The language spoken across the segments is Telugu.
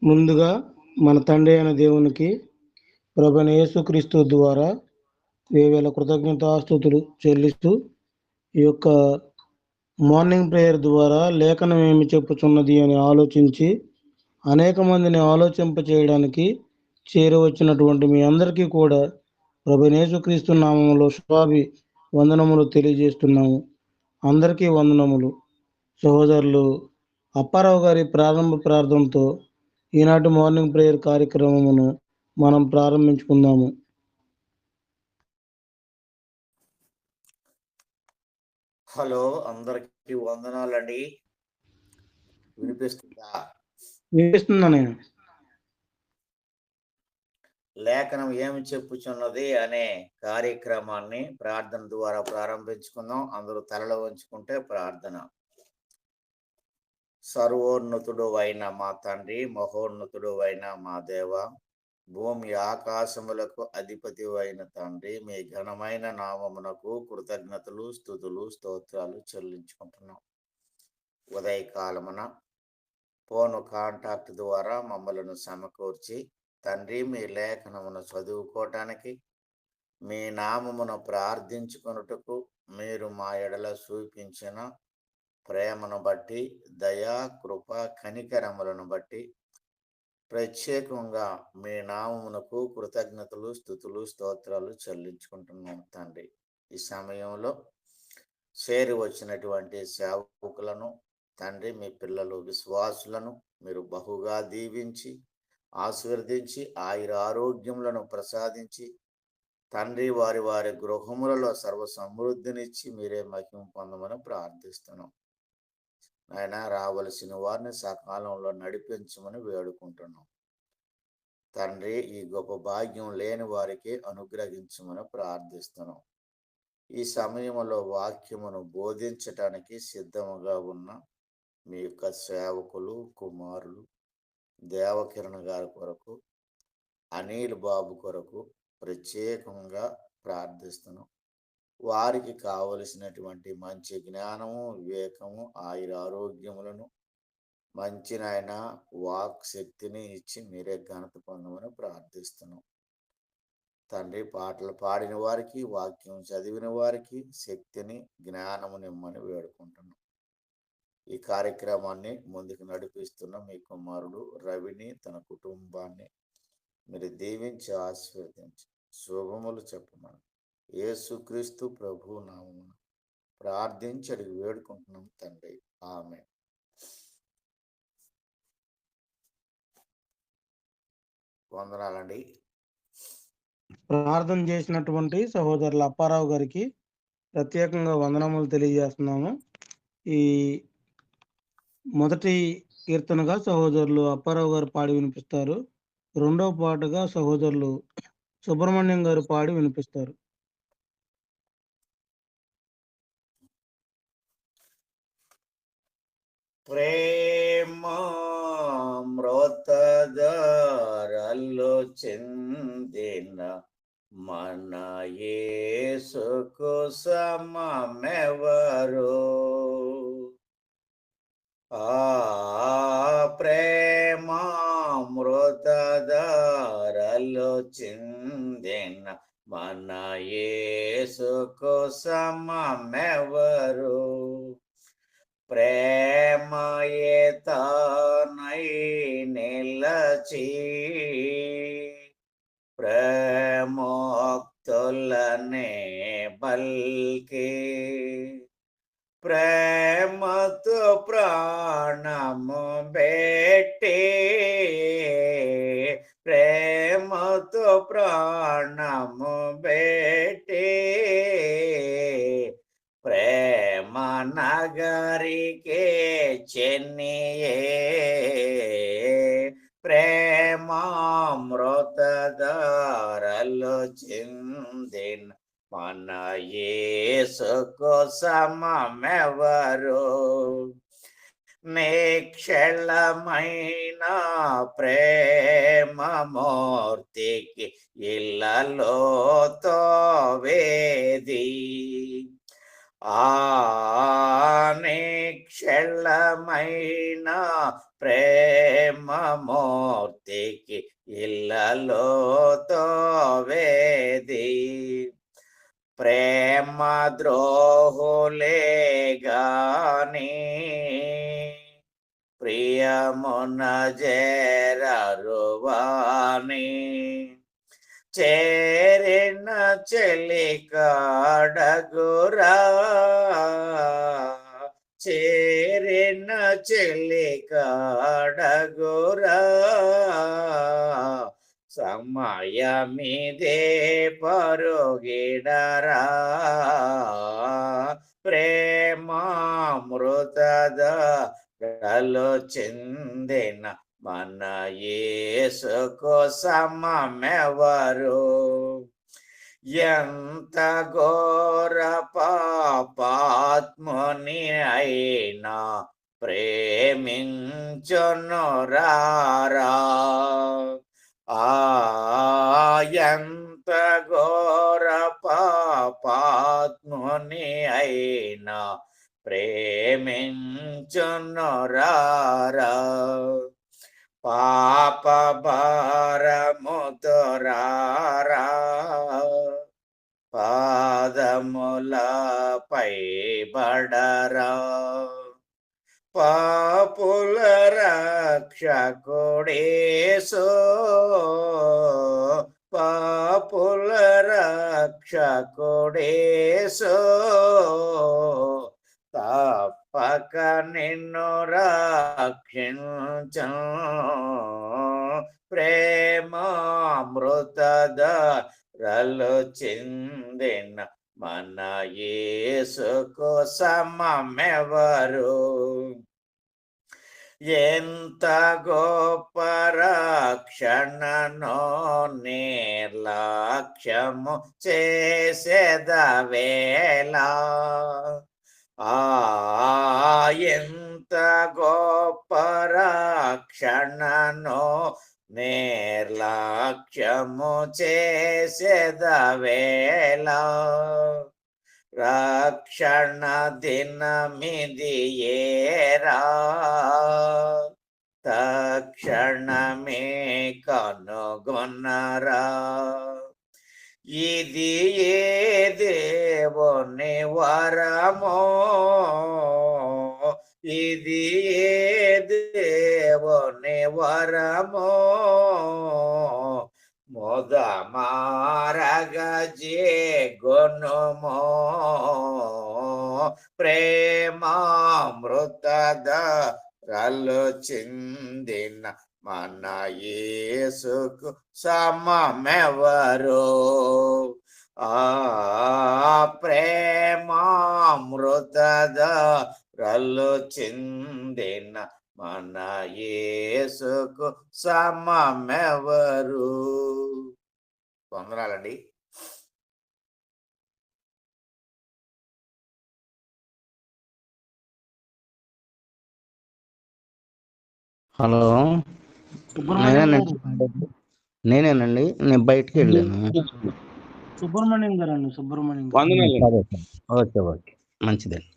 ముందుగా మన తండ్రి అయిన దేవునికి ప్రభువైన యేసుక్రీస్తు ద్వారా వేవేల కృతజ్ఞతాస్తుతులు చెల్లిస్తూ ఈ యొక్క మార్నింగ్ ప్రేయర్ ద్వారా లేఖనం ఏమి చెప్పుచున్నది అని ఆలోచించి అనేక మందిని ఆలోచింప చేయడానికి చేరవచ్చినటువంటి మీ అందరికీ కూడా ప్రభువైన యేసుక్రీస్తు నామములో శుభాభి వందనములు తెలియజేస్తున్నాము. అందరికీ వందనములు. సహోదరులు అప్పారావు గారి ప్రారంభ ప్రార్థనతో ఈనాటి మార్నింగ్ ప్రేయర్ కార్యక్రమమును మనం ప్రారంభించుకుందాము. హలో, అందరికి వందనాలండి. వినిపిస్తుందా? వినిపిస్తుందా? నేను లేఖనం ఏమి చెప్పుచున్నది అనే కార్యక్రమాన్ని ప్రార్థన ద్వారా ప్రారంభించుకుందాం. అందరూ తలలో ఉంచుకుంటే ప్రార్థన. సర్వోన్నతుడు అయిన మా తండ్రి, మహోన్నతుడు అయిన మా దేవ, భూమి ఆకాశములకు అధిపతి అయిన తండ్రి, మీ ఘనమైన నామమునకు కృతజ్ఞతలు, స్తుతులు, స్తోత్రాలు చెల్లించుకుంటున్నాం. ఉదయకాలమున ఫోన్ కాంటాక్ట్ ద్వారా మమ్మలను సమకూర్చి తండ్రి మీ లేఖనమును చదువుకోవటానికి, మీ నామమును ప్రార్థించుకొనుటకు మీరు మా ఎడల చూపించిన ప్రేమను బట్టి, దయా, కృప, కనికరములను బట్టి ప్రత్యేకంగా మీ నామమునకు కృతజ్ఞతలు, స్తుతులు, స్తోత్రాలు చెల్లించుకుంటున్నాం తండ్రి. ఈ సమయంలో చేరి వచ్చినటువంటి సేవకులను తండ్రి, మీ పిల్లలు విశ్వాసులను మీరు బహుగా దీవించి ఆశీర్వదించి ఆయుర ఆరోగ్యములను ప్రసాదించి తండ్రి వారి వారి గృహములలో సర్వ సమృద్ధినిచ్చి మీరే మహిమ పొందమని ప్రార్థిస్తున్నాం. ఆయన రావలసిన వారిని సకాలంలో నడిపించమని వేడుకుంటున్నాం తండ్రి. ఈ గొప్ప భాగ్యం లేని వారికి అనుగ్రహించమని ప్రార్థిస్తున్నాం. ఈ సమయంలో వాక్యమును బోధించటానికి సిద్ధముగా ఉన్న మీ యొక్క సేవకులు, కుమారులు దేవకిరణ్ గారి కొరకు, అనిల్ బాబు కొరకు ప్రత్యేకంగా ప్రార్థిస్తున్నాం. వారికి కావలసినటువంటి మంచి జ్ఞానము, వివేకము, ఆయుర ఆరోగ్యములను, మంచి నాయన వాక్ శక్తిని ఇచ్చి మీరే ఘనత పొందమని ప్రార్థిస్తున్నాం తండ్రి. పాటలు పాడిన వారికి, వాక్యం చదివిన వారికి శక్తిని, జ్ఞానము నిమ్మని వేడుకుంటున్నాం. ఈ కార్యక్రమాన్ని ముందుకు నడిపిస్తున్న మీ కుమారుడు రవిని, తన కుటుంబాన్ని మీరు దీవించి ఆశీర్వదించి శుభములు చెప్పమని యేసుక్రీస్తు ప్రభు నామమున ప్రార్థించి అడిగి వేడుకుంటున్నాం తండ్రి. ఆమేన్. వందనాలండి. ప్రార్థన చేసినటువంటి సహోదరులు అప్పారావు గారికి ప్రత్యేకంగా వందనములు తెలియజేస్తున్నాము. ఈ మొదటి కీర్తనగా సహోదరులు అప్పారావు గారు పాడి వినిపిస్తారు. రెండవ పాటగా సహోదరులు సుబ్రహ్మణ్యం గారు పాడి వినిపిస్తారు. ప్రేమామృతధారలో చెందిన మన యేసుకు సమమెవరు? ప్రేమామృతధారలో చెందిన మన యేసుకు సమమెవరు? ప్రేమయే తానై నిలచి ప్రేమోక్తులనే బల్కి ప్రేమతో ప్రాణము బెట్టి ప్రేమతో ప్రాణము బెట్టి ప్రేమ నగరికే చెన్నియే ప్రేమామృతధారలో చెందిన మన యేసుకు సమమెవరు? నిక్షళమైన ప్రేమమూర్తికి ఇళ్ళలో తోవేది నిక్షళమైన ప్రేమమూర్తికి ప్రేమమూర్తికి ఇళ్ళలో తోవేది ప్రేమ ద్రోహులే గాని ప్రియమున జేరరువాని చేరిన చెలికాడగురా చేరిన చెలికాడగురా సమయమిదే పరుగిడరా ప్రేమామృతద చెందిన మన యేసుకు సమమెవరు ఎంత ఘోర పాపాత్ముని అయినా ప్రేమించునురారా ఎంత ఘోర పాపాత్ముని అయినా ప్రేమించునురారా పాప భారముతోరారా పాదములపై బడరా పాపుల రక్షకుడేసో పాపుల రక్షకుడేసో తప్పక నిన్ను రక్షించు ప్రేమామృతధరలు చెందిన మన యేసుకు సమమెవరు ఎంత గొప్ప రక్షణను నిర్లక్ష్యము చేసేదవేళ ఎంత గొప్ప రక్షణను నిర్లక్ష్యము చేసేదవేళ రక్షణ దినమిది ఏరా తక్షణమే కనుగొన్నరా ఇది ఏ దేవుని వరమో ఇది ఏ దేవుని వరమో మొదమారగజే గుణమో ప్రేమామృతధరలు చెందిన మన యేసుకు సమమెవరు ప్రేమామృతధరలు చెందిన మన యేసుకు సమమెవరు. వందనాలండి. హలో, నేనేనండి. నేను బయటికి వెళ్ళాను. సుబ్రహ్మణ్యం గారు అండి. సుబ్రహ్మణ్యం ఓకే ఓకే, మంచిదండి.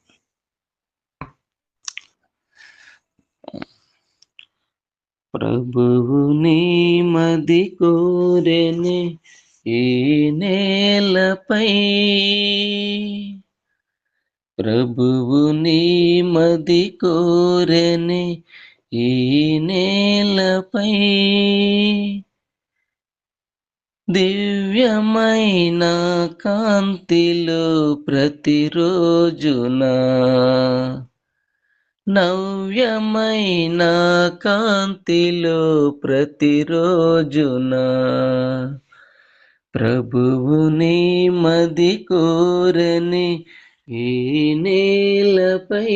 ప్రభువు నీ మది కోరెనే ఈ నేలపై, ప్రభువు నీ మది కోరెనే ఈ నేలపై, దివ్యమైన కాంతిలో ప్రతిరోజున, నవ్యమైన కాంతిలో ప్రతిరోజున, ప్రభువు నీ మది కోరని ఈ నేలపై,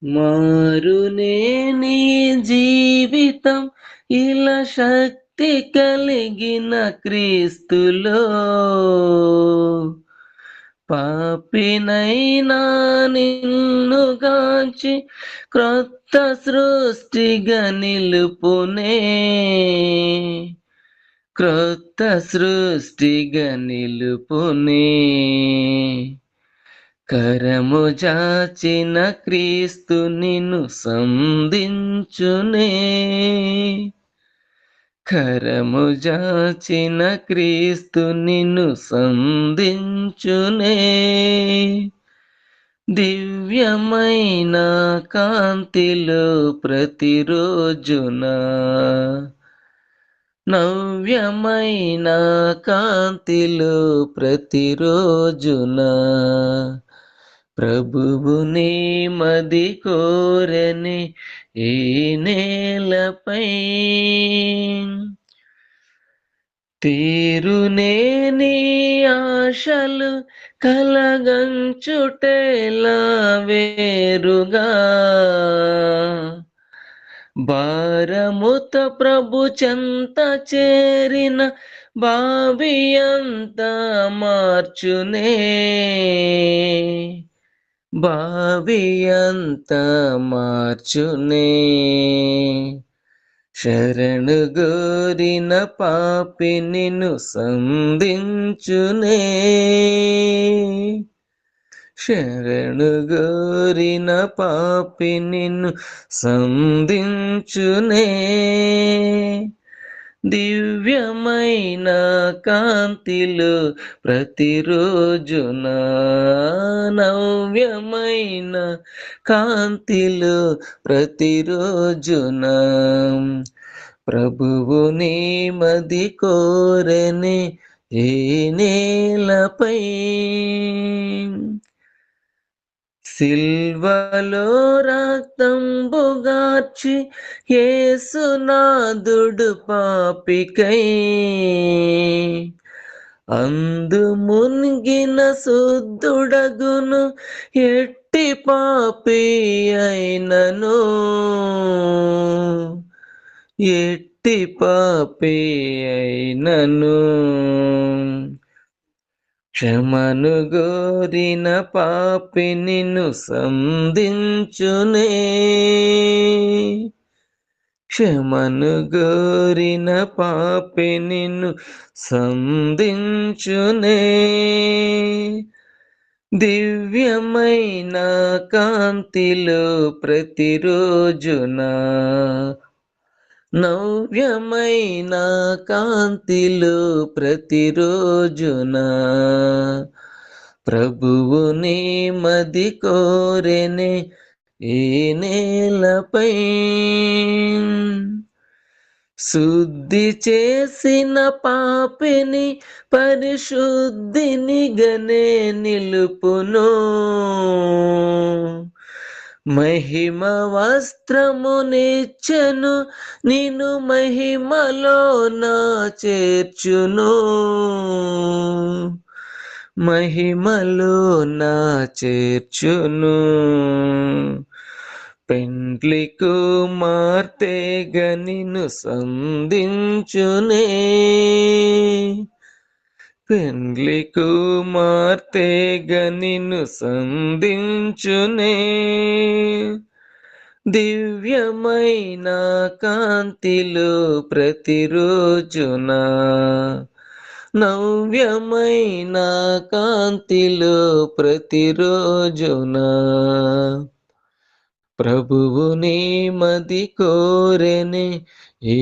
మారునే నీ జీవితం ఇలా శక్తి కలిగిన క్రీస్తులో, పాపినైనా నిన్నుగాంచి క్రొత్త సృష్టిగా నిలుపునే, క్రొత్త సృష్టిగా నిలుపునే, కరము జాచిన క్రీస్తు నిన్ను సంధించునే, కరము జాచిన క్రీస్తు నిన్ను సంధించునే, దివ్యమైన కాంతిలో ప్రతిరోజున, నవ్యమైన కాంతిలో ప్రతిరోజున, ప్రభువుని మది కోరని ఈ నేలపై, తీరునేని ఆశలు కలగంచుటేలా వేరుగా, భారముత ప్రభు చెంత చేరిన భావియంత మార్చునే, భావియంత మార్చునే, శరణు గోరిన పాపి నిన్ను సంధించునే, శరణు గోరిన పాపి నిన్ను సంధించునే, దివ్యమైన కాంతిలో ప్రతిరోజున, నవ్యమైన కాంతిలో ప్రతిరోజున, ప్రభువుని మది కోరని ఈ నేలపై, సిల్వలో రక్తంబుగార్చి యేసునాథుడు పాపికై, అందు మునిగిన శుద్ధుడగును ఎట్టి పాపి అయినను, ఎట్టి పాపి అయినను, క్షమను గోరిన పాపి నిన్ను సంధించునే, క్షమను గోరిన పాపి నిన్ను సంధించునే, దివ్యమైన కాంతిలో ప్రతిరోజున, నవ్యమైన కాంతిలో ప్రతిరోజున, ప్రభువుని మది కోరెనే ఈ నేలపై, శుద్ధి చేసిన పాపిని పరిశుద్ధిని గనే నిలుపును, మహిమ వస్త్రమునిచ్చెను నిన్ను మహిమలో నా చేర్చును, మహిమలో నా చేర్చును, పెండ్లి కుమార్తెగా నిన్ను సంధించునే, పెండ్లి కుమార్తెగా నిన్ను సంధించునే, దివ్యమైన కాంతిలో ప్రతిరోజున, నవ్యమైన కాంతిలో ప్రతిరోజున, ప్రభువుని మది కోరెనే ఈ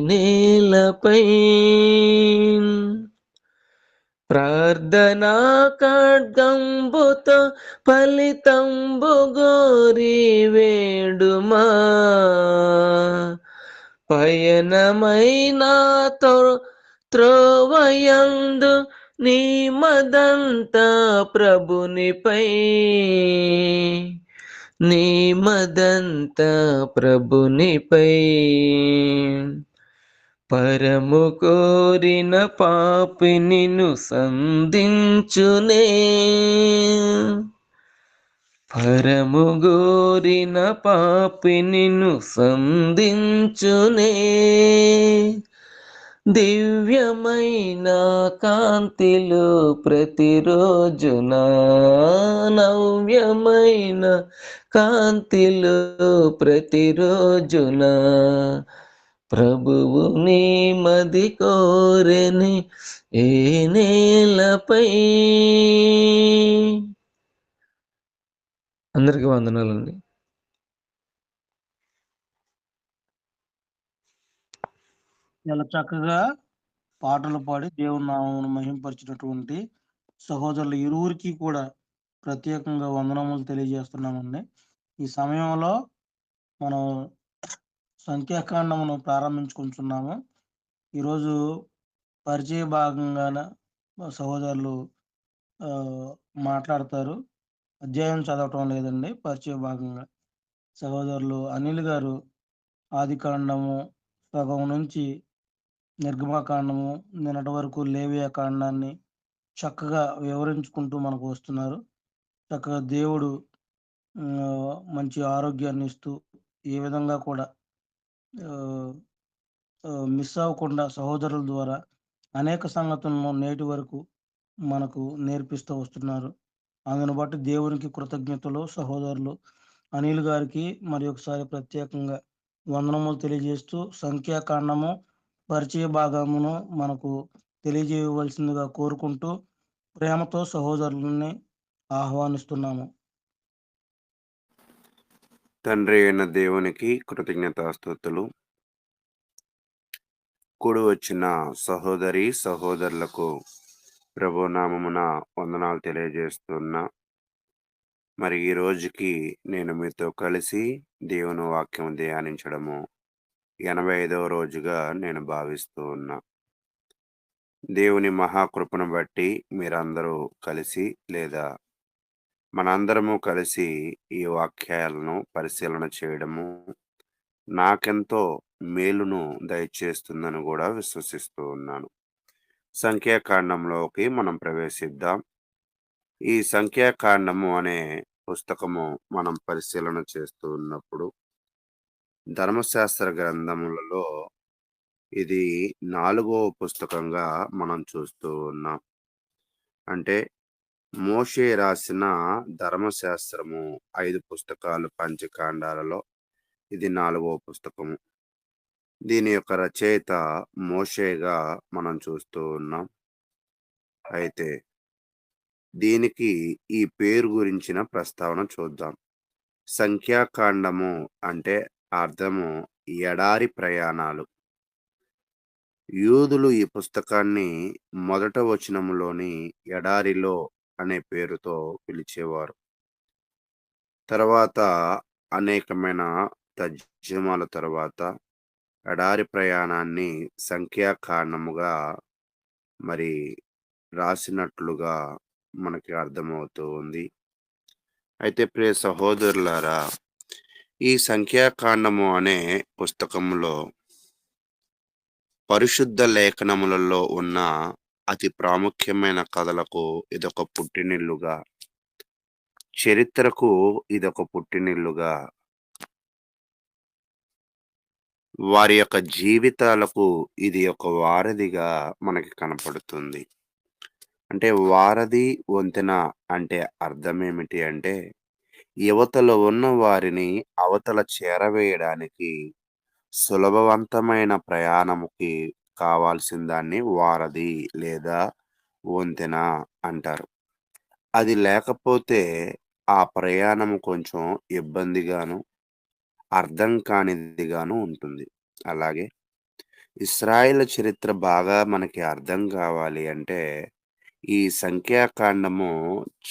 నేలపై, ప్రార్థనా ఖడ్గంబుతో ఫలితంబు గోరి వేడుమా, పయనమైన త్రోవయందు నీ మదంతా ప్రభునిపై, నీ మదంతా ప్రభునిపై, పరము కోరిన పాపి నిన్ను సంధించునే, పరము గోరిన పాపి నిన్ను సంధించునే, దివ్యమైన కాంతిలో ప్రతిరోజున, నవ్యమైన కాంతిలో ప్రతిరోజున, ప్రభువుని మది కోరెని ఏ నేలపై. అందరికీ వందనాలండి. చాలా చక్కగా పాటలు పాడి దేవుని నామమును మహింపరిచినటువంటి సహోదరులు ఇరువురికి కూడా ప్రత్యేకంగా వందనములు తెలియజేస్తున్నామండి. ఈ సమయంలో మనం సంఖ్యాకాండమును ప్రారంభించుకుంటున్నాము. ఈరోజు పరిచయ భాగంగాన సహోదరులు మాట్లాడతారు. అధ్యాయం చదవటం లేదండి, పరిచయ భాగంగా. సహోదరులు అనిల్ గారు ఆదికాండము సగం నుంచి నిర్గమకాండము నిన్నటి వరకు లేవియా కాండాన్ని చక్కగా వివరించుకుంటూ మనకు వస్తున్నారు. చక్కగా దేవుడు మంచి ఆరోగ్యాన్ని ఇస్తూ ఏ విధంగా కూడా మిస్ అవ్వకుండా సహోదరుల ద్వారా అనేక సంగతులను నేటి వరకు మనకు నేర్పిస్తూ వస్తున్నారు. అందును బట్టి దేవునికి కృతజ్ఞతలు. సహోదరులు అనిల్ గారికి మరి ఒకసారి ప్రత్యేకంగా వందనములు తెలియజేస్తూ సంఖ్యాకాండము పరిచయ భాగమును మనకు తెలియజేయవలసిందిగా కోరుకుంటూ ప్రేమతో సహోదరులని ఆహ్వానిస్తున్నాము. తండ్రి అయిన దేవునికి కృతజ్ఞతాస్తుతులు. కూడి వచ్చిన సహోదరి సహోదరులకు ప్రభునామమున వందనాలు తెలియజేస్తున్నా. మరి ఈ రోజుకి నేను మీతో కలిసి దేవుని వాక్యం ధ్యానించడము 85వ రోజుగా నేను భావిస్తూ ఉన్నా. దేవుని మహాకృపను బట్టి మీరందరూ కలిసి లేదా మనందరము కలిసి ఈ వాక్యాలను పరిశీలన చేయడము నాకెంతో మేలును దయచేస్తుందని కూడా విశ్వసిస్తూ ఉన్నాను. సంఖ్యాకాండంలోకి మనం ప్రవేశిద్దాం. ఈ సంఖ్యాకాండము అనే పుస్తకము మనం పరిశీలన చేస్తూ ఉన్నప్పుడు ధర్మశాస్త్ర గ్రంథములలో ఇది 4వ పుస్తకంగా మనం చూస్తూ ఉన్నాం. అంటే మోషే రాసిన ధర్మశాస్త్రము 5 పుస్తకాలు పంచకాండాలలో ఇది 4వ పుస్తకము. దీని యొక్క రచయిత మోషేగా మనం చూస్తూ ఉన్నాం. అయితే దీనికి ఈ పేరు గురించిన ప్రస్తావన చూద్దాం. సంఖ్యాకాండము అంటే అర్థము ఎడారి ప్రయాణాలు. యూదులు ఈ పుస్తకాన్ని మొదట వచనములోని ఎడారిలో అనే పేరుతో పిలిచేవారు. తర్వాత అనేకమైన తర్జుమాల తర్వాత ఎడారి ప్రయాణాన్ని సంఖ్యాకాండముగా మరి రాసినట్లుగా మనకి అర్థమవుతూ ఉంది. అయితే ప్రియ సహోదరులారా, ఈ సంఖ్యాకాండము అనే పుస్తకంలో పరిశుద్ధ లేఖనములలో ఉన్న అతి ప్రాముఖ్యమైన కథలకు ఇదొక పుట్టినిల్లుగా, చరిత్రకు ఇదొక పుట్టినిల్లుగా, వారి యొక్క జీవితాలకు ఇది ఒక వారధిగా మనకి కనపడుతుంది. అంటే వారధి వంతెన అంటే అర్థం ఏమిటి అంటే యువతలో ఉన్న వారిని అవతల చేరవేయడానికి సులభవంతమైన ప్రయాణముకి కావాల్సిన దాన్ని వారధి లేదా వంతెన అంటారు. అది లేకపోతే ఆ ప్రయాణము కొంచెం ఇబ్బందిగాను అర్థం కానిదిగాను ఉంటుంది. అలాగే ఇశ్రాయేలు చరిత్ర బాగా మనకి అర్థం కావాలి అంటే ఈ సంఖ్యాకాండము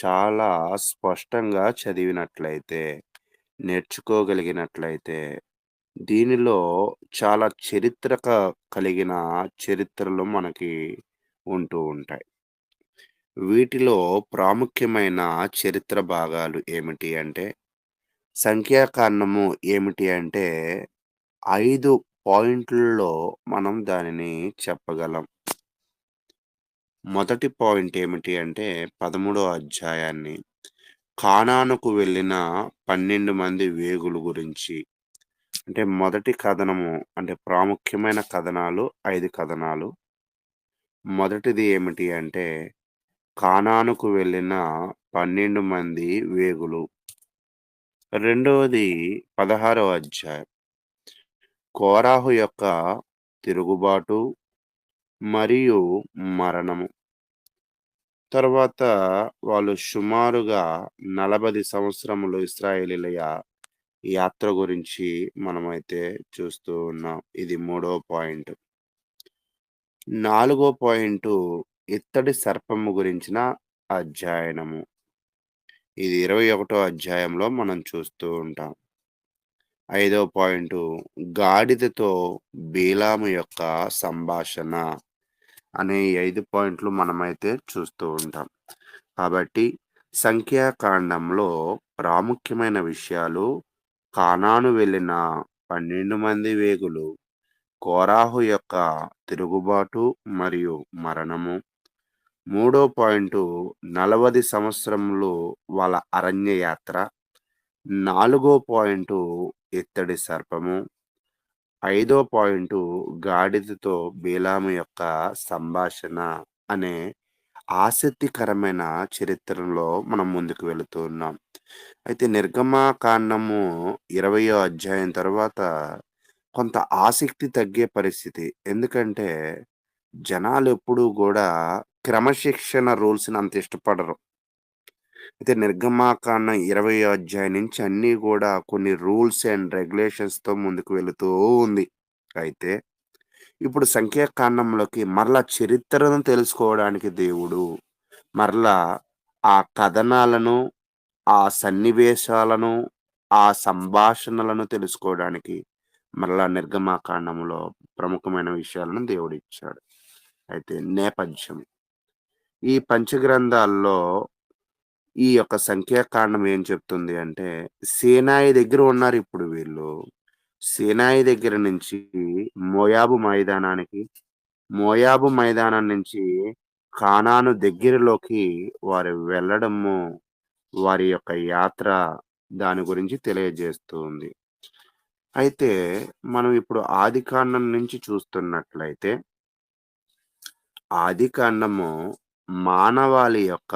చాలా స్పష్టంగా చదివినట్లయితే, నేర్చుకోగలిగినట్లయితే దీనిలో చాలా కలిగిన చరిత్రలు మనకి ఉంటూ ఉంటాయి. వీటిలో ప్రాముఖ్యమైన చరిత్ర భాగాలు ఏమిటి అంటే సంఖ్యాకాండము ఏమిటి అంటే 5 పాయింట్లలో మనం దానిని చెప్పగలం. మొదటి పాయింట్ ఏమిటి అంటే 13వ అధ్యాయాన్ని కానానుకు వెళ్ళిన 12 మంది వేగుల గురించి. అంటే మొదటి కథనము అంటే ప్రాముఖ్యమైన కథనాలు 5 కథనాలు. మొదటిది ఏమిటి అంటే కానానుకు వెళ్ళిన 12 మంది వేగులు. రెండవది 16వ అధ్యాయం కోరాహు యొక్క తిరుగుబాటు మరియు మరణము. తర్వాత వాళ్ళు సుమారుగా 40 సంవత్సరములు ఇశ్రాయేలీయుల యాత్ర గురించి మనమైతే చూస్తూ ఉన్నాం. ఇది మూడో పాయింట్. నాలుగో పాయింటు ఇత్తడి సర్పము గురించిన అధ్యయనము. ఇది 21 అధ్యాయంలో మనం చూస్తూ ఉంటాం. ఐదో పాయింటు గాడిదతో బీలాము యొక్క సంభాషణ అనే ఈ 5 పాయింట్లు మనమైతే చూస్తూ ఉంటాం. కాబట్టి సంఖ్యాకాండంలో ప్రాముఖ్యమైన విషయాలు కానాను వెళ్ళిన 12 మంది వేగులు, కోరాహు యొక్క తిరుగుబాటు మరియు మరణము. మూడో పాయింటు 40 సంవత్సరములు వాళ్ళ అరణ్య యాత్ర. నాలుగో పాయింటు ఇత్తడి సర్పము. ఐదో పాయింటు గాడిదతో బీలాము యొక్క సంభాషణ అనే ఆసక్తికరమైన చరిత్రలో మనం ముందుకు వెళుతూ ఉన్నాం. అయితే నిర్గమకాండము 20వ అధ్యాయం తర్వాత కొంత ఆసక్తి తగ్గే పరిస్థితి. ఎందుకంటే జనాలు ఎప్పుడూ గూడా క్రమశిక్షణ రూల్స్‌ని అంత ఇష్టపడరు. అయితే నిర్గమాకాండం 20వ అధ్యాయం నుంచి అన్నీ గూడా కొన్ని రూల్స్ అండ్ రెగ్యులేషన్స్‌తో ముందుకు వెళుతూ ఉంది. అయితే ఇప్పుడు సంఖ్యాకాండంలోకి మరలా చరిత్రను తెలుసుకోవడానికి దేవుడు మరలా ఆ కథనాలను, ఆ సన్నివేశాలను, ఆ సంభాషణలను తెలుసుకోవడానికి మరలా నిర్గమాకాండంలో ప్రముఖమైన విషయాలను దేవుడిచ్చాడు. అయితే నేపథ్యం. ఈ పంచగ్రంథాల్లో ఈ యొక్క సంఖ్యాకాండం ఏం చెప్తుంది అంటే, సీనాయి దగ్గర ఉన్నారు ఇప్పుడు వీళ్ళు. సీనాయి దగ్గర నుంచి మోయాబు మైదానానికి, మోయాబు మైదానం నుంచి కానాను దగ్గరలోకి వారు వెళ్ళడము, వారి యొక్క యాత్ర దాని గురించి తెలియజేస్తూ ఉంది. అయితే మనం ఇప్పుడు ఆదికాండం నుంచి చూస్తున్నట్లయితే, ఆదికాండము మానవాళి యొక్క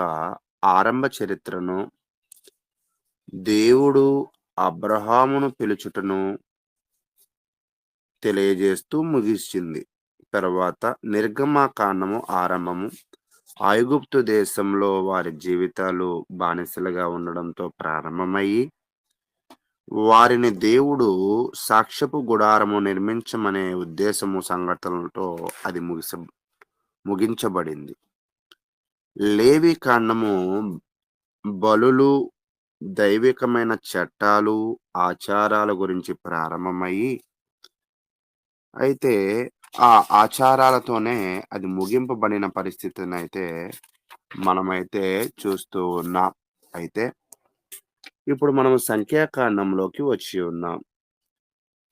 ఆరంభ చరిత్రను, దేవుడు అబ్రహామును పిలుచుటను తెలియజేస్తూ ముగిసింది. తర్వాత నిర్గమకాండము ఆరంభము ఐగుప్తు దేశంలో వారి జీవితాలు బానిసలుగా ఉండడంతో ప్రారంభమయ్యి, వారిని దేవుడు సాక్ష్యపు గుడారము నిర్మించమనే ఉద్దేశము సంఘటనలతో అది ముగించబడింది. లేవి కాండము బలులు, దైవికమైన చట్టాలు, ఆచారాల గురించి ప్రారంభమయ్యి, అయితే ఆ ఆచారాలతోనే అది ముగింపబడిన పరిస్థితినైతే మనమైతే చూస్తూ ఉన్నాం. అయితే ఇప్పుడు మనం సంఖ్యాకాండంలోకి వచ్చి ఉన్నాం.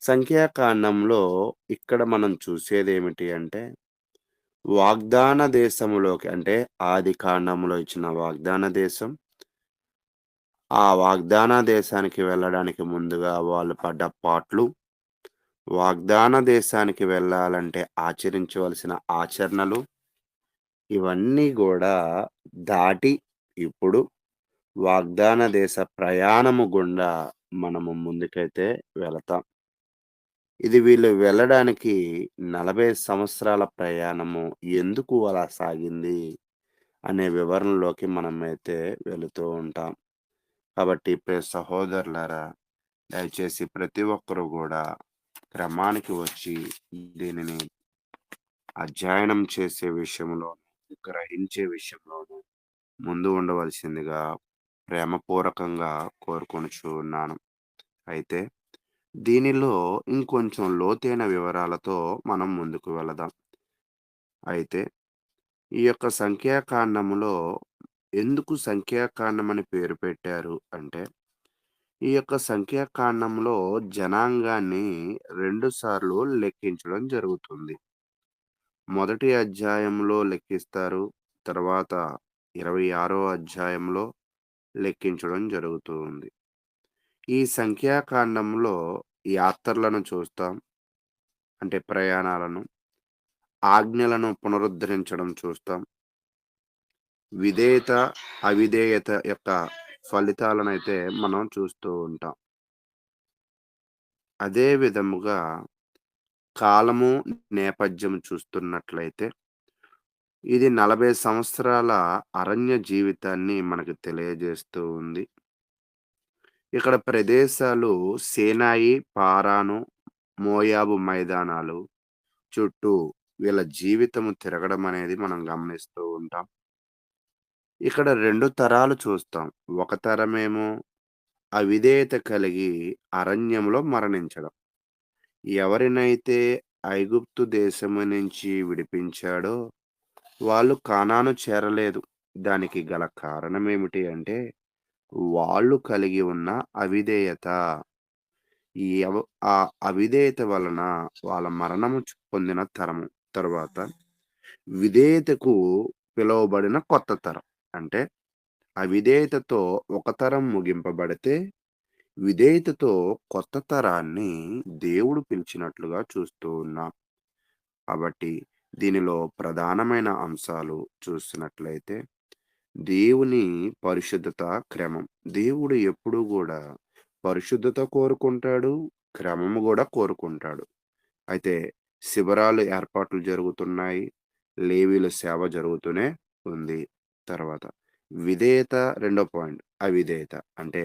సంఖ్యాకాండంలో ఇక్కడ మనం చూసేదేమిటి అంటే, వాగ్దాన దేశములోకి అంటే ఆదికాండంలో ఇచ్చిన వాగ్దాన దేశం, ఆ వాగ్దాన దేశానికి వెళ్ళడానికి ముందుగా వాళ్ళు పడ్డ పాట్లు, వాగ్దాన దేశానికి వెళ్ళాలంటే ఆచరించవలసిన ఆచరణలు, ఇవన్నీ గూడా దాటి ఇప్పుడు వాగ్దాన దేశ ప్రయాణము గుండా మనము ముందుకైతే వెళతాం. ఇది వీళ్ళు వెళ్ళడానికి 40 సంవత్సరాల ప్రయాణము ఎందుకు అలా సాగింది అనే వివరణలోకి మనమైతే వెళుతూ ఉంటాం. కాబట్టి ప్రియ సహోదరులారా, దయచేసి ప్రతి ఒక్కరు గూడా క్రమానికి వచ్చి దీనిని అధ్యయనం చేసే విషయంలోను, గ్రహించే విషయంలోను ముందు ఉండవలసిందిగా ప్రేమపూర్వకంగా కోరుకొనుచూ ఉన్నాను. అయితే దీనిలో ఇంకొంచెం లోతైన వివరాలతో మనం ముందుకు వెళదాం. అయితే ఈ యొక్క సంఖ్యాకాండములో ఎందుకు సంఖ్యాకాండం అని పేరు పెట్టారు అంటే, ఈ యొక్క సంఖ్యాకాండంలో జనాంగాన్ని 2 సార్లు లెక్కించడం జరుగుతుంది. మొదటి అధ్యాయంలో లెక్కిస్తారు. తర్వాత 26వ అధ్యాయంలో లెక్కించడం జరుగుతూ ఉంది. ఈ సంఖ్యాకాండంలో యాత్రలను చూస్తాం. అంటే ప్రయాణాలను, ఆజ్ఞలను పునరుద్ధరించడం చూస్తాం. విధేయత, అవిధేయత యొక్క ఫలితాలనైతే మనం చూస్తూ ఉంటాం. అదే విధముగా కాలము, నేపథ్యం చూస్తున్నట్లయితే, ఇది 40 సంవత్సరాల అరణ్య జీవితాన్ని మనకు తెలియజేస్తూ ఉంది. ఇక్కడ ప్రదేశాలు సేనాయి, పారాను, మోయాబు మైదానాలు చుట్టూ వీళ్ళ జీవితము తిరగడం అనేది మనం గమనిస్తూ ఉంటాం. ఇక్కడ 2 తరాలు చూస్తాం. ఒక తరమేమో అవిధేయత కలిగి అరణ్యంలో మరణించడం. ఎవరినైతే ఐగుప్తు దేశము నుంచి విడిపించాడో వాళ్ళు కానాను చేరలేదు. దానికి గల కారణమేమిటి అంటే వాళ్ళు కలిగి ఉన్న అవిధేయత. ఈ అవ ఆ అవిధేయత వలన వాళ్ళ మరణము పొందిన తరము. తరువాత విధేయతకు పిలువబడిన కొత్త తరం. అంటే అవిధేయతతో ఒక తరం ముగింపబడితే, విధేయతతో కొత్త తరాన్ని దేవుడు పిలిచినట్లుగా చూస్తూ ఉన్నాం. కాబట్టి దీనిలో ప్రధానమైన అంశాలు చూస్తున్నట్లయితే, దేవుని పరిశుద్ధత, క్రమం. దేవుడు ఎప్పుడూ గూడా పరిశుద్ధత కోరుకుంటాడు, క్రమము గూడా కోరుకుంటాడు. అయితే శిబిరాలు ఏర్పాట్లు జరుగుతున్నాయి. లేవీల సేవ జరుగుతూనే ఉంది. తర్వాత విధేయత రెండో పాయింట్. అవిధేయత అంటే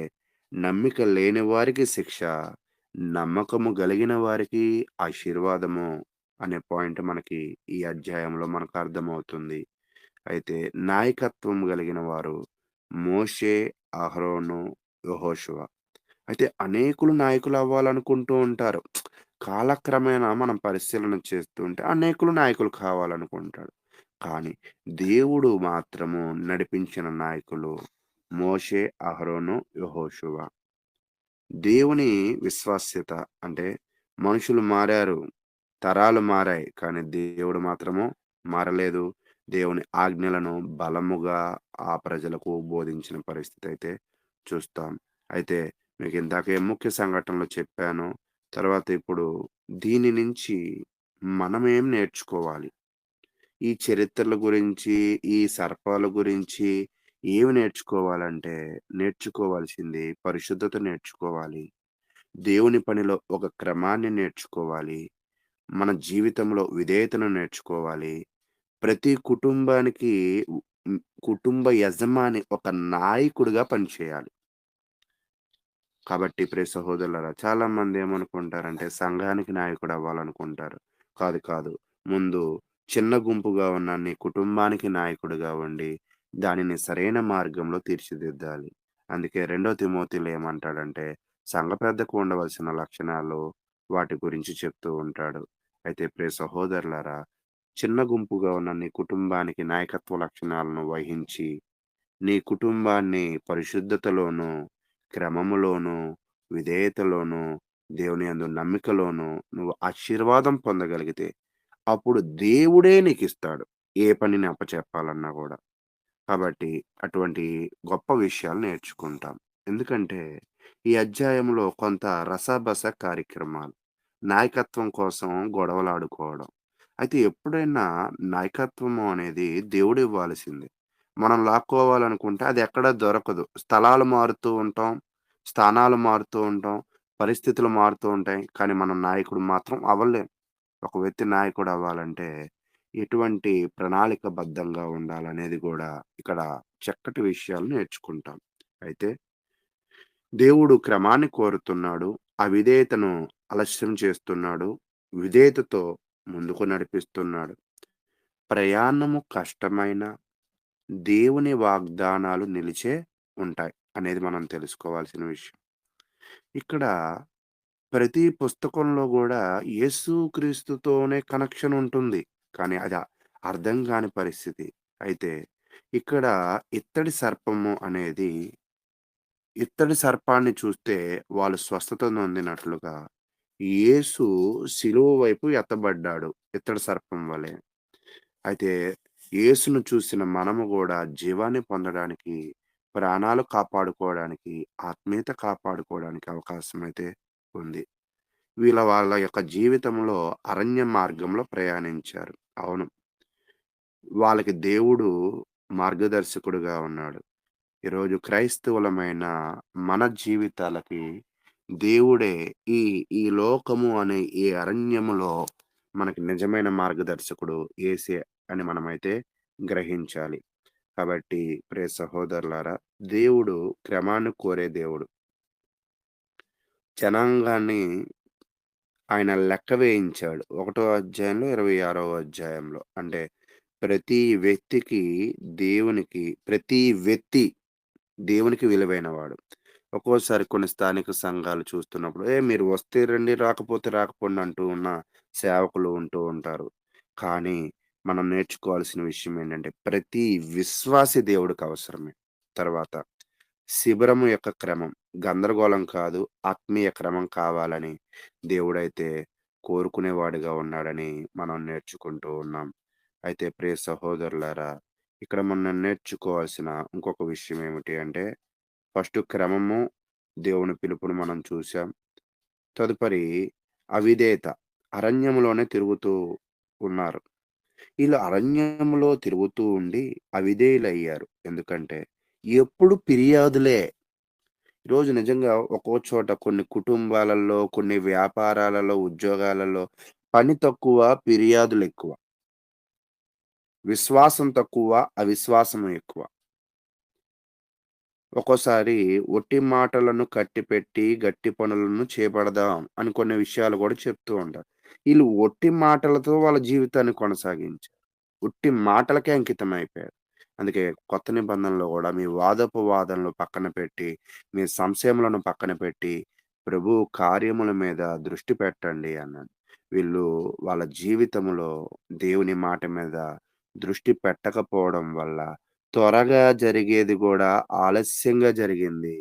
నమ్మిక లేని వారికి శిక్ష, నమ్మకము గలిగిన వారికి ఆశీర్వాదము అనే పాయింట్ మనకి ఈ అధ్యాయంలో మనకు అర్థమవుతుంది. అయితే నాయకత్వం కలిగిన వారు మోషే, అహరోను, యెహోషువ. అయితే అనేకులు నాయకులు అవ్వాలనుకుంటూ ఉంటారు. కాలక్రమేణా మనం పరిశీలన చేస్తుంటే అనేకులు నాయకులు కావాలనుకుంటాడు. కానీ దేవుడు మాత్రము నడిపించిన నాయకులు మోషే, అహరోను, యెహోషువ. దేవుని విశ్వాస్యత అంటే మనుషులు మారారు, తరాలు మారాయి. కానీ దేవుడు మాత్రము మారలేదు. దేవుని ఆజ్ఞలను బలముగా ఆ ప్రజలకు బోధించిన పరిస్థితి అయితే చూస్తాం. అయితే మీకు ఇందాకే ముఖ్య సంఘటనలు చెప్పాను. తర్వాత ఇప్పుడు దీని నుంచి మనమేం నేర్చుకోవాలి? ఈ చరిత్రల గురించి, ఈ సర్పాల గురించి ఏమి నేర్చుకోవాలంటే, నేర్చుకోవాల్సింది పరిశుద్ధత నేర్చుకోవాలి. దేవుని పనిలో ఒక క్రమాన్ని నేర్చుకోవాలి. మన జీవితంలో విధేయతను నేర్చుకోవాలి. ప్రతి కుటుంబానికి కుటుంబ యజమాని ఒక నాయకుడిగా పనిచేయాలి. కాబట్టి ప్రియ సహోదరులారా, చాలామంది ఏమనుకుంటారంటే సంఘానికి నాయకుడు అవ్వాలనుకుంటారు. కాదు, కాదు. ముందు చిన్న గుంపుగా ఉన్న నీ కుటుంబానికి నాయకుడిగా ఉండి, దానిని సరైన మార్గంలో తీర్చిదిద్దాలి. అందుకే 2 తిమోతిలో ఏమంటాడంటే, సంఘ పెద్దకు ఉండవలసిన లక్షణాలు, వాటి గురించి చెప్తూ ఉంటాడు. అయితే ప్రియ సహోదరులారా, చిన్న గుంపుగా ఉన్న నీ కుటుంబానికి నాయకత్వ లక్షణాలను వహించి, నీ కుటుంబాన్ని పరిశుద్ధతలోను, క్రమములోను, విధేయతలోను, దేవుని యందు నమ్మికలోను నువ్వు ఆశీర్వాదం పొందగలిగితే, అప్పుడు దేవుడే నీకిస్తాడు. ఏ పనిని అప్పచెప్పాలన్నా గూడా. కాబట్టి అటువంటి గొప్ప విషయాలు నేర్చుకుంటాం. ఎందుకంటే ఈ అధ్యాయంలో కొంత రసాబస కార్యక్రమాలు. నాయకత్వం కోసం గొడవలాడుకోవడం. అయితే ఎప్పుడైనా నాయకత్వము అనేది దేవుడివ్వాల్సిందే. మనం లాక్కోవాలనుకుంటే అది ఎక్కడ దొరకదు. స్థలాలు మారుతూ ఉంటాం. స్థానాలు మారుతూ ఉంటాం. పరిస్థితులు మారుతూ ఉంటాయి. కానీ మనం నాయకుడు మాత్రం అవ్వలేం. ఒక వ్యక్తి నాయకుడు అవ్వాలంటే ఎటువంటి ప్రణాళికబద్ధంగా ఉండాలనేది గూడా ఇక్కడ చక్కటి విషయాలు నేర్చుకుంటాం. అయితే దేవుడు క్రమాన్ని కోరుతున్నాడు. అవిధేయతను అలస్యం చేస్తున్నాడు. విధేయతతో ముందుకు నడిపిస్తున్నాడు. ప్రయాణము కష్టమైన దేవుని వాగ్దానాలు నిలిచే ఉంటాయి అనేది మనం తెలుసుకోవాల్సిన విషయం. ఇక్కడ ప్రతి పుస్తకంలో గూడా యేసుక్రీస్తుతోనే కనెక్షన్ ఉంటుంది. కానీ అది అర్థం కాని పరిస్థితి. అయితే ఇక్కడ ఇత్తడి సర్పాన్ని చూస్తే వాళ్ళు స్వస్థత నొందినట్లుగా యేసు శిలువ వైపు ఎత్తబడ్డాడు ఇత్తడి సర్పం వలె. అయితే యేసును చూసిన మనము గూడా జీవాన్ని పొందడానికి, ప్రాణాలు కాపాడుకోవడానికి, ఆత్మీయత కాపాడుకోవడానికి అవకాశమైతే ఉంది. వాళ్ళ యొక్క జీవితంలో అరణ్య మార్గంలో ప్రయాణించారు. అవును. వాళ్ళకి దేవుడు మార్గదర్శకుడుగా ఉన్నాడు. ఈరోజు క్రైస్తవులమైన మన జీవితాలకి దేవుడే ఈ ఈ లోకము అనే ఈ అరణ్యములో మనకి నిజమైన మార్గదర్శకుడు యేసే అని మనమైతే గ్రహించాలి. కాబట్టి ప్రియ సహోదరులారా, దేవుడు క్రమాన్ని కోరే దేవుడు. జనాంగాన్ని ఆయన లెక్క వేయించాడు. 1 అధ్యాయంలో, 26వ అధ్యాయంలో. అంటే ప్రతి వ్యక్తికి ప్రతి వ్యక్తి దేవునికి విలువైనవాడు. ఒక్కోసారి కొన్ని స్థానిక సంఘాలు చూస్తున్నప్పుడు, మీరు వస్తే రండి, రాకపోతే రాకపోండి" అంటూ ఉన్న సేవకులు ఉంటూ ఉంటారు. కానీ మనం నేర్చుకోవాల్సిన విషయం ఏంటంటే, ప్రతి విశ్వాసి దేవుడికి అవసరమే. తర్వాత శిబిరము యొక్క క్రమం, గందరగోళం కాదు, ఆత్మీయ క్రమం కావాలని దేవుడైతే కోరుకునేవాడిగా ఉన్నాడని మనం నేర్చుకుంటూ ఉన్నాం. అయితే ప్రియ సహోదరులారా, ఇక్కడ మనం నేర్చుకోవాల్సిన ఇంకొక విషయం ఏమిటి అంటే, ఫస్ట్ క్రమము, దేవుని పిలుపుని మనం చూసాం. తదుపరి అవిధేయత. అరణ్యంలోనే తిరుగుతూ ఉన్నారు. ఈళ్ళు అరణ్యంలో తిరుగుతూ ఉండి అవిధేయులయ్యారు. ఎందుకంటే ఎప్పుడు ఫిర్యాదులే. ఈరోజు నిజంగా ఒక్కో చోట కొన్ని కుటుంబాలలో, కొన్ని వ్యాపారాలలో, ఉద్యోగాలలో పని తక్కువ, ఫిర్యాదులెక్కువ. విశ్వాసం తక్కువ, అవిశ్వాసం ఎక్కువ. ఒక్కోసారి ఒట్టి మాటలను కట్టిపెట్టి గట్టి పనులను చేపడదాం అని కొన్ని విషయాలు గూడా చెప్తూ ఉంటారు. ఈళ్ళు ఒట్టి మాటలతో వాళ్ళ జీవితాన్ని కొనసాగించారు. ఉట్టి మాటలకే అంకితమైపోయారు. అందుకే కొత్త నిబంధనలో గూడా మీ వాదోపవాదనలు పక్కన పెట్టి, మీ సంశయములను పక్కన పెట్టి, ప్రభువు కార్యముల మీద దృష్టి పెట్టండి అన్నాడు. వీళ్ళు వాళ్ళ జీవితంలో దేవుని మాట మీద దృష్టి పెట్టకపోవడం వల్ల త్వరగా జరిగేది గూడా ఆలస్యంగా జరిగింది.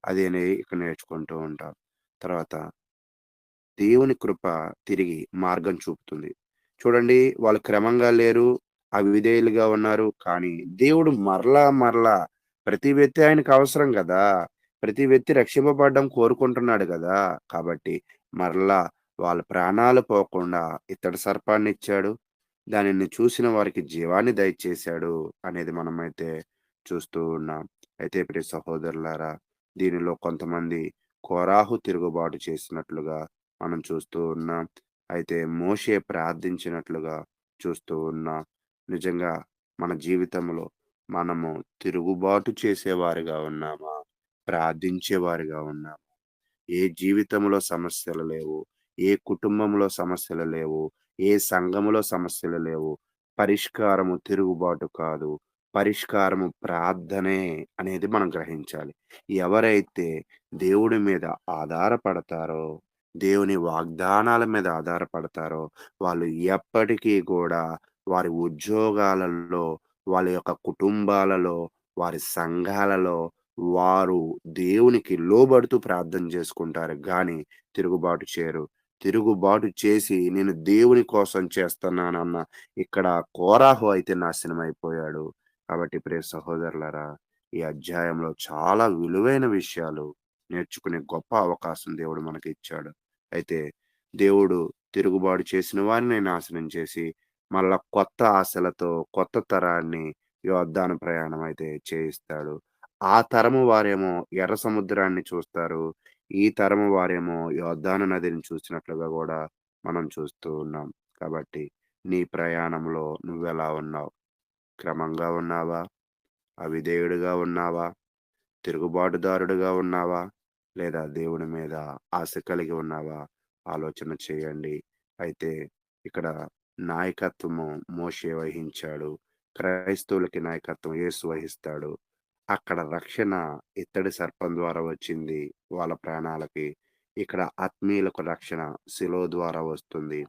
అదని ఇక్కడ నేర్చుకుంటూ ఉంటాం. తర్వాత దేవుని కృప తిరిగి మార్గం చూపుతుంది. చూడండి, వాళ్ళు క్రమంగా లేరు, అవిధేయులుగా ఉన్నారు. కానీ దేవుడు మరలా ప్రతి వ్యక్తి ఆయనకు అవసరం గదా! ప్రతి వ్యక్తి రక్షింపబడడం కోరుకుంటున్నాడు గదా! కాబట్టి మరలా వాళ్ళ ప్రాణాలు పోకుండా ఇత్తడి సర్పాన్నిచ్చాడు. దానిని చూసిన వారికి జీవాన్ని దయచేశాడు అనేది మనమైతే చూస్తూ ఉన్నాం. అయితే ప్రియ సహోదరులారా, దీనిలో కొంతమంది కోరాహు తిరుగుబాటు చేసినట్లుగా మనం చూస్తూ ఉన్నాం. అయితే మోషే ప్రార్థించినట్లుగా చూస్తూ ఉన్నాం. నిజంగా మన జీవితంలో మనము తిరుగుబాటు చేసేవారిగా ఉన్నామా? ప్రార్థించేవారిగా ఉన్నామా? ఏ జీవితంలో సమస్యలు లేవు. ఏ కుటుంబంలో సమస్యలు లేవు. ఏ సంఘములో సమస్యలు లేవు. పరిష్కారము తిరుగుబాటు కాదు. పరిష్కారము ప్రార్థనే అనేది మనం గ్రహించాలి. ఎవరైతే దేవుడి మీద ఆధారపడతారో, దేవుని వాగ్దానాల మీద ఆధారపడతారో, వాళ్ళు ఎప్పటికీ గూడా వారి ఉద్యోగాలలో, వాళ్ళ యొక్క కుటుంబాలలో, వారి సంఘాలలో వారు దేవునికి లోబడుతూ ప్రార్థన చేసుకుంటారు గానీ, తిరుగుబాటు చేయరు. తిరుగుబాటు చేసి నేను దేవుని కోసం చేస్తున్నానన్న ఇక్కడ కోరాహు అయితే నాశనమైపోయాడు. కాబట్టి ప్రియ సహోదరులారా, ఈ అధ్యాయంలో చాలా విలువైన విషయాలు నేర్చుకునే గొప్ప అవకాశం దేవుడు మనకిచ్చాడు. అయితే దేవుడు తిరుగుబాటు చేసిన వారిని నాశనం చేసి, మళ్ళా కొత్త ఆశలతో కొత్త తరాన్ని యోర్దాను ప్రయాణం అయితే చేయిస్తాడు. ఆ తరము వారేమో ఎర్ర సముద్రాన్ని చూస్తారు. ఈ తరము వారేమో యోర్దాను నదిని చూసినట్లుగా గూడా మనం చూస్తూ ఉన్నాం. కాబట్టి నీ ప్రయాణంలో నువ్వెలా ఉన్నావు? క్రమంగా ఉన్నావా? అవిధేయుడిగా ఉన్నావా? తిరుగుబాటుదారుడిగా ఉన్నావా? లేదా దేవుని మీద ఆశ కలిగి ఉన్నావా? ఆలోచన చేయండి. అయితే ఇక్కడ నాయకత్వము మోషే వహించాడు. క్రైస్తవులకి నాయకత్వం యేసు వహిస్తాడు. అక్కడ రక్షణ ఇత్తడి సర్పం ద్వారా వచ్చింది వాళ్ళ ప్రాణాలకి. ఇక్కడ ఆత్మీయులకు రక్షణ శిలువ ద్వారా వస్తుంది.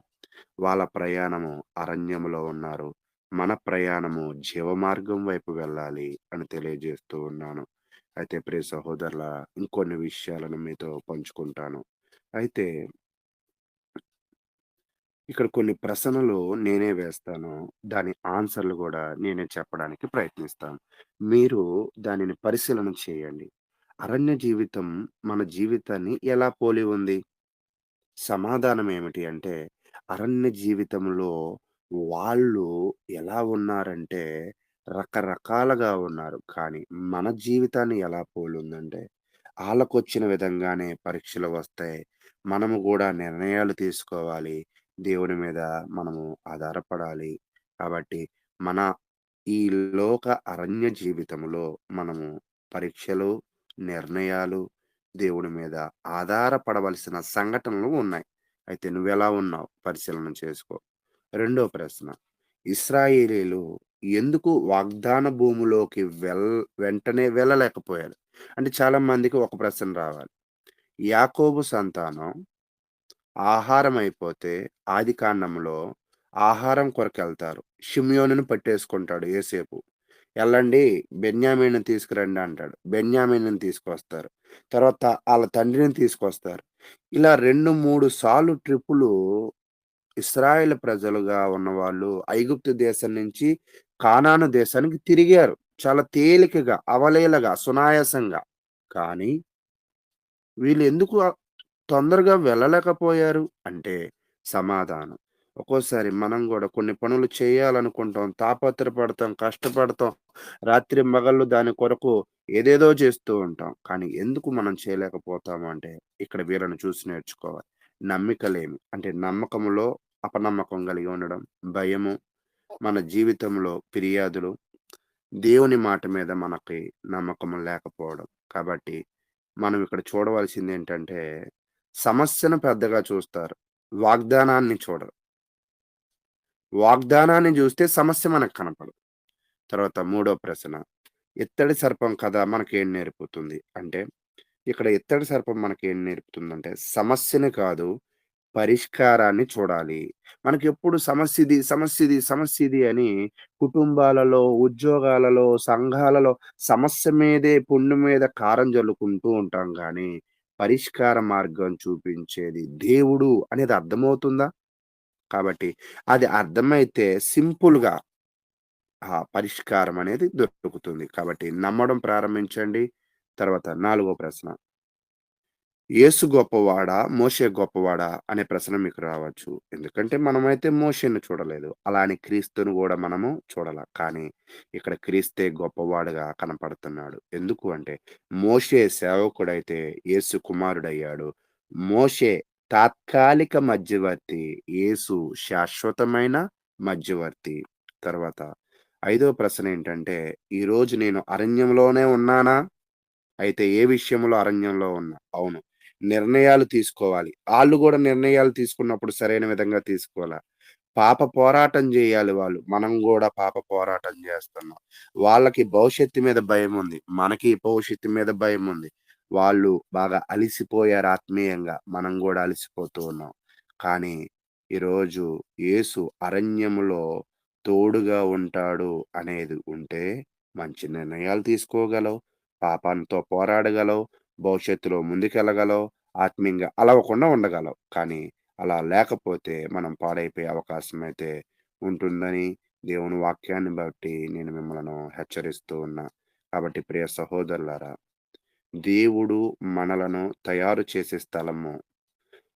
వాళ్ళ ప్రయాణము అరణ్యములో ఉన్నారు. మన ప్రయాణము జీవమార్గం వైపు వెళ్ళాలి అని తెలియజేస్తూ ఉన్నాను. అయితే ప్రియ సహోదరులారా, ఇంకొన్ని విషయాలను మీతో పంచుకుంటాను. అయితే ఇక్కడ కొన్ని ప్రశ్నలు నేనే వేస్తాను. దాని ఆన్సర్‌లు గూడా నేనే చెప్పడానికి ప్రయత్నిస్తాను. మీరు దానిని పరిశీలన చేయండి. అరణ్య జీవితం మన జీవితాన్ని ఎలా పోలి ఉంది? సమాధానం ఏమిటి అంటే, అరణ్య జీవితంలో వాళ్ళు ఎలా ఉన్నారంటే, రకరకాలుగా ఉన్నారు. కానీ మన జీవితాన్ని ఎలా పోలుందంటే, ఆళ్ళకొచ్చిన విధంగానే పరీక్షలు వస్తాయి. మనము గూడా నిర్ణయాలు తీసుకోవాలి. దేవుని మీద మనము ఆధారపడాలి. కాబట్టి మన ఈ లోక అరణ్య జీవితంలో మనము పరీక్షలు, నిర్ణయాలు, దేవుడి మీద ఆధారపడవలసిన సంఘటనలు ఉన్నాయి. అయితే నువ్వెలా ఉన్నావు పరిశీలన చేసుకో. రెండో ప్రశ్న. ఇశ్రాయేలీయులు ఎందుకు వాగ్దాన భూమిలోకి వెంటనే వెళ్ళలేకపోయారు? అంటే చాలా మందికి ఒక ప్రశ్న రావాలి. యాకోబు సంతానం ఆహారం అయిపోతే ఆదికాండంలో ఆహారం కొరకెళ్తారు. షిమ్యోనుని పట్టేసుకుంటాడు యోసేపు. ఎళ్ళండి బెన్యామీనుని తీసుకురండి అంటాడు. బెన్యామీనుని తీసుకొస్తారు. తర్వాత ఆళ్ళ తండ్రిని తీసుకొస్తారు. ఇలా 2, 3 సార్లు ట్రిప్పులు ఇశ్రాయేలు ప్రజలుగా ఉన్నవాళ్ళు ఐగుప్తు దేశం నుంచి కానాను దేశానికి తిరిగారు. చాలా తేలికగా, అవలీలగా, సునాయాసంగా. కానీ వీళ్ళెందుకు తొందరగా వెళ్ళలేకపోయారు అంటే సమాధానం. ఒక్కోసారి మనం గూడా కొన్ని పనులు చేయాలనుకుంటాం, తాపత్రయపడతాం, కష్టపడతాం, రాత్రింబగళ్ళు దాని కొరకు ఏదేదో చేస్తూ ఉంటాం. కానీ ఎందుకు మనం చేయలేకపోతాము అంటే ఇక్కడ వీళ్ళని చూసి నేర్చుకోవాలి. నమ్మికలేమి అంటే నమ్మకములో అపనమ్మకం కలిగి ఉండడం, భయము, మన జీవితంలో ఫిర్యాదులు, దేవుని మాట మీద మనకి నమ్మకం లేకపోవడం. కాబట్టి మనం ఇక్కడ చూడవలసిందేంటంటే సమస్యను పెద్దగా చూస్తారు. వాగ్దానాన్ని చూడరు. వాగ్దానాన్ని జూస్తే సమస్య మనకు కనపడదు. తర్వాత మూడో ప్రశ్న. ఇత్తడి సర్పం కథ మనకేం నేర్పుతుంది? అంటే ఇక్కడ ఇత్తడి సర్పం మనకేం నేర్పుతుందంటే సమస్యని కాదు, పరిష్కారాన్ని చూడాలి. మనకెప్పుడు సమస్యది, సమస్యది, సమస్యది అని కుటుంబాలలో, ఉద్యోగాలలో, సంఘాలలో సమస్య మీదే పుండు మీద కారం జల్లుకుంటూ ఉంటాం గానీ, పరిష్కార మార్గం చూపించేది దేవుడు అనేది అర్థమవుతుందా? కాబట్టి అది అర్థమైతే సింపుల్‌గా ఆ పరిష్కారం అనేది దొరుకుతుంది. కాబట్టి నమ్మడం ప్రారంభించండి. తర్వాత నాలుగో ప్రశ్న. యేసు గొప్పవాడా? మోషే గొప్పవాడా? అనే ప్రశ్న మీకు రావచ్చు. ఎందుకంటే మనమైతే మోషేని చూడలేదు. అలా అని క్రీస్తుని గూడా మనము చూడల. కానీ ఇక్కడ క్రీస్తే గొప్పవాడుగా కనపడుతున్నాడు. ఎందుకు అంటే మోషే సేవకుడైతే యేసు కుమారుడయ్యాడు. మోషే తాత్కాలిక మధ్యవర్తి. యేసు శాశ్వతమైన మధ్యవర్తి. తర్వాత ఐదో ప్రశ్న ఏంటంటే ఈరోజు నేను అరణ్యంలోనే ఉన్నానా? అయితే ఏ విషయంలో అరణ్యంలో ఉన్నా? అవును. నిర్ణయాలు తీసుకోవాలి. ఆళ్ళు గూడా నిర్ణయాలు తీసుకున్నప్పుడు సరైన విధంగా తీసుకోలా. పాప పోరాటం జేయాలి వాళ్ళు. మనం గూడా పాప పోరాటం జేస్తున్నాం. వాళ్ళకి భవిష్యత్తు మీద భయముంది. మనకి భవిష్యత్తు మీద భయముంది. వాళ్ళు బాగా అలిసిపోయారు ఆత్మీయంగా. మనం గూడా అలిసిపోతూ ఉన్నాం. కానీ ఈరోజు యేసు అరణ్యములో తోడుగా ఉంటాడు అనేది ఉంటే మంచి నిర్ణయాలు తీసుకోగలవు. పాపంతో పోరాడగలవు. భవిష్యత్తులో ముందుకెళ్ళగలవు. ఆత్మీయంగా అలవకుండా ఉండగలవు. కానీ అలా లేకపోతే మనం పాడైపోయే అవకాశం అయితే ఉంటుందని దేవుని వాక్యాన్ని బట్టి నేను మిమ్మలను హెచ్చరిస్తూ ఉన్నా. కాబట్టి ప్రియ సహోదరులారా, దేవుడు మనలను తయారు చేసే స్థలము.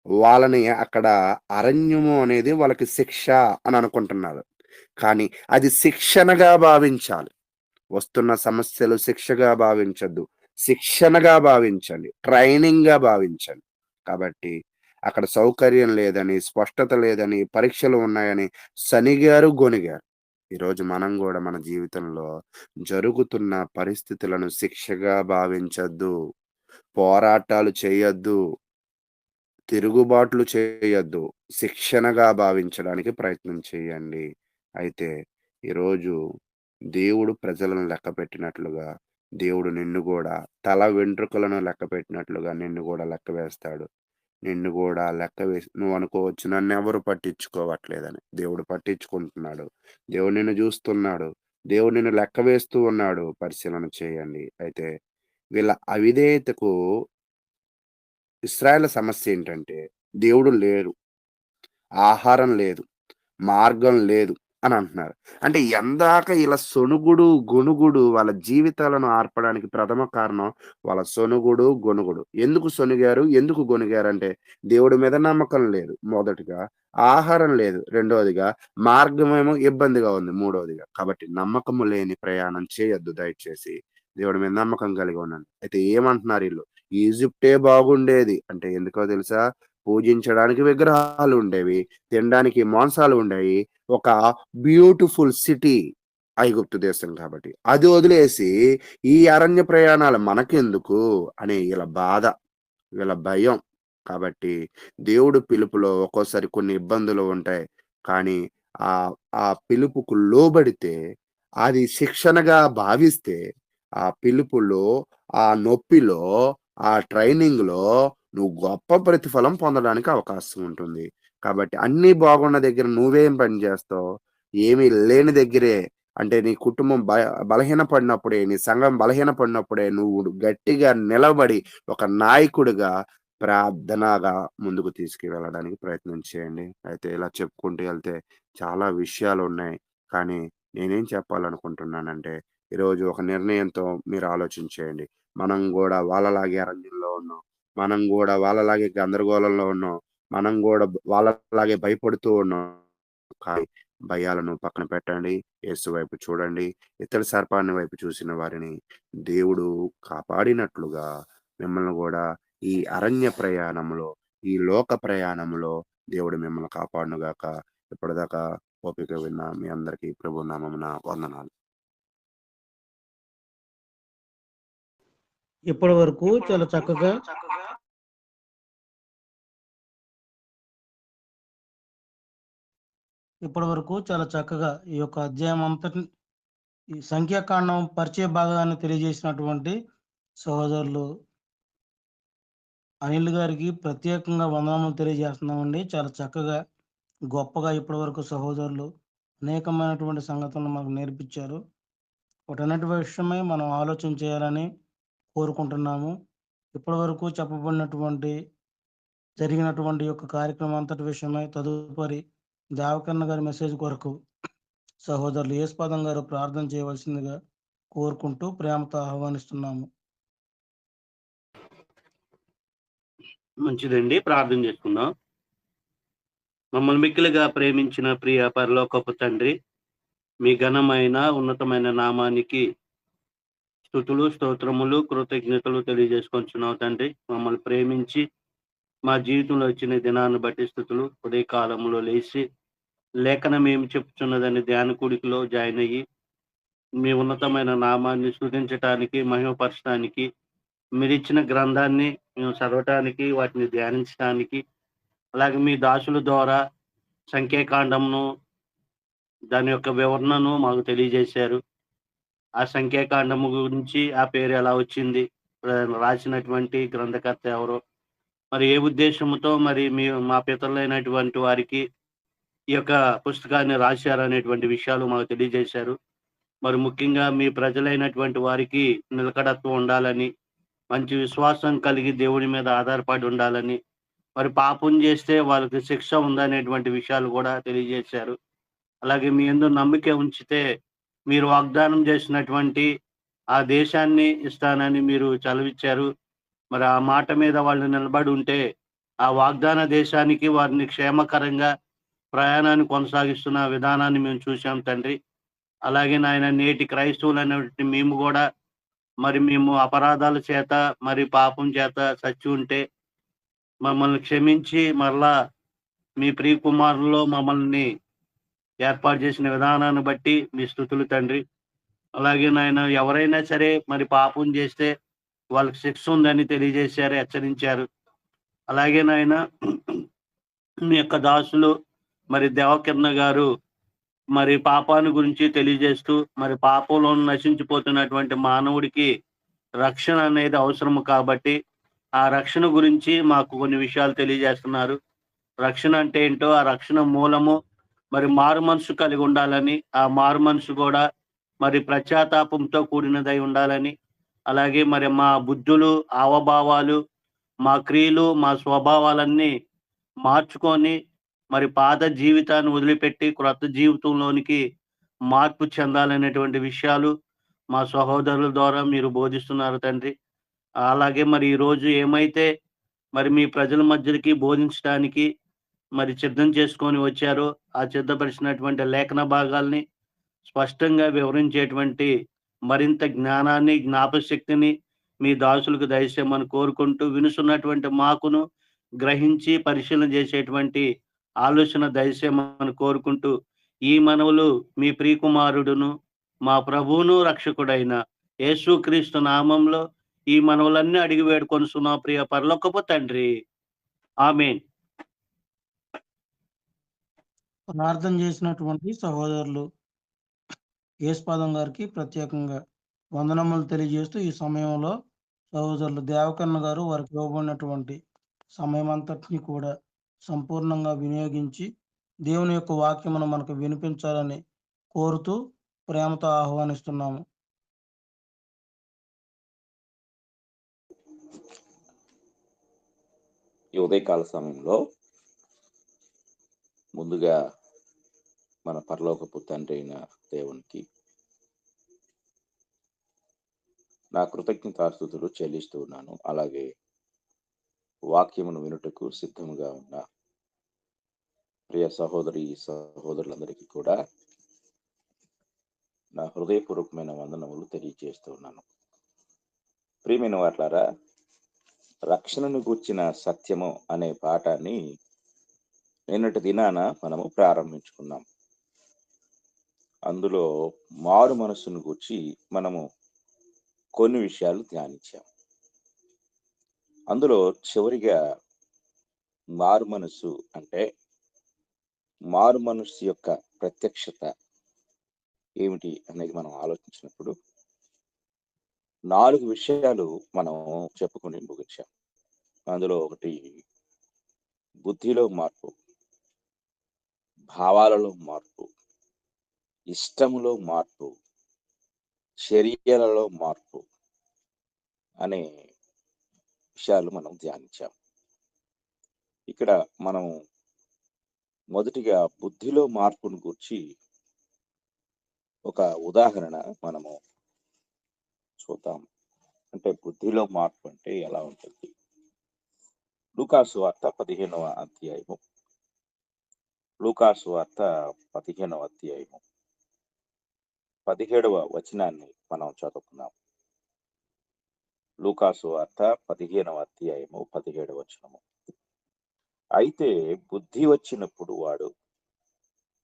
వాళ్ళని అక్కడ అరణ్యము అనేది వాళ్ళకి శిక్ష అని అనుకుంటున్నారు. కానీ అది శిక్షణగా భావించాలి. వస్తున్న సమస్యలు శిక్షగా భావించొద్దు. శిక్షణగా భావించండి. ట్రైనింగ్‌గా భావించండి. కాబట్టి అక్కడ సౌకర్యం లేదని, స్పష్టత లేదని, పరీక్షలు ఉన్నాయని సణిగారు, గొణిగారు. ఈరోజు మనం గూడా మన జీవితంలో జరుగుతున్న పరిస్థితులను శిక్షగా భావించొద్దు. పోరాటాలు చేయొద్దు. తిరుగుబాట్లు చేయొద్దు. శిక్షణగా భావించడానికి ప్రయత్నం చేయండి. అయితే ఈరోజు దేవుడు ప్రజలను లెక్కపెట్టినట్లుగా, దేవుడు నిన్ను గూడా తల వెంట్రుకలను లెక్కపెట్టినట్లుగా నిన్ను గూడా లెక్క వేస్తాడు. నిన్ను గూడా లెక్క వేసి నువ్వనుకోవచ్చు నన్నెవరు పట్టించుకోవట్లేదని. దేవుడు పట్టించుకుంటున్నాడు. దేవుడు నిన్ను జూస్తున్నాడు. దేవుడు నిన్ను లెక్క వేస్తూ ఉన్నాడు. పరిశీలన చేయండి. అయితే వీళ్ళ అవిధేయతకు ఇశ్రాయేలు సమస్యేంటంటే దేవుడు లేరు. ఆహారం లేదు. మార్గం లేదు అని అంటున్నారు. అంటే ఎందాక ఇలా సొనుగుడు, గొణుగుడు వాళ్ళ జీవితాలను ఆర్పడానికి ప్రథమ కారణం వాళ్ళ సొనుగుడు, గొణుగుడు. ఎందుకు సొనిగారు? ఎందుకు గొణిగారంటే దేవుడి మీద నమ్మకం లేదు మొదటిగా. ఆహారం లేదు రెండోదిగా. మార్గమేమో ఇబ్బందిగా ఉంది మూడోదిగా. కాబట్టి నమ్మకము లేని ప్రయాణం చేయొద్దు దయచేసి. దేవుడి మీద నమ్మకం కలిగి ఉండండి. అయితే ఏమంటున్నారు ఈళ్ళు? ఈజిప్టే బాగుండేది. అంటే ఎందుకో తెలుసా? పూజించడానికి విగ్రహాలు ఉండేవి. తినడానికి మాంసాలు ఉండేయి. ఒక బ్యూటిఫుల్ సిటీ ఐగుప్తు దేశం కాబట్టి. అది వదిలేసి ఈ అరణ్య ప్రయాణాలు మనకెందుకు అనే వీళ్ళ బాధ, వీళ్ళ భయం. కాబట్టి దేవుడు పిలుపులో ఒక్కోసారి కొన్ని ఇబ్బందులు ఉంటాయి. కానీ ఆ పిలుపుకు లోబడితే, అది శిక్షణగా భావిస్తే, ఆ పిలుపులో, ఆ నొప్పిలో, ఆ ట్రైనింగ్‌లో నువ్వు గొప్ప ప్రతిఫలం పొందడానికి అవకాశం ఉంటుంది. కాబట్టి అన్నీ బాగున్న దగ్గర నువ్వేం పని చేస్తావు? ఏమీ లేని దగ్గరే, అంటే నీ కుటుంబం బలహీనపడినప్పుడే, నీ సంఘం బలహీనపడినప్పుడే నువ్వు గట్టిగా నిలబడి ఒక నాయకుడిగా, ప్రార్థనగా ముందుకు తీసుకువెళ్ళడానికి ప్రయత్నం చేయండి. అయితే ఇలా చెప్పుకుంటూ ఎళ్తే చాలా విషయాలున్నాయి. కానీ నేనేం చెప్పాలనుకుంటున్నానంటే, ఈరోజు ఒక నిర్ణయంతో మీరు ఆలోచించేయండి. మనం గూడా వాళ్ళలాగే అరణ్యంలో ఉన్నాం. మనం గూడా వాళ్ళలాగే గందరగోళంలో ఉన్నాం. మనం గూడా వాళ్ళలాగే భయపడుతూ ఉన్నాం. కానీ భయాలను పక్కన పెట్టండి. యేసు వైపు చూడండి. ఇత్తడి సర్పాన్ని వైపు చూసిన వారిని దేవుడు కాపాడినట్లుగా మిమ్మల్ని గూడా ఈ అరణ్య ప్రయాణంలో, ఈ లోక ప్రయాణంలో దేవుడు మిమ్మల్ని కాపాడునుగాక. ఇప్పటిదాకా ఓపిక విన్న మీ అందరికీ ప్రభు నామమున వందనాలు. ఇప్పటి వరకు చాలా చక్కగా ఈ యొక్క అధ్యాయం అంతటి, ఈ సంఖ్యాకాండం పరిచయ భాగాన్ని తెలియజేసినటువంటి సహోదరులు అనిల్ గారికి ప్రత్యేకంగా వందనములు తెలియజేస్తున్నామండి. చాలా చక్కగా, గొప్పగా ఇప్పటి వరకు సహోదరులు అనేకమైనటువంటి సంగతులను మాకు నేర్పించారు. వాటన్నిటి విషయమై మనం ఆలోచన చేయాలని కోరుకుంటున్నాము. ఇప్పటి వరకు చెప్పబడినటువంటి జరిగినటువంటి యొక్క కార్యక్రమం అంతటి విషయమై తదుపరి దేవకన్న గారి మెసేజ్ కొరకు సహోదరులు యేసుపాదం గారు ప్రార్థన చేయవలసిందిగా కోరుకుంటూ ప్రేమతో ఆహ్వానిస్తున్నాము. మంచిదండి, ప్రార్థన చేసుకుందాం. మమ్మల్ని మిక్కిలిగా ప్రేమించిన ప్రియ పరలోకపు తండ్రి, మీ ఘనమైన ఉన్నతమైన నామానికి స్తుతులు, స్తోత్రములు, కృతజ్ఞతలు తెలియజేసుకొంచున్నాం తండ్రి. మమ్మల్ని ప్రేమించి మా జీవితంలో వచ్చిన దినాన్ని బట్టి స్తుతులు. ఉదయ కాలంలో లేచి లేఖనం ఏమి చెప్తున్నదని ధ్యాన కూడికలో జాయిన్ అయ్యి మీ ఉన్నతమైన నామాన్ని స్తుతించటానికి, మహిమపరచడానికి, మీరిచ్చిన గ్రంథాన్ని మేము చదవటానికి, వాటిని ధ్యానించడానికి, అలాగే మీ దాసుల ద్వారా సంఖ్యాకాండంను, దాని యొక్క వివరణను మాకు తెలియజేశారు. ఆ సంఖ్యాకాండము గురించి, ఆ పేరు ఎలా వచ్చింది, రాసినటువంటి గ్రంథకర్త ఎవరో, మరి ఏ ఉద్దేశంతో మరి మా పితరులైనటువంటి వారికి ఈ యొక్క పుస్తకాన్ని రాశారనేటువంటి విషయాలు మాకు తెలియజేశారు. మరి ముఖ్యంగా మీ ప్రజలైనటువంటి వారికి నిలకడత్వం ఉండాలని, మంచి విశ్వాసం కలిగి దేవుడి మీద ఆధారపడి ఉండాలని, మరి పాపం చేస్తే వాళ్ళకి శిక్ష ఉందనేటువంటి విషయాలు కూడా తెలియజేశారు. అలాగే మీ యందు నమ్మిక ఉంచితే మీరు వాగ్దానం చేసినటువంటి ఆ దేశాన్ని ఇస్తానని మీరు చదివిచ్చారు. మరి ఆ మాట మీద వాళ్ళు నిలబడి ఉంటే ఆ వాగ్దాన దేశానికి వారిని క్షేమకరంగా ప్రయాణాన్ని కొనసాగిస్తున్న విధానాన్ని మేము చూసాం తండ్రి. అలాగే నాయన, నేటి క్రైస్తవులైనటువంటి మేము కూడా మరి మేము అపరాధాల చేత, మరి పాపం చేత చచ్చి ఉంటే మమ్మల్ని క్షమించి మరలా మీ ప్రియ కుమారుల్లో మమ్మల్ని ఏర్పాటు చేసిన విధానాన్ని బట్టి మీ స్తుతులు తండ్రి. అలాగే నాయన, ఎవరైనా సరే మరి పాపం చేస్తే వాళ్ళకి శిక్ష ఉందని తెలియజేశారు, హెచ్చరించారు. అలాగే నాయన, మీ యొక్క దాసులు మరి దేవకిరణ గారు మరి పాపాన్ని గురించి తెలియజేస్తూ, మరి పాపంలో నశించిపోతున్నటువంటి మానవుడికి రక్షణ అనేది అవసరము కాబట్టి ఆ రక్షణ గురించి మాకు కొన్ని విషయాలు తెలియజేస్తున్నారు. రక్షణ అంటే ఏంటో, ఆ రక్షణ మూలము మరి మారు మనసు కలిగి ఉండాలని, ఆ మారు మనసు కూడా మరి పశ్చాత్తాపంతో కూడినదై ఉండాలని, అలాగే మరి మా బుద్ధులు, హావభావాలు, మా క్రియలు, మా స్వభావాలన్నీ మార్చుకొని మరి పాత జీవితాన్ని వదిలిపెట్టి క్రొత్త జీవితంలోనికి మార్పు చెందాలనేటువంటి విషయాలు మా సహోదరుల ద్వారా మీరు బోధిస్తున్నారు తండ్రి. అలాగే మరి ఈరోజు ఏమైతే మరి మీ ప్రజల మధ్యకి బోధించడానికి మరి సిద్ధం చేసుకొని వచ్చారో, ఆ సిద్ధపరిచినటువంటి లేఖన భాగాల్ని స్పష్టంగా వివరించేటువంటి మరింత జ్ఞానాన్ని, జ్ఞాపశక్తిని మీ దాసులకు దయచేయమని కోరుకుంటూ, వినుసున్నటువంటి మాకును గ్రహించి పరిశీలన చేసేటువంటి ఆలోచన దయచేయమని కోరుకుంటూ, ఈ మనవులు మీ ప్రియకుమారుడును మా ప్రభువును రక్షకుడైన యేసుక్రీస్తు నామంలో ఈ మనవులన్నీ అడిగి వేడుకొనుచున్న ప్రియ పరలోకపు తండ్రి. ఆమేన్. ప్రార్థన చేసినటువంటి సహోదరులు యేసుపాదం గారికి ప్రత్యేకంగా వందనములు తెలియజేస్తూ, ఈ సమయంలో సహోదరులు దేవకన్న గారు వారికి ఇవ్వబడినటువంటి సమయం అంతటిని కూడా సంపూర్ణంగా వినియోగించి దేవుని యొక్క వాక్యమును మనకు వినిపించాలని కోరుతూ ప్రేమతో ఆహ్వానిస్తున్నాము. ఈ ఉదయకాల సమయంలో ముందుగా మన పరలోకపు తండ్రి అయిన దేవునికి నా కృతజ్ఞతాస్తుతులు చెల్లిస్తూ ఉన్నాను. అలాగే వాక్యమును వినుటకు సిద్ధంగా ఉన్న ప్రియ సహోదరులందరికీ కూడా నా హృదయపూర్వకమైన వందనములు తెలియజేస్తూ ఉన్నాను. ప్రియమైన వాట్లారా, రక్షణను గూర్చిన సత్యము అనే పాఠాన్ని నిన్నటి దినాన మనము ప్రారంభించుకున్నాం. అందులో మారు మనస్సును గూర్చి మనము కొన్ని విషయాలు ధ్యానించాం. అందులో చివరిగా మారు మనస్సు అంటే మారు మనస్సు యొక్క ప్రత్యక్షత ఏమిటి అనేది మనం ఆలోచించినప్పుడు 4 విషయాలు మనం చెప్పుకుని ముగించాం. అందులో ఒకటి బుద్ధిలో మార్పు, భావాలలో మార్పు, ఇష్టములో మార్పు, చర్యలలో మార్పు అనే విషయాలు మనం ధ్యానించాం. ఇక్కడ మనం మొదటిగా బుద్ధిలో మార్పును గురించి ఒక ఉదాహరణ మనము చూద్దాం. అంటే బుద్ధిలో మార్పు అంటే ఎలా ఉంటుంది? లూకాసు వార్త 15వ అధ్యాయము 17వ వచనాన్ని మనం చదువుకున్నాం. లూకాసు వార్త 15వ అధ్యాయము 17వ వచనము. అయితే బుద్ధి వచ్చినప్పుడు వాడు,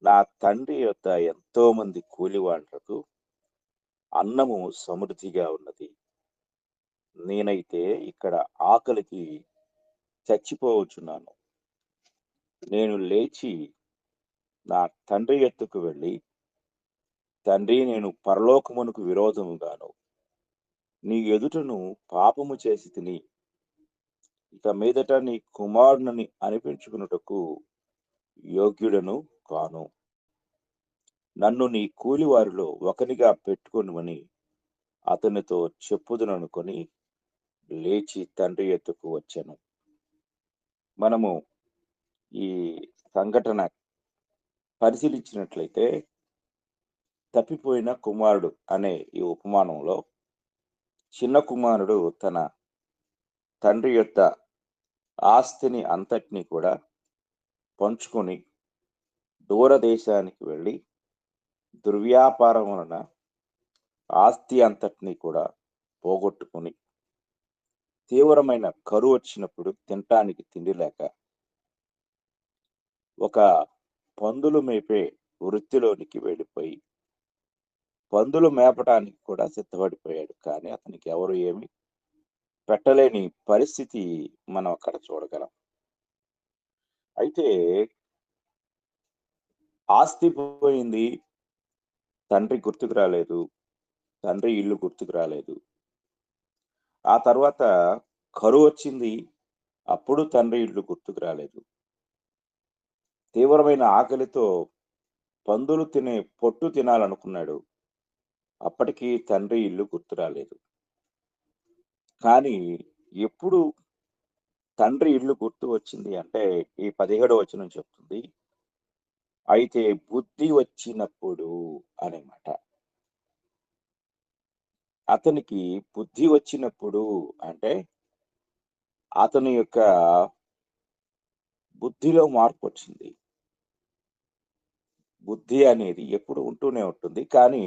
నా తండ్రి యొద్ద ఎంతో మంది కూలివాళ్లకు అన్నము సమృద్ధిగా ఉన్నది, నేనైతే ఇక్కడ ఆకలికి చచ్చిపోవచ్చున్నాను. నేను లేచి నా తండ్రి యొద్దకు వెళ్ళి, తండ్రి, నేను పరలోకమునకు విరోధముగాను నీ ఎదుటను పాపము చేసి తిని ఇక మీదట నీ కుమారుని అనిపించుకున్నటకు యోగ్యుడను కాను. నన్ను నీ కూలివారిలో ఒకనిగా పెట్టుకొనుమని అతనితో చెప్పుదుననుకొని లేచి తండ్రి యొద్దకు వచ్చాను. మనము ఈ సంఘటన పరిశీలించినట్లయితే తప్పిపోయిన కుమారుడు అనే ఈ ఉపమానంలో చిన్న కుమారుడు తన తండ్రి యొక్క ఆస్తిని అంతటినీ కూడా పంచుకొని దూరదేశానికి వెళ్ళి దుర్వ్యాపారం వలన ఆస్తి అంతటినీ కూడా పోగొట్టుకుని తీవ్రమైన కరువు వచ్చినప్పుడు తినటానికి తిండి లేక ఒక పందులు మేపే వృత్తిలోనికి వెళ్ళిపోయి పందులు మేపటానికి కూడా సిద్ధపడిపోయాడు. కానీ అతనికి ఎవరు ఏమి పెట్టలేని పరిస్థితి మనం అక్కడ చూడగలం. అయితే ఆస్తి పోయింది, తండ్రి గుర్తుకు రాలేదు, తండ్రి ఇల్లు గుర్తుకు రాలేదు. ఆ తర్వాత కరువు వచ్చింది, అప్పుడు తండ్రి ఇల్లు గుర్తుకు రాలేదు. తీవ్రమైన ఆకలితో పందులు తినే పొట్టు తినాలనుకున్నాడు, అప్పటికి తండ్రి ఇల్లు గుర్తు రాలేదు. కానీ ఎప్పుడు తండ్రి ఇల్లు గుర్తు వచ్చింది అంటే ఈ 17వ వచనం చెప్తుంది, అయితే బుద్ధి వచ్చినప్పుడు అన్నమాట. అతనికి బుద్ధి వచ్చినప్పుడు అంటే అతని యొక్క బుద్ధిలో మార్పు వచ్చింది. బుద్ధి అనేది ఎప్పుడు ఉంటూనే ఉంటుంది, కానీ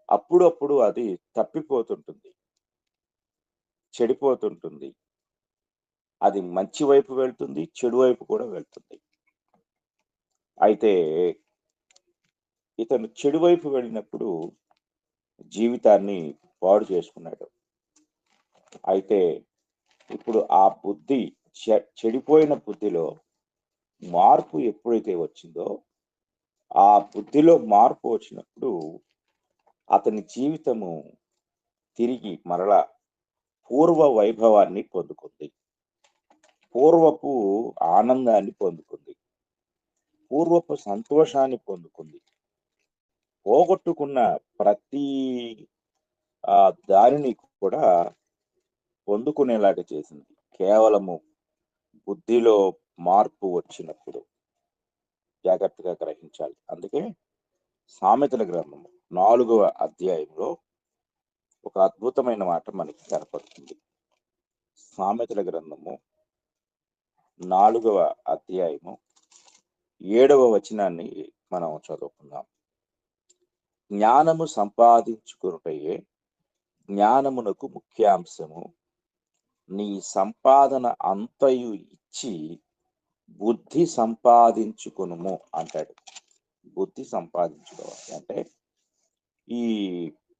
అప్పుడప్పుడు అది తప్పిపోతుంటుంది, చెడిపోతుంటుంది. అది మంచి వైపు వెళ్తుంది, చెడు వైపు కూడా వెళ్తుంది. అయితే ఇతను చెడు వైపు వెళ్ళినప్పుడు జీవితాన్ని పాడు చేసుకున్నాడు. అయితే ఇప్పుడు ఆ బుద్ధి చెడిపోయిన బుద్ధిలో మార్పు ఎప్పుడైతే వచ్చిందో, ఆ బుద్ధిలో మార్పు వచ్చినప్పుడు అతని జీవితము తిరిగి మరలా పూర్వ వైభవాన్ని పొందుకుంది, పూర్వపు ఆనందాన్ని పొందుకుంది, పూర్వపు సంతోషాన్ని పొందుకుంది. పోగొట్టుకున్న ప్రతి దానిని కూడా పొందుకునేలాగా చేసింది కేవలము బుద్ధిలో మార్పు వచ్చినప్పుడు. జాగ్రత్తగా గ్రహించాలి. అందుకే సామెతల గ్రంథము 4వ అధ్యాయంలో ఒక అద్భుతమైన మాట మనకి కనపడుతుంది. సామెతల గ్రంథము 4వ అధ్యాయము 7వ వచనాన్ని మనం చదువుకుందాం. జ్ఞానము సంపాదించుకున్నటయే జ్ఞానమునకు ముఖ్యాంశము, నీ సంపాదన అంతయు ఇచ్చి బుద్ధి సంపాదించుకునుము అంటాడు. బుద్ధి సంపాదించుకోవాలి అంటే ఈ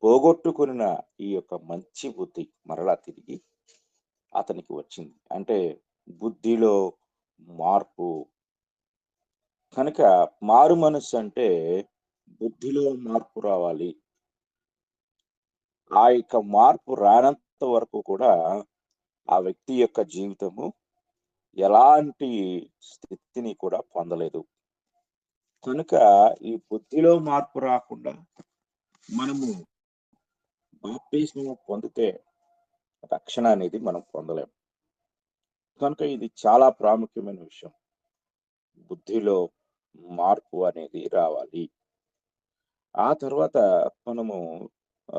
పోగొట్టుకున్న ఈ యొక్క మంచి బుద్ధి మరలా తిరిగి అతనికి వచ్చింది. అంటే బుద్ధిలో మార్పు. కనుక మారు మనస్సు అంటే బుద్ధిలో మార్పు రావాలి. ఆ యొక్క మార్పు రానంత వరకు కూడా ఆ వ్యక్తి యొక్క జీవితము ఎలాంటి స్థితిని కూడా పొందలేదు. కనుక ఈ బుద్ధిలో మార్పు రాకుండా మనము బాప్తిస్మము పొందితే రక్షణ అనేది మనం పొందలేము. కనుక ఇది చాలా ప్రాముఖ్యమైన విషయం. బుద్ధిలో మార్పు అనేది రావాలి. ఆ తర్వాత మనము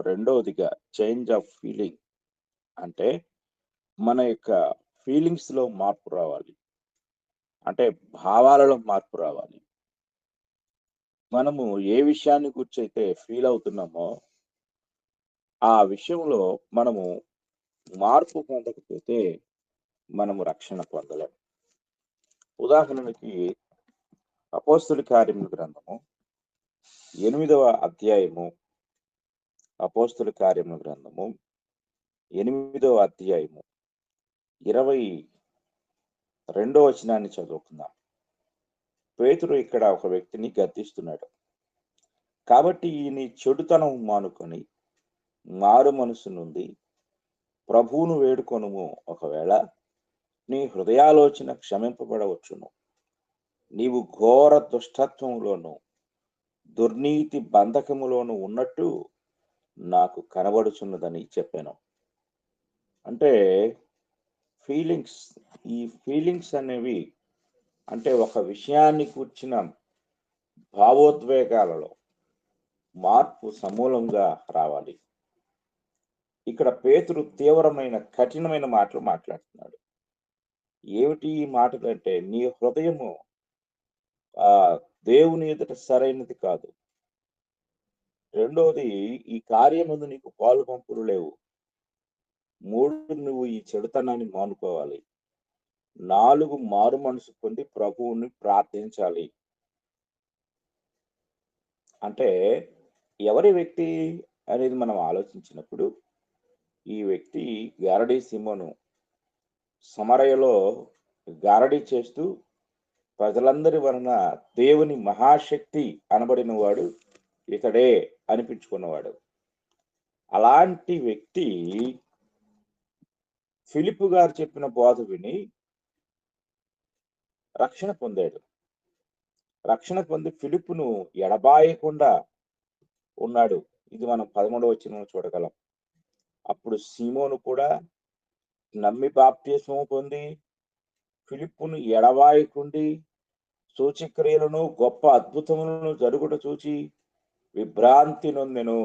రెండవదిగా చేంజ్ ఆఫ్ ఫీలింగ్ అంటే మన యొక్క ఫీలింగ్స్ లో మార్పు రావాలి. అంటే భావాలలో మార్పు రావాలి. మనము ఏ విషయాన్ని గురించి అయితే ఫీల్ అవుతున్నామో ఆ విషయంలో మనము మార్పు పొందకపోతే మనము రక్షణ పొందలేము. ఉదాహరణకి అపోస్తుల కార్యముల గ్రంథము 8వ అధ్యాయము, అపోస్తుల కార్యముల గ్రంథము 8వ అధ్యాయము 22వ వచనాన్ని చదువుకుందాం. పేతురు ఇక్కడ ఒక వ్యక్తిని గద్దిస్తున్నాడు. కాబట్టి నీ చెడుతనం మానుకొని మారు మనసు నుండి ప్రభువును వేడుకొనుము, ఒకవేళ నీ హృదయాలోచన క్షమింపబడవచ్చును. నీవు ఘోర దుష్టత్వములోను దుర్నీతి బంధకములోను ఉన్నట్టు నాకు కనబడుచున్నదని చెప్పాను. అంటే ఫీలింగ్స్, ఈ ఫీలింగ్స్ అనేవి అంటే ఒక విషయాన్ని కూర్చిన భావోద్వేగాలలో మార్పు సమూలంగా రావాలి. ఇక్కడ పేతురు తీవ్రమైన కఠినమైన మాటలు మాట్లాడుతున్నాడు. ఏమిటి ఈ మాటలు అంటే, నీ హృదయము దేవుని ఎదుట సరైనది కాదు. రెండవది, ఈ కార్యమందు నీకు పాలు పంపులు లేవు. 3, నువ్వు ఈ చెడుతనాన్ని మానుకోవాలి. 4, మారు మనసు పొంది ప్రభువుని ప్రార్థించాలి. అంటే ఎవరి వ్యక్తి అనేది మనం ఆలోచించినప్పుడు, ఈ వ్యక్తి గారడీ సీమోను సమరయలో గారడీ చేస్తూ ప్రజలందరి వలన దేవుని మహాశక్తి అనబడిన వాడు ఇతడే అనిపించుకున్నవాడు. అలాంటి వ్యక్తి ఫిలిప్పు గారు చెప్పిన బోధ విని రక్షణ పొందాడు. రక్షణ పొంది ఫిలిప్పును ఎడబాయకుండా ఉన్నాడు. ఇది మనం 13వ వచనంలో చూడగలం. అప్పుడు సీమోను కూడా నమ్మి బాప్తిస్మము పొంది ఫిలిప్పును ఎడబాయకుండి సూచక్రియలను గొప్ప అద్భుతములను జరుగుట చూచి విభ్రాంతి నొందెను.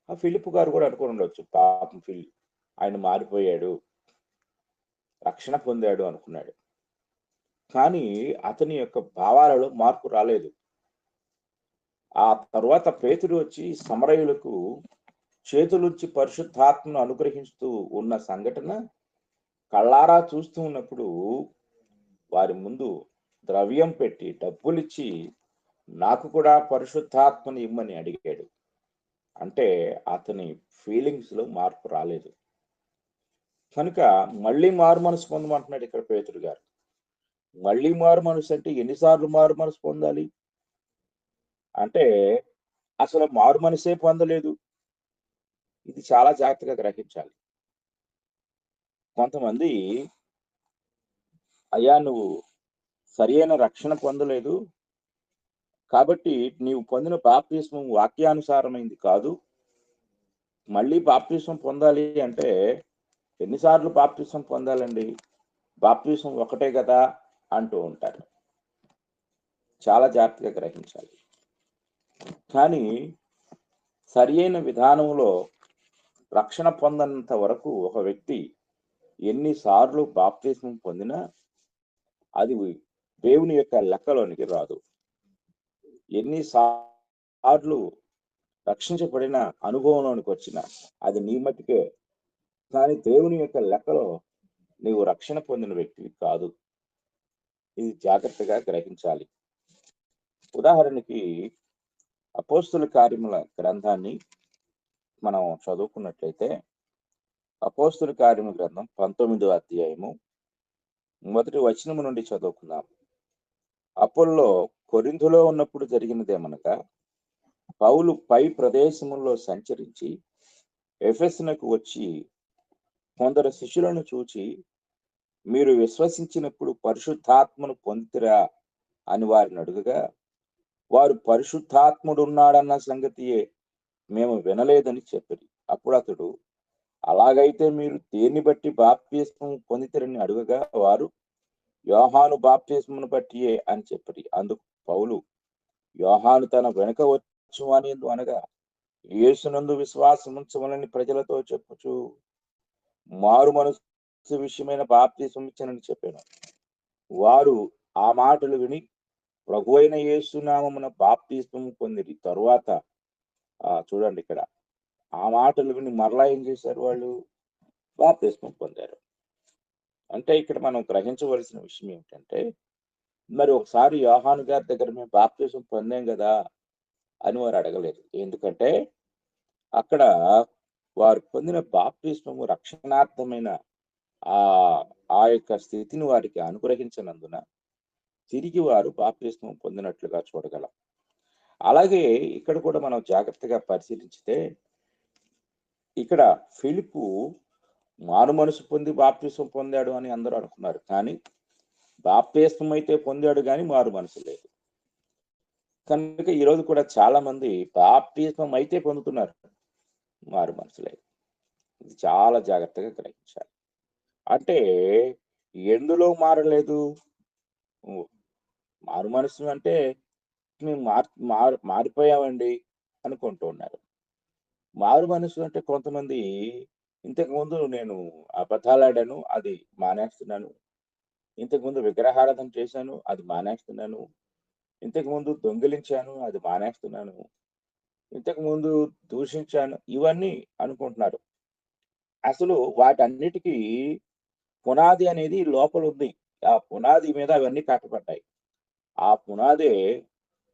ఆ ఫిలిప్పు గారు కూడా అనుకుని ఉండొచ్చు, పాపం ఆయన మారిపోయాడు, రక్షణ పొందాడు అనుకున్నాడు. కానీ అతని యొక్క భావాలలో మార్పు రాలేదు. ఆ తర్వాత పేతురు వచ్చి సమరయులకు చేతులుంచి పరిశుద్ధాత్మను అనుగ్రహిస్తూ ఉన్న సంఘటన కళ్ళారా చూస్తూ ఉన్నప్పుడు వారి ముందు ద్రవ్యం పెట్టి డబ్బులిచ్చి నాకు కూడా పరిశుద్ధాత్మని ఇమ్మని అడిగాడు. అంటే అతని ఫీలింగ్స్ లో మార్పు రాలేదు. కనుక మళ్ళీ మారు మనసు పొందమంటున్నాడు ఇక్కడ పేతురు గారు. మళ్ళీ మారు మనసు అంటే ఎన్నిసార్లు మారు మనసు పొందాలి అంటే అసలు మారు మనసే పొందలేదు. ఇది చాలా జాగ్రత్తగా గ్రహించాలి. కొంతమంది, అయ్యా నువ్వు సరి అయిన రక్షణ పొందలేదు కాబట్టి నీవు పొందిన బాప్తిస్మం వాక్యానుసారమైంది కాదు, మళ్ళీ బాప్తిస్మం పొందాలి అంటే ఎన్నిసార్లు బాప్తిస్మం పొందాలండి, బాప్తిస్మం ఒకటే కదా అంటూ ఉంటారు. చాలా జాగ్రత్తగా గ్రహించాలి. కానీ సరి అయిన విధానంలో రక్షణ పొందనంత వరకు ఒక వ్యక్తి ఎన్నిసార్లు బాప్తిస్మం పొందినా అది దేవుని యొక్క లెక్కలోనికి రాదు. ఎన్నిసార్లు రక్షించబడిన అనుభవంలోనికి వచ్చిన అది నీ మట్టుకే, కానీ దేవుని యొక్క లెక్కలో నీవు రక్షణ పొందిన వ్యక్తివి కాదు. ఇది జాగ్రత్తగా గ్రహించాలి. ఉదాహరణకి అపోస్తుల కార్యముల గ్రంథాన్ని మనం చదువుకున్నట్లయితే అపోస్తుల కార్యముల గ్రంథం 19వ అధ్యాయము 1వ వచనము నుండి చదువుకుందాం. అపోల్లో కొరింథులో ఉన్నప్పుడు జరిగినదేమనగా, పౌలు పై ప్రదేశములో సంచరించి ఎఫెసునకు వచ్చి కొందరు శిష్యులను చూచి, మీరు విశ్వసించినప్పుడు పరిశుద్ధాత్మను పొందితిరా అని వారిని అడుగగా, వారు పరిశుద్ధాత్ముడున్నాడన్న సంగతియే మేము వినలేదని చెప్పారు. అప్పుడు అతడు, అలాగైతే మీరు దేన్ని బట్టి బాప్తిస్మం పొందితిరని అడుగగా, వారు యోహాను బాప్తిస్మను బట్టియే అని చెప్పారు. అందుకు పౌలు, యోహాను తన వెనుక వచ్చు అని అనగా యేసునందు విశ్వాసం ఉంచమని ప్రజలతో చెప్పుచు మారు మనసు విషయమైన బాప్తిస్మం ఇచ్చానని చెప్పాను. వారు ఆ మాటలు విని ప్రభు అయిన యేసునామమున బాప్తిస్మం పొందిరి. తరువాత చూడండి ఇక్కడ, ఆ మాటలు విని మరలా ఏం చేశారు, వాళ్ళు బాప్తిస్మం పొందారు. అంటే ఇక్కడ మనం గ్రహించవలసిన విషయం ఏమిటంటే, మరి ఒకసారి యోహాను గారి దగ్గర మేము బాప్తిస్మం పొందాం కదా అని వారు అడగలేదు. ఎందుకంటే అక్కడ వారు పొందిన బాప్తిస్మము రక్షణార్థమైన ఆ యొక్క స్థితిని వారికి అనుగ్రహించినందున తిరిగి వారు బాప్తిస్మం పొందినట్లుగా చూడగలం. అలాగే ఇక్కడ కూడా మనం జాగ్రత్తగా పరిశీలించితే, ఇక్కడ ఫిలిప్పు మారు మనసు పొంది బాప్తిస్మం పొందాడు అని అందరూ అనుకున్నారు. కానీ బాప్తిస్మం అయితే పొందాడు కానీ మారు మనసు లేదు. కనుక ఈరోజు కూడా చాలా మంది బాప్తిస్మం అయితే పొందుతున్నారు, మారు మనసు లేదు. ఇది చాలా జాగ్రత్తగా గ్రహించాలి. అంటే ఎందులో మారలేదు? మారు మనసు అంటే మేము మారిపోయామండి అనుకుంటూ ఉన్నారు. మారు మనసు అంటే కొంతమంది, ఇంతకుముందు నేను అబద్ధాలాడాను, అది మానేస్తున్నాను. ఇంతకుముందు విగ్రహారాధన చేశాను, అది మానేస్తున్నాను. ఇంతకుముందు దొంగిలించాను, అది మానేస్తున్నాను. ఇంతకుముందు దూషించాను, ఇవన్నీ అనుకుంటున్నారు. అసలు వాటన్నిటికీ పునాది అనేది లోపల ఉంది. ఆ పునాది మీద అవన్నీ కట్టబడ్డాయి. ఆ పునాదే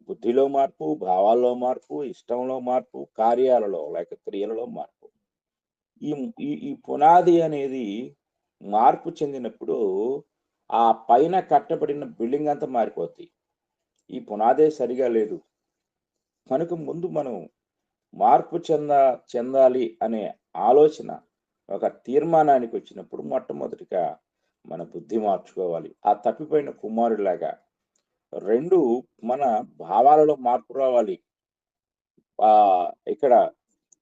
బుద్ధిలో మార్పు, భావాల్లో మార్పు, ఇష్టంలో మార్పు, కార్యాలలో లేక క్రియలలో మార్పు. ఈ పునాది అనేది మార్పు చెందినప్పుడు ఆ పైన కట్టబడిన బిల్డింగ్ అంతా మారిపోద్ది. ఈ పునాదే సరిగా లేదు. కనుక ముందు మనం మార్పు చెందాలి అనే ఆలోచన, ఒక తీర్మానానికి వచ్చినప్పుడు మొట్టమొదటిగా మన బుద్ధి మార్చుకోవాలి. ఆ తప్పిపోయిన కుమారులాగా 2 మన భావాలలో మార్పు రావాలి. ఇక్కడ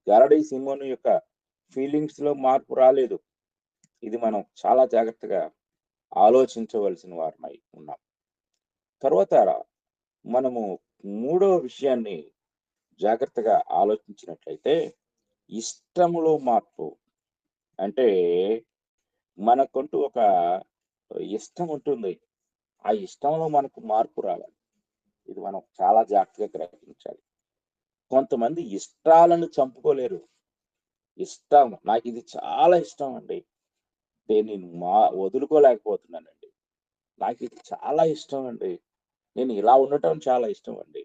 గరడి సిమోను యొక్క ఫీలింగ్స్ లో మార్పు రాలేదు. ఇది మనం చాలా జాగ్రత్తగా ఆలోచించవలసిన వారమై ఉన్నాం. తర్వాత మనము 3వ విషయాన్ని జాగ్రత్తగా ఆలోచించినట్లయితే, ఇష్టములో మార్పు. అంటే మనకంటూ ఒక ఇష్టం ఉంటుంది, ఆ ఇష్టంలో మనకు మార్పు రావాలి. ఇది మనం చాలా జాగ్రత్తగా గ్రహించాలి. కొంతమంది ఇష్టాలను చంపుకోలేరు. ఇష్టం, నాకు ఇది చాలా ఇష్టం అండి, నేను వదులుకోలేకపోతున్నానండి. నాకు ఇది చాలా ఇష్టం అండి, నేను ఇలా ఉండటం చాలా ఇష్టం అండి.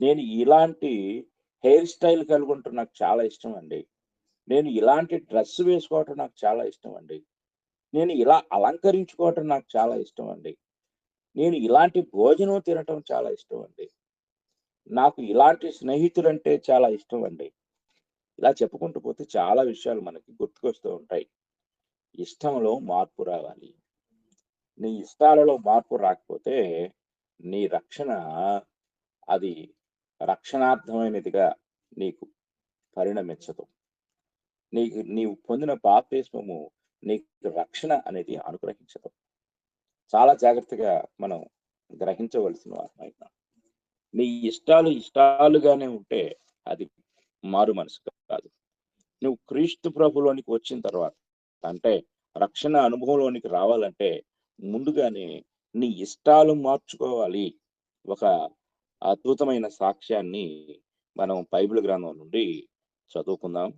నేను ఇలాంటి హెయిర్ స్టైల్ కలిగి ఉండటం నాకు చాలా ఇష్టం అండి. నేను ఇలాంటి డ్రెస్ వేసుకోవటం నాకు చాలా ఇష్టం అండి. నేను ఇలా అలంకరించుకోవటం నాకు చాలా ఇష్టం అండి. నేను ఇలాంటి భోజనం తినటం చాలా ఇష్టం అండి. నాకు ఇలాంటి స్నేహితులంటే చాలా ఇష్టం అండి. ఇలా చెప్పుకుంటూ పోతే చాలా విషయాలు మనకి గుర్తుకొస్తూ ఉంటాయి. ఇష్టంలో మార్పు రావాలి. నీ ఇష్టాలలో మార్పు రాకపోతే నీ రక్షణ అది రక్షణార్థమైనదిగా నీకు పరిణమించదు. నీవు పొందిన బాప్తిస్మము నీకు రక్షణ అనేది అనుగ్రహించదు. చాలా జాగ్రత్తగా మనం గ్రహించవలసిన వారమైనా. నీ ఇష్టాలు ఇష్టాలుగానే ఉంటే అది మారు మనసు కాదు. నువ్వు క్రీస్తు ప్రభులోనికి వచ్చిన తర్వాత అంటే రక్షణ అనుభవంలోనికి రావాలంటే ముందుగానే నీ ఇష్టాలు మార్చుకోవాలి. ఒక అద్భుతమైన సాక్ష్యాన్ని మనం బైబిల్ గ్రంథం నుండి చదువుకుందాం.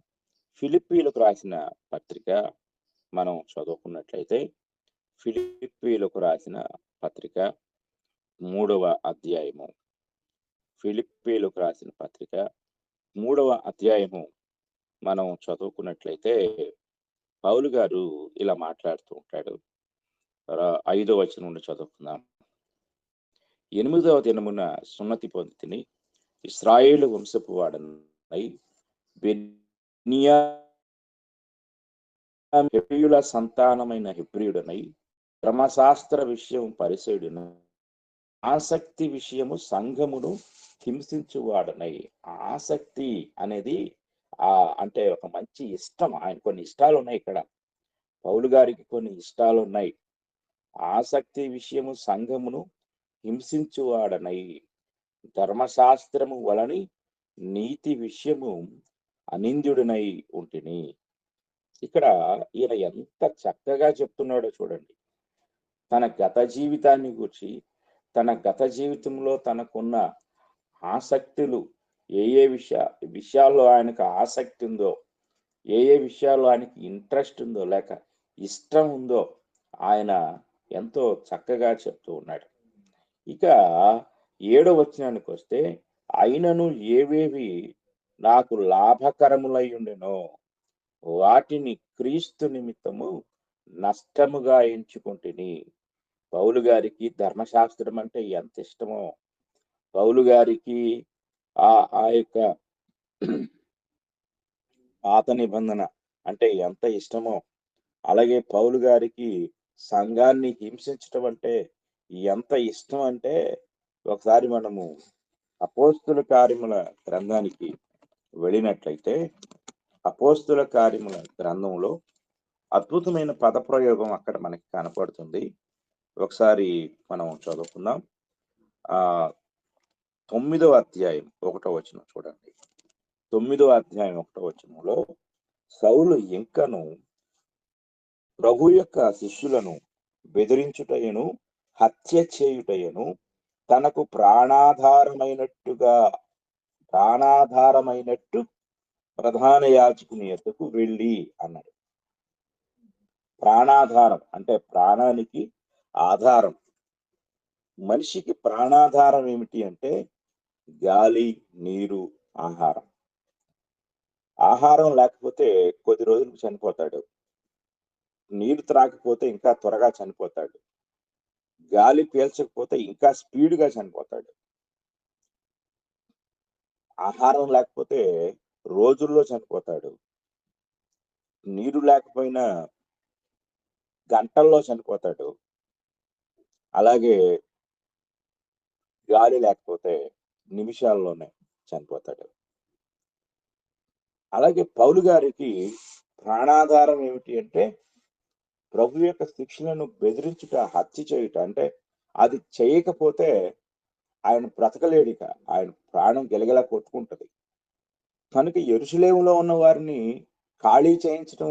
ఫిలిప్పీలకు రాసిన పత్రిక మనం చదువుకున్నట్లయితే ఫిలిప్పీలకు రాసిన పత్రిక 3వ అధ్యాయము. ఫిలిప్పీలకు రాసిన పత్రిక 3వ అధ్యాయము మనం చదువుకున్నట్లయితే పౌలు గారు ఇలా మాట్లాడుతూ ఉంటాడు. 5వ వచనం నుండి చదువుకుందాం. 8వ దినమున సున్నతి పొందితిని, ఇశ్రాయేలు వంశపు వాడనై, హెబ్రీయుల సంతానమైన హెబ్రీయుడనై, ధర్మశాస్త్ర విషయం పరిసయుడనై, ఆసక్తి విషయము సంఘమును హింసించువాడనై. ఆసక్తి అనేది అంటే ఒక మంచి ఇష్టం. ఆయన కొన్ని ఇష్టాలు ఉన్నాయి. ఇక్కడ పౌలు గారికి కొన్ని ఇష్టాలు ఉన్నాయి. ఆసక్తి విషయము సంఘమును హింసించువాడనై, ధర్మశాస్త్రము వలని నీతి విషయము అనింద్యుడనై ఉంటిని. ఇక్కడ ఈయన ఎంత చక్కగా చెప్తున్నాడో చూడండి. తన గత జీవితాన్ని గురించి, తన గత జీవితంలో తనకున్న ఆసక్తులు, ఏ విషయాల్లో ఆయనకు ఆసక్తి ఉందో, ఏ విషయాల్లో ఆయనకి ఇంట్రెస్ట్ ఉందో లేక ఇష్టం ఉందో ఆయన ఎంతో చక్కగా చెప్తూ ఉన్నాడు. ఇక 7వ వచనానికి వస్తే, అయినను ఏవేవి నాకు లాభకరములై ఉండెనో వాటిని క్రీస్తు నిమిత్తము నష్టముగా ఎంచుకుంటుని. పౌలు గారికి ధర్మశాస్త్రం అంటే ఎంత ఇష్టమో, పౌలు గారికి ఆ యొక్క పాత నిబంధన అంటే ఎంత ఇష్టమో, అలాగే పౌలు గారికి సంఘాన్ని హింసించడం అంటే ఎంత ఇష్టం అంటే, ఒకసారి మనము అపోస్తుల కార్యముల గ్రంథానికి వెళ్ళినట్లయితే అపోస్తుల కార్యముల గ్రంథంలో అద్భుతమైన పదప్రయోగం అక్కడ మనకి కనపడుతుంది. ఒకసారి మనం చదువుకుందాం. 9వ అధ్యాయం 1వ వచనం చూడండి. 9వ అధ్యాయం 1వ వచనంలో, సౌలు ఇంకను ప్రభు యొక్క శిష్యులను బెదిరించుటయను హత్య చేయుటయను తనకు ప్రాణాధారమైనట్టు ప్రధాన యాజకుని యొద్దకు వెళ్ళి అన్నాడు. ప్రాణాధారం అంటే ప్రాణానికి ఆధారం. మనిషికి ప్రాణాధారం ఏమిటి అంటే గాలి, నీరు, ఆహారం. ఆహారం లేకపోతే కొద్ది రోజులకు చనిపోతాడు. నీరు త్రాగకపోతే ఇంకా త్వరగా చనిపోతాడు. గాలి పీల్చకపోతే ఇంకా స్పీడ్గా చనిపోతాడు. ఆహారం లేకపోతే రోజుల్లో చనిపోతాడు. నీరు లేకపోయినా గంటల్లో చనిపోతాడు. అలాగే గాలి లేకపోతే నిమిషాల్లోనే చనిపోతాడు. అలాగే పౌలు గారికి ప్రాణాధారం ఏమిటి అంటే ప్రభు యొక్క శిక్షలను బెదిరించుట, హత్య చేయుట. అంటే అది చేయకపోతే ఆయన బ్రతకలేడిక, ఆయన ప్రాణం గెలగలా కొట్టుకుంటది. కనుక యెరూషలేములో ఉన్న వారిని ఖాళీ చేయించడం,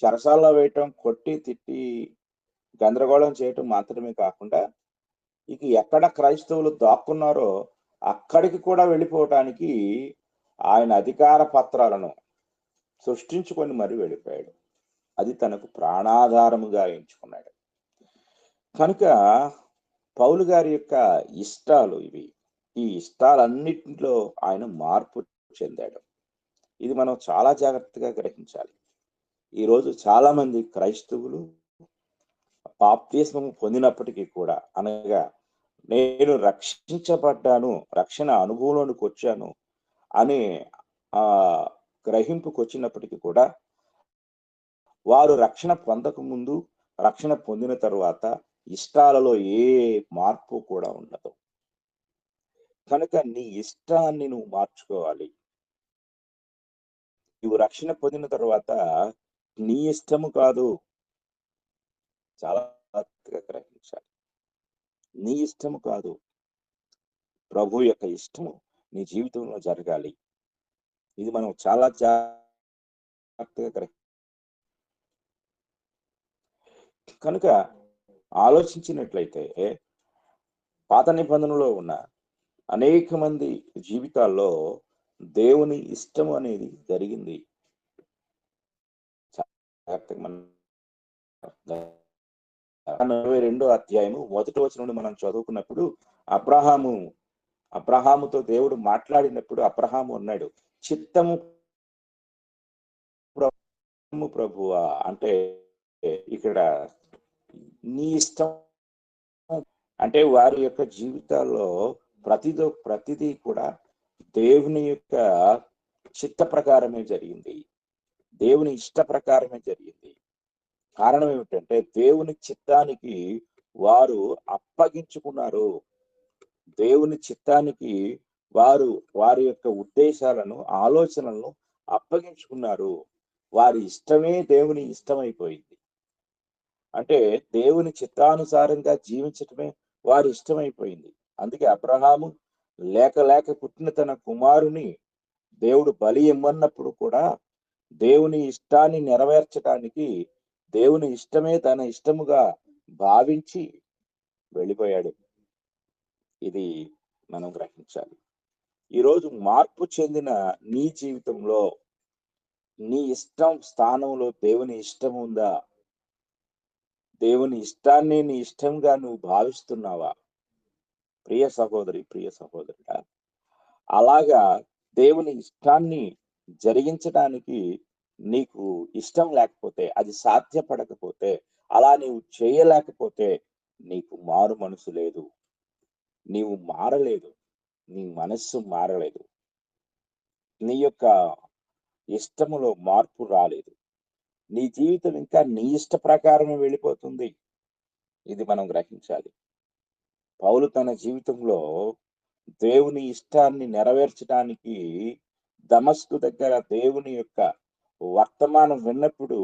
చెరసాల్లో వేయటం, కొట్టి తిట్టి గందరగోళం చేయటం మాత్రమే కాకుండా ఇక ఎక్కడ క్రైస్తవులు దాక్కున్నారో అక్కడికి కూడా వెళ్ళిపోవటానికి ఆయన అధికార పత్రాలను సృష్టించుకొని మరి వెళ్ళిపోయాడు. అది తనకు ప్రాణాధారముగా ఎంచుకున్నాడు. కనుక పౌలు గారి యొక్క ఇష్టాలు ఇవి. ఈ ఇష్టాలన్నిటిలో ఆయన మార్పు చెందాడు. ఇది మనం చాలా జాగ్రత్తగా గ్రహించాలి. ఈరోజు చాలా మంది క్రైస్తవులు బాప్తిస్మం పొందినప్పటికీ కూడా, అనగా నేను రక్షించబడ్డాను, రక్షణ అనుభవంలోనికి వచ్చాను అనే గ్రహింపుకు వచ్చినప్పటికీ కూడా, వారు రక్షణ పొందక ముందు, రక్షణ పొందిన తరువాత ఇష్టాలలో ఏ మార్పు కూడా ఉండదు. కనుక నీ ఇష్టాన్ని నువ్వు మార్చుకోవాలి. నువ్వు రక్షణ పొందిన తర్వాత నీ ఇష్టము కాదు, చాలా జాగ్రత్తగా గ్రహించాలి. నీ ఇష్టము కాదు, ప్రభు యొక్క ఇష్టము నీ జీవితంలో జరగాలి. ఇది మనం చాలా జాగ్రత్తగా కనుక ఆలోచించినట్లయితే పాత నిబంధనలో ఉన్న అనేక మంది జీవితాల్లో దేవుని ఇష్టం అనేది జరిగింది. 42వ అధ్యాయము 1వ వచనం నుండి మనం చదువుకున్నప్పుడు, అబ్రహాముతో దేవుడు మాట్లాడినప్పుడు అబ్రహాము అన్నాడు, చిత్తము ప్రభువా, అంటే ఇక్కడ నీ ఇష్టం అంటే వారి యొక్క జీవితాల్లో ప్రతిదీ కూడా దేవుని యొక్క చిత్త ప్రకారమే జరిగింది, దేవుని ఇష్ట ప్రకారమే జరిగింది. కారణం ఏమిటంటే దేవుని చిత్తానికి వారు అప్పగించుకున్నారు. దేవుని చిత్తానికి వారి యొక్క ఉద్దేశాలను, ఆలోచనలను అప్పగించుకున్నారు. వారి ఇష్టమే దేవుని ఇష్టమైపోయింది. అంటే దేవుని చిత్తానుసారంగా జీవించటమే వారి ఇష్టమైపోయింది. అందుకే అబ్రహాము లేక పుట్టిన తన కుమారుని దేవుడు బలి ఇమ్మన్నప్పుడు కూడా దేవుని ఇష్టాన్ని నెరవేర్చడానికి దేవుని ఇష్టమే తన ఇష్టముగా భావించి వెళ్ళిపోయాడు. ఇది మనం గ్రహించాలి. ఈరోజు మార్పు చెందిన నీ జీవితంలో నీ ఇష్టం స్థానంలో దేవుని ఇష్టం ఉందా? దేవుని ఇష్టాన్ని నీ ఇష్టంగా నువ్వు భావిస్తున్నావా? ప్రియ సహోదరి, ప్రియ సహోదరుడా, అలాగా దేవుని ఇష్టాన్ని జరిగించడానికి నీకు ఇష్టం లేకపోతే, అది సాధ్యపడకపోతే, అలా నీవు చేయలేకపోతే నీకు మారు మనసు లేదు, నీవు మారలేదు, నీ మనస్సు మారలేదు, నీ యొక్క ఇష్టములో మార్పు రాలేదు, నీ జీవితం ఇంకా నీ ఇష్ట ప్రకారమే వెళ్ళిపోతుంది. ఇది మనం గ్రహించాలి. పౌలు తన జీవితంలో దేవుని ఇష్టాన్ని నెరవేర్చడానికి దమస్కు దగ్గర దేవుని యొక్క వర్తమానం విన్నప్పుడు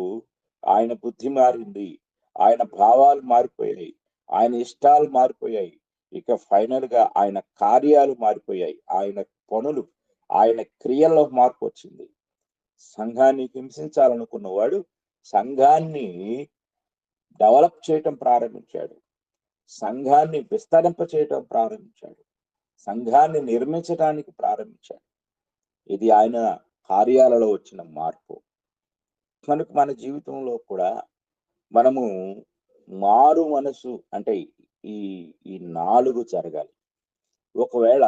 ఆయన బుద్ధి మారింది, ఆయన భావాలు మారిపోయాయి, ఆయన ఇష్టాలు మారిపోయాయి. ఇక ఫైనల్ గా ఆయన కార్యాలు మారిపోయాయి, ఆయన పనులు, ఆయన క్రియల్లో మార్పు వచ్చింది. సంఘాన్ని హింసించాలనుకున్నవాడు సంఘాన్ని డెవలప్ చేయటం ప్రారంభించాడు, సంఘాన్ని విస్తరింప చేయటం ప్రారంభించాడు, సంఘాన్ని నిర్మించడానికి ప్రారంభించాడు. ఇది ఆయన కార్యాలలో వచ్చిన మార్పు. కనుక మన జీవితంలో కూడా మనము మారు మనసు అంటే ఈ 4 జరగాలి. ఒకవేళ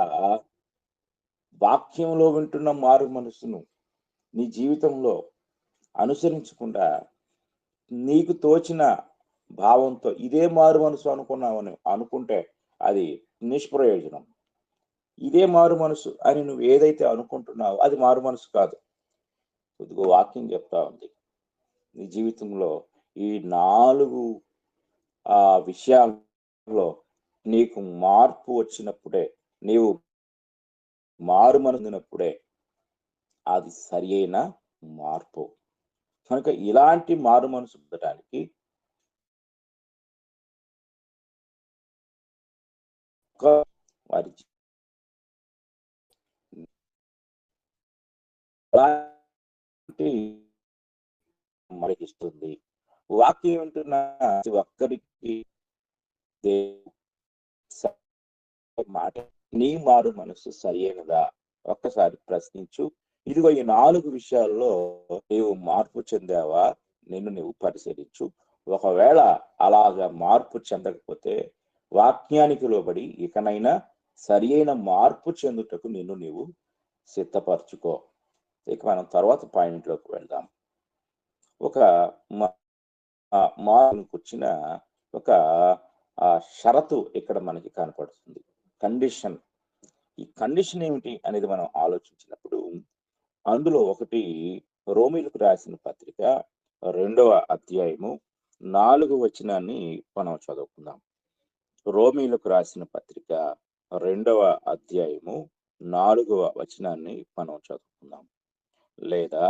వాక్యంలో వింటున్న మారు మనసును నీ జీవితంలో అనుసరించకుండా నీకు తోచిన భావంతో ఇదే మారు మనసు అనుకున్నావని అనుకుంటే అది నిష్ప్రయోజనం. ఇదే మారు మనసు అని నువ్వు ఏదైతే అనుకుంటున్నావో అది మారు మనసు కాదు. కొద్దిగా వాక్యం చెప్తా ఉంది, నీ జీవితంలో ఈ 4 విషయాల్లో నీకు మార్పు వచ్చినప్పుడే, నీవు మారు మనసునప్పుడే అది సరి అయిన మార్పు. కనుక ఇలాంటి మారు మనసు పొందడానికి వారి మనకిస్తుంది. వాక్యం వింటున్న ఒక్కరికి మాట నీ మారు మనసు సరి అయినదా? ఒక్కసారి ప్రశ్నించు. ఇదిగో ఈ 4 విషయాల్లో నీవు మార్పు చెందావా? నిన్ను నువ్వు పరిశీలించు. ఒకవేళ అలాగా మార్పు చెందకపోతే వాక్యానికి లోబడి ఇకనైనా సరి అయిన మార్పు చెందుటకు నీవు సిద్ధపరచుకో. ఇక మనం తర్వాత పాయింట్లోకి వెళ్దాం. ఒక మార్పుకు వచ్చిన ఒక షరతు ఇక్కడ మనకి కనపడుతుంది, కండిషన్. ఈ కండిషన్ ఏమిటి అనేది మనం ఆలోచించినప్పుడు అందులో ఒకటి రోమీలకు రాసిన పత్రిక 2వ అధ్యాయము 4వ వచనాన్ని మనం చదువుకుందాం. రోమీలకు రాసిన పత్రిక 2వ అధ్యాయము 4వ వచనాన్ని మనం చదువుకుందాం. లేదా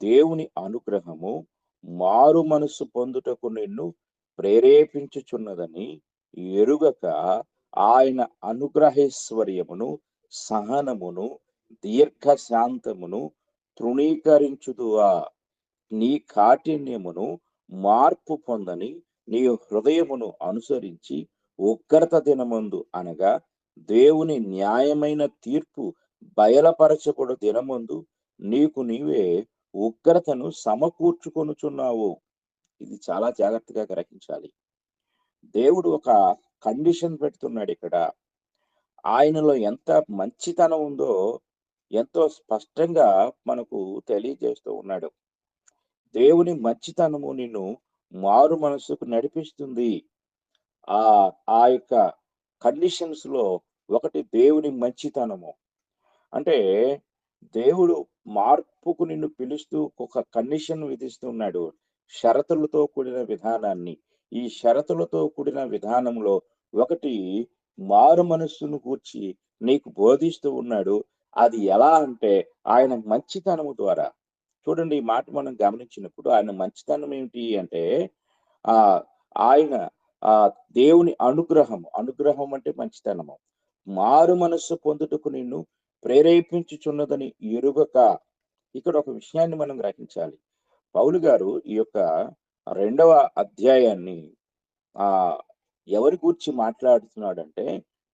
దేవుని అనుగ్రహము మారు మనస్సు పొందుటకు నిన్ను ప్రేరేపించుచున్నదని ఎరుగక ఆయన అనుగ్రహైశ్వర్యమును, సహనమును, దీర్ఘశాంతమును తృణీకరించుదువా? నీ కాఠిన్యమును మార్పు పొందని నీ హృదయమును అనుసరించి ఉగ్రత దినమందు, అనగా దేవుని న్యాయమైన తీర్పు బయలుపరచబడు దినమందు నీకు నీవే ఉగ్రతను సమకూర్చుకొనుచున్నావు. ఇది చాలా జాగ్రత్తగా గ్రహించాలి. దేవుడు ఒక కండిషన్ పెడుతున్నాడు ఇక్కడ. ఆయనలో ఎంత మంచితనం ఉందో ఎంతో స్పష్టంగా మనకు తెలియజేస్తూ ఉన్నాడు. దేవుని మంచితనము నిన్ను మారు మనసుకు నడిపిస్తుంది. ఆ యొక్క కండిషన్స్ లో ఒకటి దేవుని మంచితనము. అంటే దేవుడు మార్పుకు నిన్ను పిలుస్తూ ఒక కండిషన్ విధిస్తున్నాడు, షరతులతో కూడిన విధానాన్ని. ఈ షరతులతో కూడిన విధానంలో ఒకటి మారు మనస్సును గూర్చి నీకు బోధిస్తూ ఉన్నాడు. అది ఎలా అంటే ఆయన మంచితనము ద్వారా. చూడండి, ఈ మాట మనం గమనించినప్పుడు ఆయన మంచితనం ఏమిటి అంటే ఆయన దేవుని అనుగ్రహం అంటే మంచితనము. మారు మనస్సు పొందుటకు నిన్ను ప్రేరేపించుచున్నదని ఎరుగక. ఇక్కడ ఒక విషయాన్ని మనం గ్రహించాలి. పౌలు గారు ఈ యొక్క 2వ అధ్యాయాన్ని ఎవరి గురించి మాట్లాడుతున్నాడంటే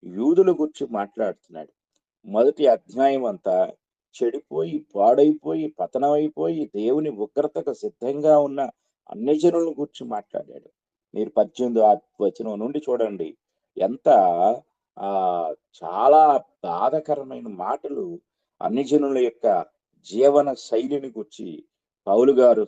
యూదుల గురించి మాట్లాడుతున్నాడు. మొదటి అధ్యాయం అంతా చెడిపోయి, పాడైపోయి, పతనమైపోయి, దేవుని ఉగ్రతకు సిద్ధంగా ఉన్న అన్ని జనుల గురించి మాట్లాడాడు. మీరు 18వ వచనం నుండి చూడండి, ఎంత చాలా బాధకరమైన మాటలు అన్ని జనుల యొక్క జీవన శైలిని గురించి పౌలు గారు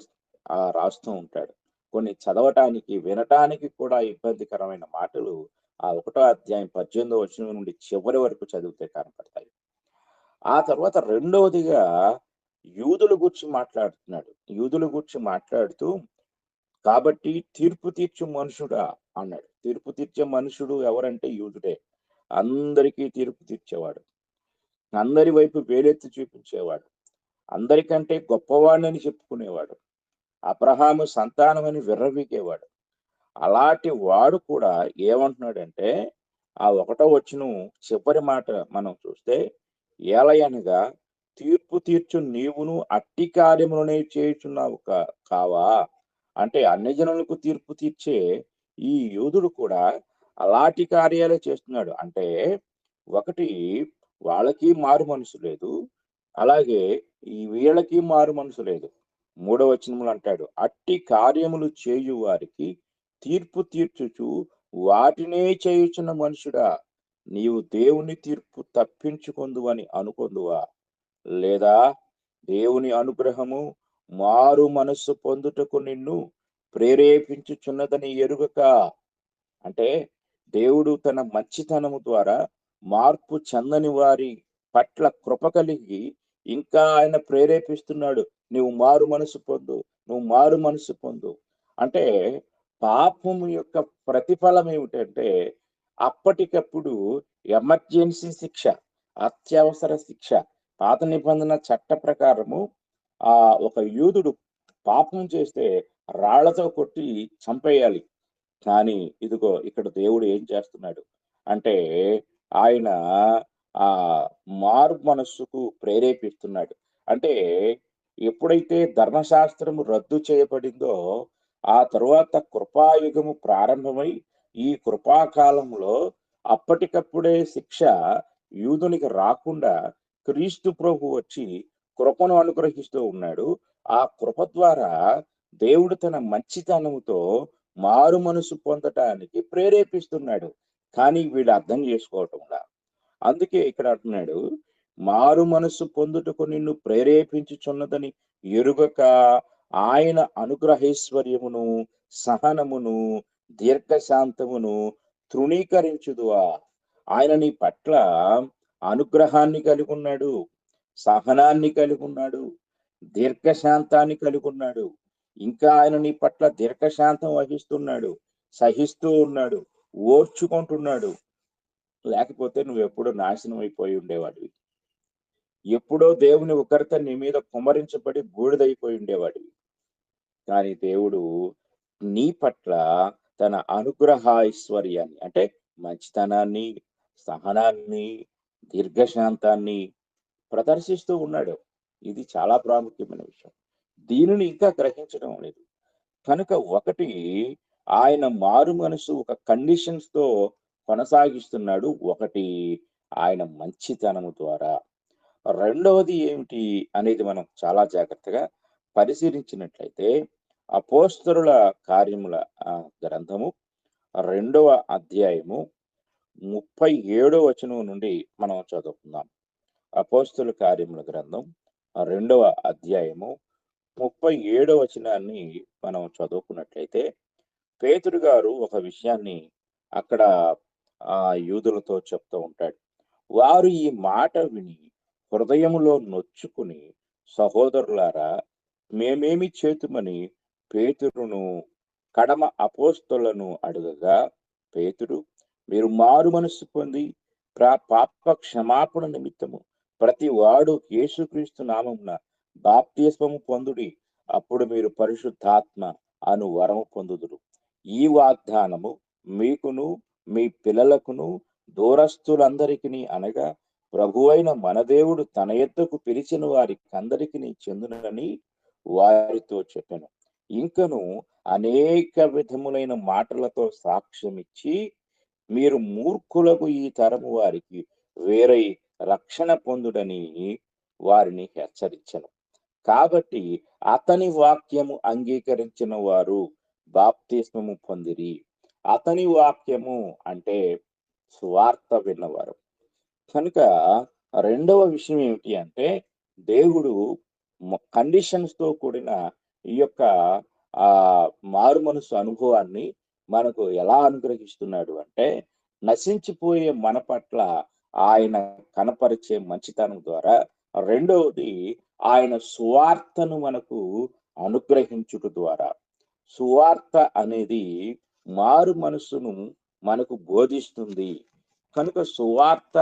రాస్తూ ఉంటాడు. కొన్ని చదవటానికి, వినటానికి కూడా ఇబ్బందికరమైన మాటలు ఆ 1వ అధ్యాయం 18వ వచనం నుండి చివరి వరకు చదివితే కనపడతాయి. ఆ తర్వాత రెండవదిగా యూదుల గురించి మాట్లాడుతున్నాడు. యూదుల గురించి మాట్లాడుతూ, కాబట్టి తీర్పు తీర్చు మనుషుడా అన్నాడు. తీర్పు తీర్చే మనుషుడు ఎవరంటే యూదుడే. అందరికీ తీర్పు తీర్చేవాడు, అందరి వైపు వేలెత్తి చూపించేవాడు, అందరికంటే గొప్పవాడిని చెప్పుకునేవాడు, అబ్రహాము సంతానమని విర్రవీగేవాడు. అలాంటి వాడు కూడా ఏమంటున్నాడంటే ఆ 1వ వచనం చివరి మాట మనం చూస్తే, ఏలయనగా తీర్పు తీర్చు నీవును అట్టి కార్యములనే చేయుచున్నావు కావా. అంటే అన్ని జనులకు తీర్పు తీర్చే ఈ యూదుడు కూడా అలాంటి కార్యాలే చేస్తున్నాడు. అంటే ఒకటి, వాళ్ళకి మారు మనసు లేదు, అలాగే ఈ వీళ్ళకి మారు మనసు లేదు. 3వ వచనములు అంటాడు, అట్టి కార్యములు చేయు వారికి తీర్పు తీర్చుచు వాటినే చేయుచున్న మనుషుడా, నీవు దేవుని తీర్పు తప్పించుకొందువని అనుకొందువా? లేదా దేవుని అనుగ్రహము మారు మనస్సు పొందుటకు నిన్ను ప్రేరేపించుచున్నదని ఎరుగక. అంటే దేవుడు తన మంచితనము ద్వారా మార్పు చెందని వారి పట్ల కృప కలిగి ఇంకా ఆయన ప్రేరేపిస్తున్నాడు, నువ్వు మారు మనసు పొందు, నువ్వు మారు మనసు పొందు. అంటే పాపము యొక్క ప్రతిఫలం ఏమిటంటే అప్పటికప్పుడు ఎమర్జెన్సీ శిక్ష, అత్యవసర శిక్ష. పాత నిబంధన చట్ట ప్రకారము ఒక యూదుడు పాపం చేస్తే రాళ్లతో కొట్టి చంపేయాలి. కానీ ఇదిగో ఇక్కడ దేవుడు ఏం చేస్తున్నాడు అంటే ఆయన మారు మనస్సుకు ప్రేరేపిస్తున్నాడు. అంటే ఎప్పుడైతే ధర్మశాస్త్రము రద్దు చేయబడిందో ఆ తరువాత కృపాయుగము ప్రారంభమై ఈ కృపాకాలంలో అప్పటికప్పుడే శిక్ష యూదునికి రాకుండా క్రీస్తు ప్రభు వచ్చి కృపను అనుగ్రహిస్తూ ఉన్నాడు. ఆ కృప ద్వారా దేవుడు తన మంచితనముతో మారు మనసు పొందటానికి ప్రేరేపిస్తున్నాడు. కానీ వీళ్ళు అర్థం చేసుకోవటంలా. అందుకే ఇక్కడ అంటున్నాడు, మారు మనస్సు పొందుటకు నిన్ను ప్రేరేపించుచున్నదని ఎరుగక ఆయన అనుగ్రహైశ్వర్యమును, సహనమును, దీర్ఘశాంతమును తృణీకరించుదువా. ఆయన నీ పట్ల అనుగ్రహాన్ని కలిగి ఉన్నాడు, సహనాన్ని కలిగి ఉన్నాడు, దీర్ఘశాంతాన్ని కలిగి ఉన్నాడు. ఇంకా ఆయన నీ పట్ల దీర్ఘశాంతం వహిస్తున్నాడు, సహిస్తూ ఉన్నాడు, ఓర్చుకుంటున్నాడు. లేకపోతే నువ్వు ఎప్పుడో నాశనం అయిపోయి ఉండేవాడివి. ఎప్పుడో దేవుని ఉగ్రత నీ మీద కుమ్మరించబడి బూడిదైపోయి ఉండేవాడివి. కానీ దేవుడు నీ పట్ల తన అనుగ్రహ ఐశ్వర్యాన్ని, అంటే మంచితనాన్ని, సహనాన్ని, దీర్ఘశాంతాన్ని ప్రదర్శిస్తూ ఉన్నాడు. ఇది చాలా ప్రాముఖ్యమైన విషయం. దీనిని ఇంకా గ్రహించడం లేదు. కనుక ఒకటి, ఆయన మారు మనసు ఒక కండిషన్స్ తో కొనసాగిస్తున్నాడు. ఒకటి, ఆయన మంచితనము ద్వారా. రెండవది ఏమిటి అనేది మనం చాలా జాగ్రత్తగా పరిశీలించినట్లయితే, అపోస్తలుల కార్యముల గ్రంథము 2వ అధ్యాయము 37వ వచనం నుండి మనం చదువుకుందాం. అపోస్తలుల కార్యముల గ్రంథం 2వ అధ్యాయము 37వ వచనాన్ని మనం చదువుకున్నట్లయితే, పేతురు గారు ఒక విషయాన్ని అక్కడ యూదులతో చెప్తూ ఉంటాడు. వారు ఈ మాట విని హృదయములో నొచ్చుకుని, సహోదరులారా, మేమేమి చేతుమని పేతురును కడమ అపోస్తలులను అడుగగా, పేతురు, మీరు మారు మనస్సు పొంది పాప క్షమాపణ నిమిత్తము ప్రతి వాడు యేసుక్రీస్తు నామమున బాప్తిస్మము పొందుడి, అప్పుడు మీరు పరిశుద్ధాత్మ అను వరము పొందుదురు. ఈ వాగ్దానము మీకును మీ పిల్లలకును దూరస్తులందరికీ, అనగా ప్రభువైన మన దేవుడు తన యొద్దకు పిలిచిన వారికి అందరికీ చెందునని వారితో చెప్పాను. ఇంకను అనేక విధములైన మాటలతో సాక్ష్యమిచ్చి, మీరు మూర్ఖులకు ఈ తరము వారికి వేరై రక్షణ పొందుడని వారిని హెచ్చరించను. కాబట్టి అతని వాక్యము అంగీకరించిన వారు బాప్తిస్మము పొందిరి. అతని వాక్యము అంటే సువార్త విన్నవారు. కనుక రెండవ విషయం ఏమిటి అంటే, దేవుడు కండిషన్స్ తో కూడిన ఈ యొక్క మారు మనసు అనుభవాన్ని మనకు ఎలా అనుగ్రహిస్తున్నాడు అంటే, నశించిపోయే మన పట్ల ఆయన కనపరిచే మంచితనం ద్వారా. రెండవది, ఆయన సువార్తను మనకు అనుగ్రహించుట ద్వారా. సువార్త అనేది మారు మనసును మనకు బోధిస్తుంది. కనుక సువార్త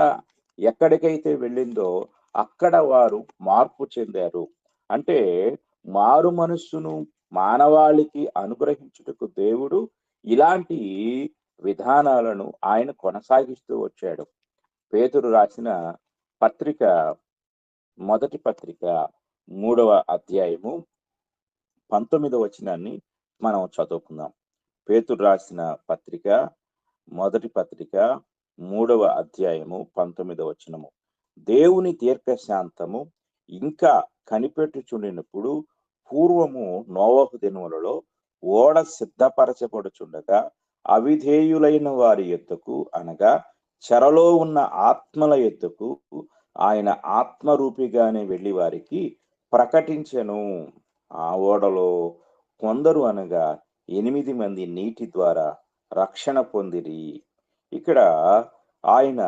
ఎక్కడికైతే వెళ్ళిందో అక్కడ వారు మార్పు చెందారు. అంటే మారు మనస్సును మానవాళికి అనుగ్రహించుటకు దేవుడు ఇలాంటి విధానాలను ఆయన కొనసాగిస్తూ వచ్చాడు. పేతురు రాసిన పత్రిక, మొదటి పత్రిక 3వ అధ్యాయము 19వ వచనాన్ని మనం చదువుకుందాం. పేతురు రాసిన పత్రిక, మొదటి పత్రిక 3వ అధ్యాయము 19వ వచనము. దేవుని దీర్ఘశాంతము ఇంకా కనిపెట్టుచుండినప్పుడు, పూర్వము నోవహు దినములలో ఓడ సిద్ధపరచబడుచుండగా అవిధేయులైన వారి యొద్దకు, అనగా చెరలో ఉన్న ఆత్మల యొద్దకు ఆయన ఆత్మరూపిగానే వెళ్ళి వారికి ప్రకటించెను. ఆ ఓడలో కొందరు, అనగా 8 మంది నీటి ద్వారా రక్షణ పొందిరి. ఇక్కడ ఆయన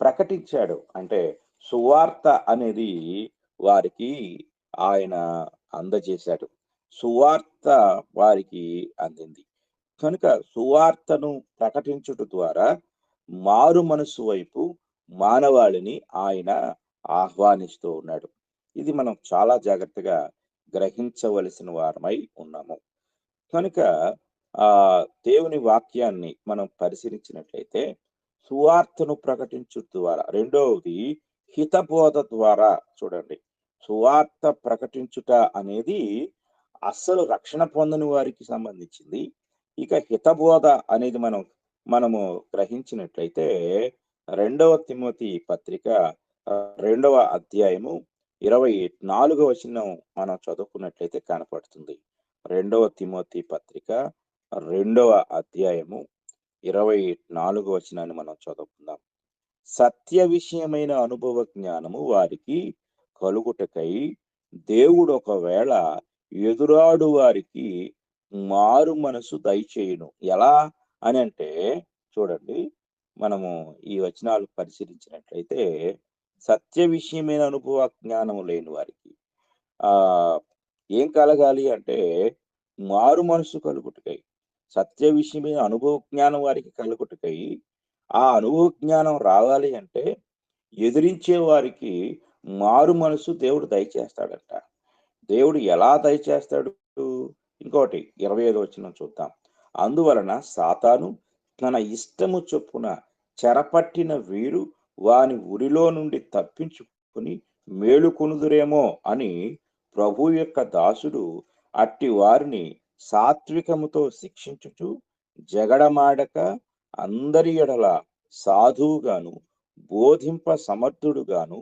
ప్రకటించాడు, అంటే సువార్త అనేది వారికి ఆయన అందజేశాడు. సువార్త వారికి అందింది. కనుక సువార్తను ప్రకటించుట ద్వారా మారు మనసు వైపు మానవాళిని ఆయన ఆహ్వానిస్తూ ఉన్నాడు. ఇది మనం చాలా జాగ్రత్తగా గ్రహించవలసిన వారమై ఉన్నాము. కనుక దేవుని వాక్యాన్ని మనం పరిశీలించినట్లయితే, సువార్తను ప్రకటించు ద్వారా. రెండవది, హితబోధ ద్వారా. చూడండి, సువార్త ప్రకటించుట అనేది అస్సలు రక్షణ పొందని వారికి సంబంధించింది. ఇక హితబోధ అనేది మనము గ్రహించినట్లయితే 2వ తిమోతి పత్రిక 2వ అధ్యాయము 24వ వచనం మనం చదువుకున్నట్లయితే కనపడుతుంది. 2వ తిమోతి పత్రిక 2వ అధ్యాయము 24వ వచనాన్ని మనం చదువుకుందాం. సత్య విషయమైన అనుభవ జ్ఞానము వారికి కలుగుటకై దేవుడు ఒకవేళ ఎదురాడు వారికి మారు మనసు దయచేయును. ఎలా అని అంటే చూడండి, మనము ఈ వచనాలు పరిశీలించినట్లయితే సత్య విషయమైన అనుభవ జ్ఞానము లేని వారికి ఆ ఏం కలగాలి అంటే మారు మనసు కలుగుటకై, సత్య విషయమైన అనుభవ జ్ఞానం వారికి కలుగుటకై, ఆ అనుభవ జ్ఞానం రావాలి అంటే ఎదిరించే వారికి మారు మనసు దేవుడు దయచేస్తాడంట. దేవుడు ఎలా దయచేస్తాడు? ఇంకోటి 25వ వచనం చూద్దాం. అందువలన సాతాను తన ఇష్టము చొప్పున చెరపట్టిన వీరు వాని ఉరిలో నుండి తప్పించుకుని మేలుకొనుదురేమో అని ప్రభు యొక్క దాసుడు అట్టి వారిని సాత్వికముతో శిక్షించుచు జగడమాడక అందరి ఎడల సాధువుగాను బోధింప సమర్థుడుగాను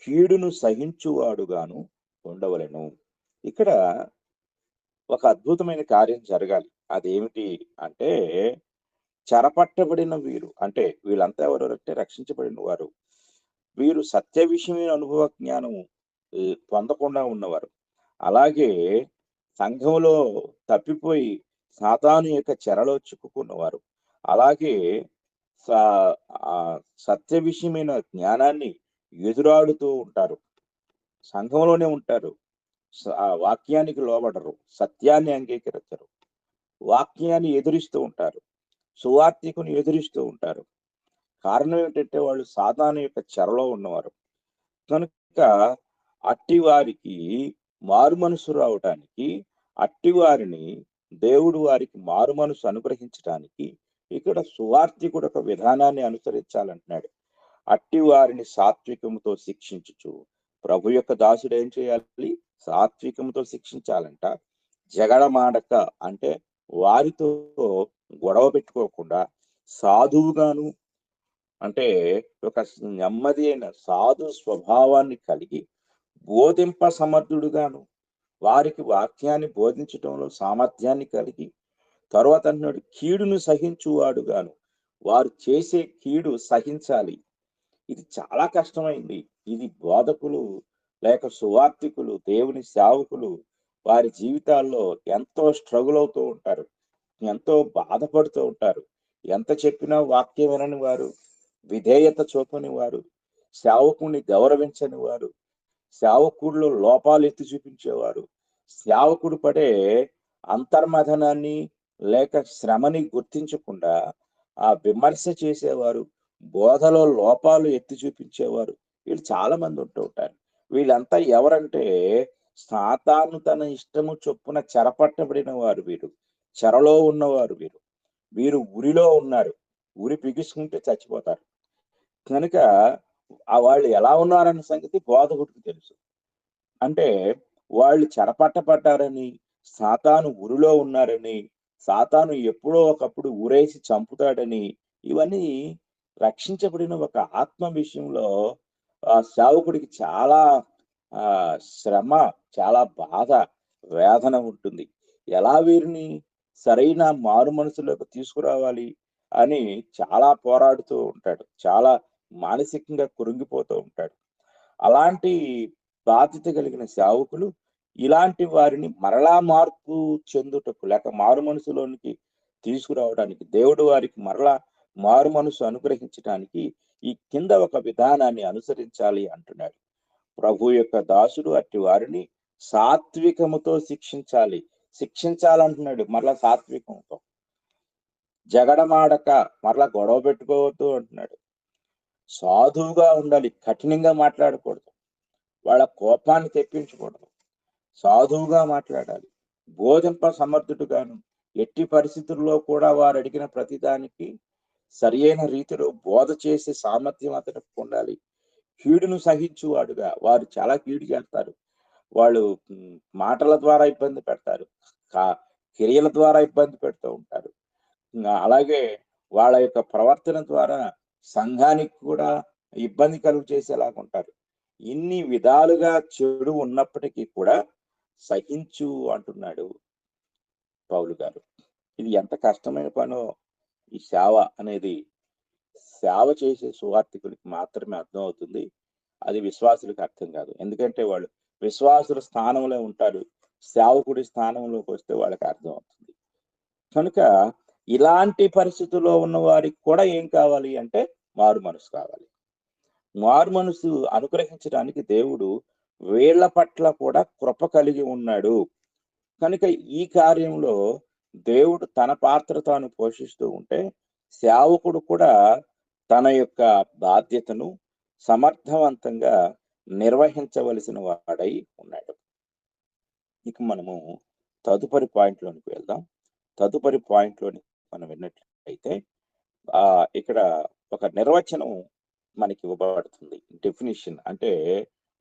కీడును సహించువాడుగాను ఉండవలెను. ఇక్కడ ఒక అద్భుతమైన కార్యం జరగాలి. అదేమిటి అంటే చెరపట్టబడిన వీరు, అంటే వీళ్ళంతా ఎవరు అంటే రక్షించబడిన వారు, వీరు సత్య విషయమైన అనుభవ జ్ఞానం పొందకుండా ఉన్నవారు, అలాగే సంఘంలో తప్పిపోయి సాతాను యొక్క చెరలో చిక్కుకున్నవారు, అలాగే సత్య విషయమైన జ్ఞానాన్ని ఎదురాడుతూ ఉంటారు, సంఘంలోనే ఉంటారు, వాక్యానికి లోబడరు, సత్యాన్ని అంగీకరించరు, వాక్యాన్ని ఎదురిస్తూ ఉంటారు, సువార్తికుని ఎదురిస్తూ ఉంటారు. కారణం ఏంటంటే వాళ్ళు సాతాను యొక్క చెరలో ఉన్నవారు. కనుక అట్టి వారికి మారు మనసు రావటానికి, అట్టి వారిని దేవుడు వారికి మారు మనసు అనుగ్రహించడానికి ఇక్కడ సువార్తికుడు ఒక విధానాన్ని అనుసరించాలంటున్నాడు. అట్టి వారిని సాత్వికముతో శిక్షించుచు, ప్రభు యొక్క దాసుడు ఏం చేయాలి? సాత్వికముతో శిక్షించాలంట. జగడమాడక అంటే వారితో గొడవ పెట్టుకోకుండా సాధువుగాను, అంటే ఒక నెమ్మది అయిన సాధు స్వభావాన్ని కలిగి బోధింప సమర్థుడుగాను, వారికి వాక్యాన్ని బోధించటంలో సామర్థ్యాన్ని కలిగి, తర్వాత అంటున్నాడు కీడును సహించువాడుగాను, వారు చేసే కీడు సహించాలి. ఇది చాలా కష్టమైంది. ఇది బోధకులు లేక సువార్తికులు, దేవుని సేవకులు వారి జీవితాల్లో ఎంతో స్ట్రగుల్ అవుతూ ఉంటారు, ఎంతో బాధపడుతూ ఉంటారు. ఎంత చెప్పినా వాక్యం వినని వారు, విధేయత చూపని వారు, సేవకుడిని గౌరవించని వారు, సేవకుడిలో లోపాలు ఎత్తి చూపించేవారు, సేవకుడు పడే అంతర్మథనాన్ని లేక శ్రమని గుర్తించకుండా ఆ విమర్శ చేసేవారు, బోధలో లోపాలు ఎత్తి చూపించేవారు, వీళ్ళు చాలా మంది ఉంటూ ఉంటారు. వీళ్ళంతా ఎవరంటే సాతాను తన ఇష్టము చొప్పున చెరపట్టబడిన వారు, వీరు చెరలో ఉన్నవారు, వీరు ఉరిలో ఉన్నారు, ఉరి బిగుసుకుంటే చచ్చిపోతారు. కనుక ఆ వాళ్ళు ఎలా ఉన్నారన్న సంగతి బోధకుడికి తెలుసు. అంటే వాళ్ళు చెరపట్టబడ్డారని, సాతాను ఉరిలో ఉన్నారని, సాతాను ఎప్పుడో ఒకప్పుడు ఊరేసి చంపుతాడని, ఇవన్నీ రక్షించబడిన ఒక ఆత్మ విషయంలో సేవకుడికి చాలా శ్రమ, చాలా బాధ, వేదన ఉంటుంది. ఎలా వీరిని సరైన మారు మనసులోకి తీసుకురావాలి అని చాలా పోరాడుతూ ఉంటాడు, చాలా మానసికంగా కృంగిపోతూ ఉంటాడు. అలాంటి బాధ్యత కలిగిన సేవకులు ఇలాంటి వారిని మరలా మార్పు చెందుటకు లేక మారు మనసులోనికి తీసుకురావడానికి, దేవుడు వారికి మరలా మారు మనసు అనుగ్రహించడానికి ఈ కింద ఒక విధానాన్ని అనుసరించాలి అంటున్నాడు. ప్రభు యొక్క దాసుడు అట్టి వారిని సాత్వికముతో శిక్షించాలంటున్నాడు. మరలా సాత్వికంతో, జగడమాడక మరలా గొడవ పెట్టుకోవద్దు అంటున్నాడు. సాధువుగా ఉండాలి, కఠినంగా మాట్లాడకూడదు, వాళ్ళ కోపాన్ని తెప్పించకూడదు, సాధువుగా మాట్లాడాలి, బోధింప సమర్థుడుగాను, ఎట్టి పరిస్థితుల్లో కూడా వారు అడిగిన ప్రతిదానికి సరియైన రీతిలో బోధ చేసే సామర్థ్యం అతనికి ఉండాలి. కీడును సహించువాడుగా, వారు చాలా కీడు చేస్తారు, వాళ్ళు మాటల ద్వారా ఇబ్బంది పెడతారు, క్రియల ద్వారా ఇబ్బంది పెడుతూ ఉంటారు, అలాగే వాళ్ళ యొక్క ప్రవర్తన ద్వారా సంఘానికి కూడా ఇబ్బంది కలుగు చేసేలాగా ఉంటారు. ఇన్ని విధాలుగా చెడు ఉన్నప్పటికీ కూడా సహించు అంటున్నాడు పౌలు గారు. ఇది ఎంత కష్టమైన పనో ఈ సేవ అనేది సేవ చేసే సువార్థికులకి మాత్రమే అర్థం అవుతుంది. అది విశ్వాసులకు అర్థం కాదు. ఎందుకంటే వాళ్ళు విశ్వాసుల స్థానంలో ఉంటారు. సేవకుడి స్థానంలోకి వస్తే వాళ్ళకి అర్థం అవుతుంది. కనుక ఇలాంటి పరిస్థితుల్లో ఉన్న వారికి కూడా ఏం కావాలి అంటే మారు మనసు కావాలి. మారు మనసు అనుగ్రహించడానికి దేవుడు వీళ్ళ పట్ల కూడా కృప కలిగి ఉన్నాడు. కనుక ఈ కార్యంలో దేవుడు తన పాత్ర తాను పోషిస్తూ ఉంటే, సేవకుడు కూడా తన యొక్క బాధ్యతను సమర్థవంతంగా నిర్వహించవలసిన వాడై ఉన్నాడు. ఇక మనము తదుపరి పాయింట్లోనికి వెళ్దాం. తదుపరి పాయింట్లోని మనం విన్నట్లయితే ఇక్కడ ఒక నిర్వచనం మనకి ఇవ్వబడుతుంది. డెఫినిషన్ అంటే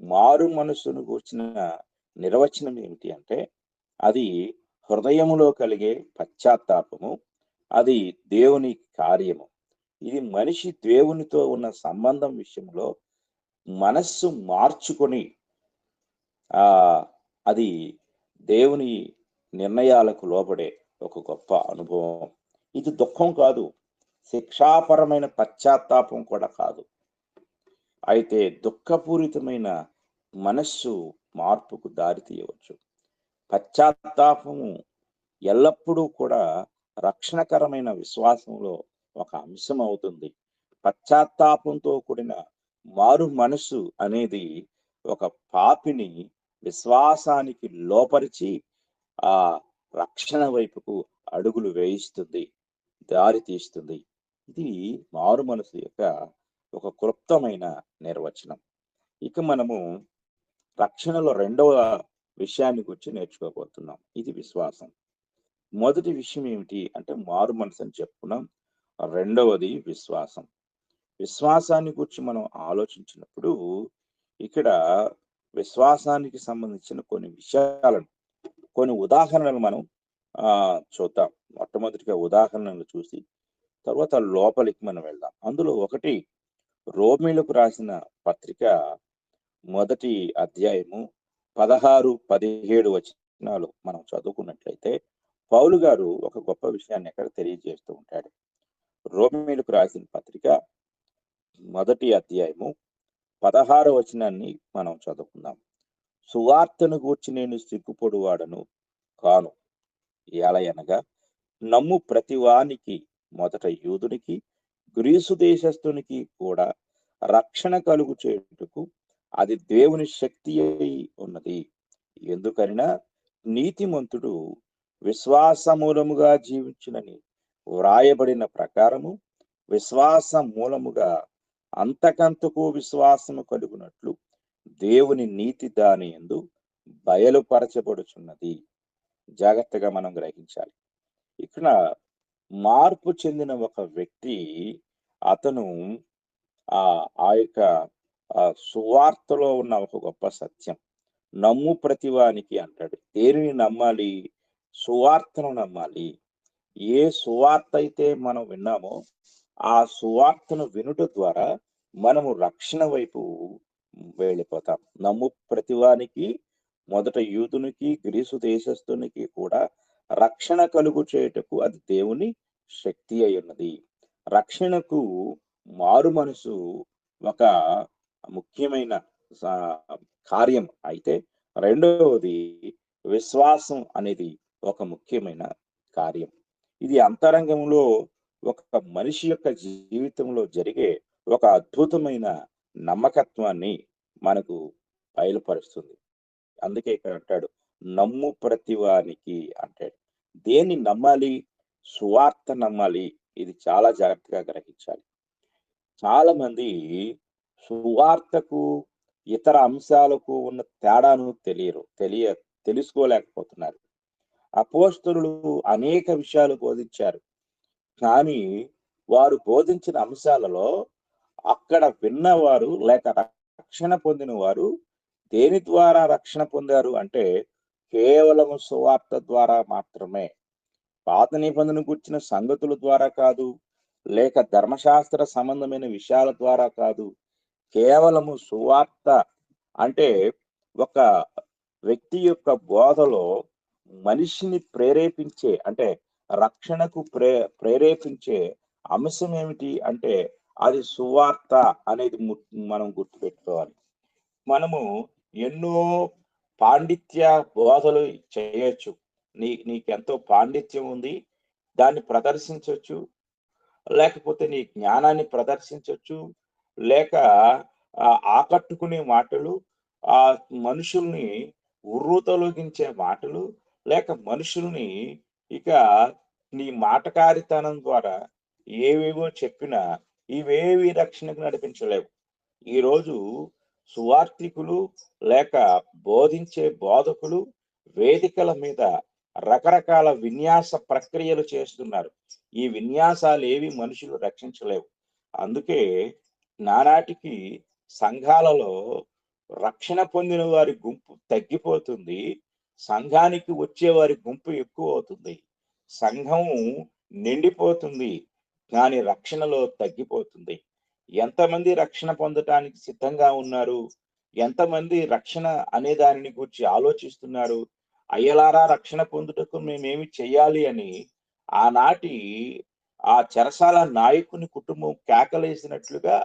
మారు మనసును గూర్చిన నిర్వచనం ఏమిటి అంటే, అది హృదయములో కలిగే పశ్చాత్తాపము, అది దేవుని కార్యము. ఇది మనిషి దేవునితో ఉన్న సంబంధం విషయంలో మనస్సు మార్చుకొని అది దేవుని నిర్ణయాలకు లోబడే ఒక గొప్ప అనుభవం. ఇది దుఃఖం కాదు, శిక్షాపరమైన పశ్చాత్తాపం కూడా కాదు. అయితే దుఃఖపూరితమైన మనస్సు మార్పుకు దారి తీయవచ్చు. పశ్చాత్తాపము ఎల్లప్పుడూ కూడా రక్షణకరమైన విశ్వాసంలో ఒక అంశం అవుతుంది. పశ్చాత్తాపంతో కూడిన మారు మనస్సు అనేది ఒక పాపిని విశ్వాసానికి లోపరిచి ఆ రక్షణ వైపుకు అడుగులు వేయిస్తుంది, దారి తీస్తుంది. ఇది మారు మనసు యొక్క ఒక క్లుప్తమైన నిర్వచనం. ఇక మనము రక్షణలో రెండవ విషయాన్ని గురించి నేర్చుకోబోతున్నాం. ఇది విశ్వాసం. మొదటి విషయం ఏమిటి అంటే మారు మనసు అని చెప్పుకున్నాం. రెండవది విశ్వాసం. విశ్వాసాన్ని గురించి మనం ఆలోచించినప్పుడు ఇక్కడ విశ్వాసానికి సంబంధించిన కొన్ని విషయాలను, కొన్ని ఉదాహరణలు మనం చూద్దాం. మొట్టమొదటిగా ఉదాహరణలు చూసి తర్వాత లోపలికి మనం వెళ్దాం. అందులో ఒకటి రోమీలకు రాసిన పత్రిక మొదటి అధ్యాయము 16-17 వచనాలు మనం చదువుకున్నట్లయితే పౌలు గారు ఒక గొప్ప విషయాన్ని ఎక్కడ తెలియజేస్తూ ఉంటాడు. రోమీలకు రాసిన పత్రిక మొదటి అధ్యాయము 16 వచనాన్ని మనం చదువుకుందాం. సువార్తను గూర్చి నేను సిగ్గుపడువాడను కాను, ఎలయనగా నమ్ము ప్రతివానికి, మొదట యూదునికి గ్రీసు దేశస్థునికి కూడా రక్షణ కలుగు చేయుటకు అది దేవుని శక్తి అయి ఉన్నది. ఎందుకనినా నీతిమంతుడు విశ్వాస మూలముగా జీవించునని వ్రాయబడిన ప్రకారము విశ్వాస మూలముగా అంతకంతకు విశ్వాసము కలుగునట్లు దేవుని నీతి దాని యందు బయలుపరచబడుచున్నది. జాగ్రత్తగా మనం గ్రహించాలి. ఇక్కడ మార్పు చెందిన ఒక వ్యక్తి, అతను ఆ యొక్క సువార్తలో ఉన్న ఒక గొప్ప సత్యం, నమ్ము ప్రతివానికి అంటాడు. దేనిని నమ్మాలి? సువార్తను నమ్మాలి. ఏ సువార్త అయితే మనం విన్నామో ఆ సువార్తను వినుట ద్వారా మనము రక్షణ వైపు వెళ్ళిపోతాం. నమ్ము ప్రతివానికి, మొదట యూదునికి గ్రీసు దేశస్థునికి కూడా రక్షణ కలుగు చేయుటకు అది దేవుని శక్తి అయి ఉన్నది. రక్షణకు మారు మనసు ఒక ముఖ్యమైన కార్యం అయితే, రెండవది విశ్వాసం అనేది ఒక ముఖ్యమైన కార్యం. ఇది అంతరంగంలో ఒక మనిషి యొక్క జీవితంలో జరిగే ఒక అద్భుతమైన నమ్మకత్వాన్ని మనకు బయలుపరుస్తుంది. అందుకే ఇక్కడ అంటాడు నమ్ము ప్రతివానికి అంటాడు. దేన్ని నమ్మాలి? సువార్త నమ్మాలి. ఇది చాలా జాగ్రత్తగా గ్రహించాలి. చాలా మంది సువార్తకు ఇతర అంశాలకు ఉన్న తేడాను తెలుసుకోలేకపోతున్నారు. అపోస్తలులు అనేక విషయాలు బోధించారు, కానీ వారు బోధించిన అంశాలలో అక్కడ విన్నవారు లేక రక్షణ పొందిన వారు దేని ద్వారా రక్షణ పొందారు అంటే కేవలం సువార్త ద్వారా మాత్రమే. పాత నిబంధన గుర్చిన సంగతుల ద్వారా కాదు, లేక ధర్మశాస్త్ర సంబంధమైన విషయాల ద్వారా కాదు. కేవలము సువార్త అంటే ఒక వ్యక్తి యొక్క బోధలో మనిషిని ప్రేరేపించే, అంటే రక్షణకు ప్రేరేపించే అంశం ఏమిటి అంటే అది సువార్త అనేది మనం గుర్తుపెట్టుకోవాలి. మనము ఎన్నో పాండిత్య బోధలు చేయొచ్చు. నీకెంతో పాండిత్యం ఉంది, దాన్ని ప్రదర్శించొచ్చు. లేకపోతే నీ జ్ఞానాన్ని ప్రదర్శించొచ్చు. లేక ఆకట్టుకునే మాటలు, ఆ మనుషుల్ని ఉర్రూతలొగించే మాటలు, లేక మనుషుల్ని ఇక నీ మాటకారితనం ద్వారా ఏవేవో చెప్పినా ఇవేవి రక్షణకు నడిపించలేవు. ఈరోజు సువార్థికులు లేక బోధించే బోధకులు వేదికల మీద రకరకాల విన్యాస ప్రక్రియలు చేస్తున్నారు. ఈ విన్యాసాలు ఏవి మనుషులు రక్షించలేవు. అందుకే నానాటికి సంఘాలలో రక్షణ పొందిన వారి గుంపు తగ్గిపోతుంది, సంఘానికి వచ్చే వారి గుంపు ఎక్కువ అవుతుంది. సంఘం నిండిపోతుంది, కానీ రక్షణలో తగ్గిపోతుంది. ఎంతమంది రక్షణ పొందటానికి సిద్ధంగా ఉన్నారు? ఎంతమంది రక్షణ అనే దానిని గురించి ఆలోచిస్తున్నారు? అయ్యలారా రక్షణ పొందుటకు మేమేమి చెయ్యాలి అని ఆనాటి ఆ చెరసాల నాయకుని కుటుంబం కేకలేసినట్లుగా,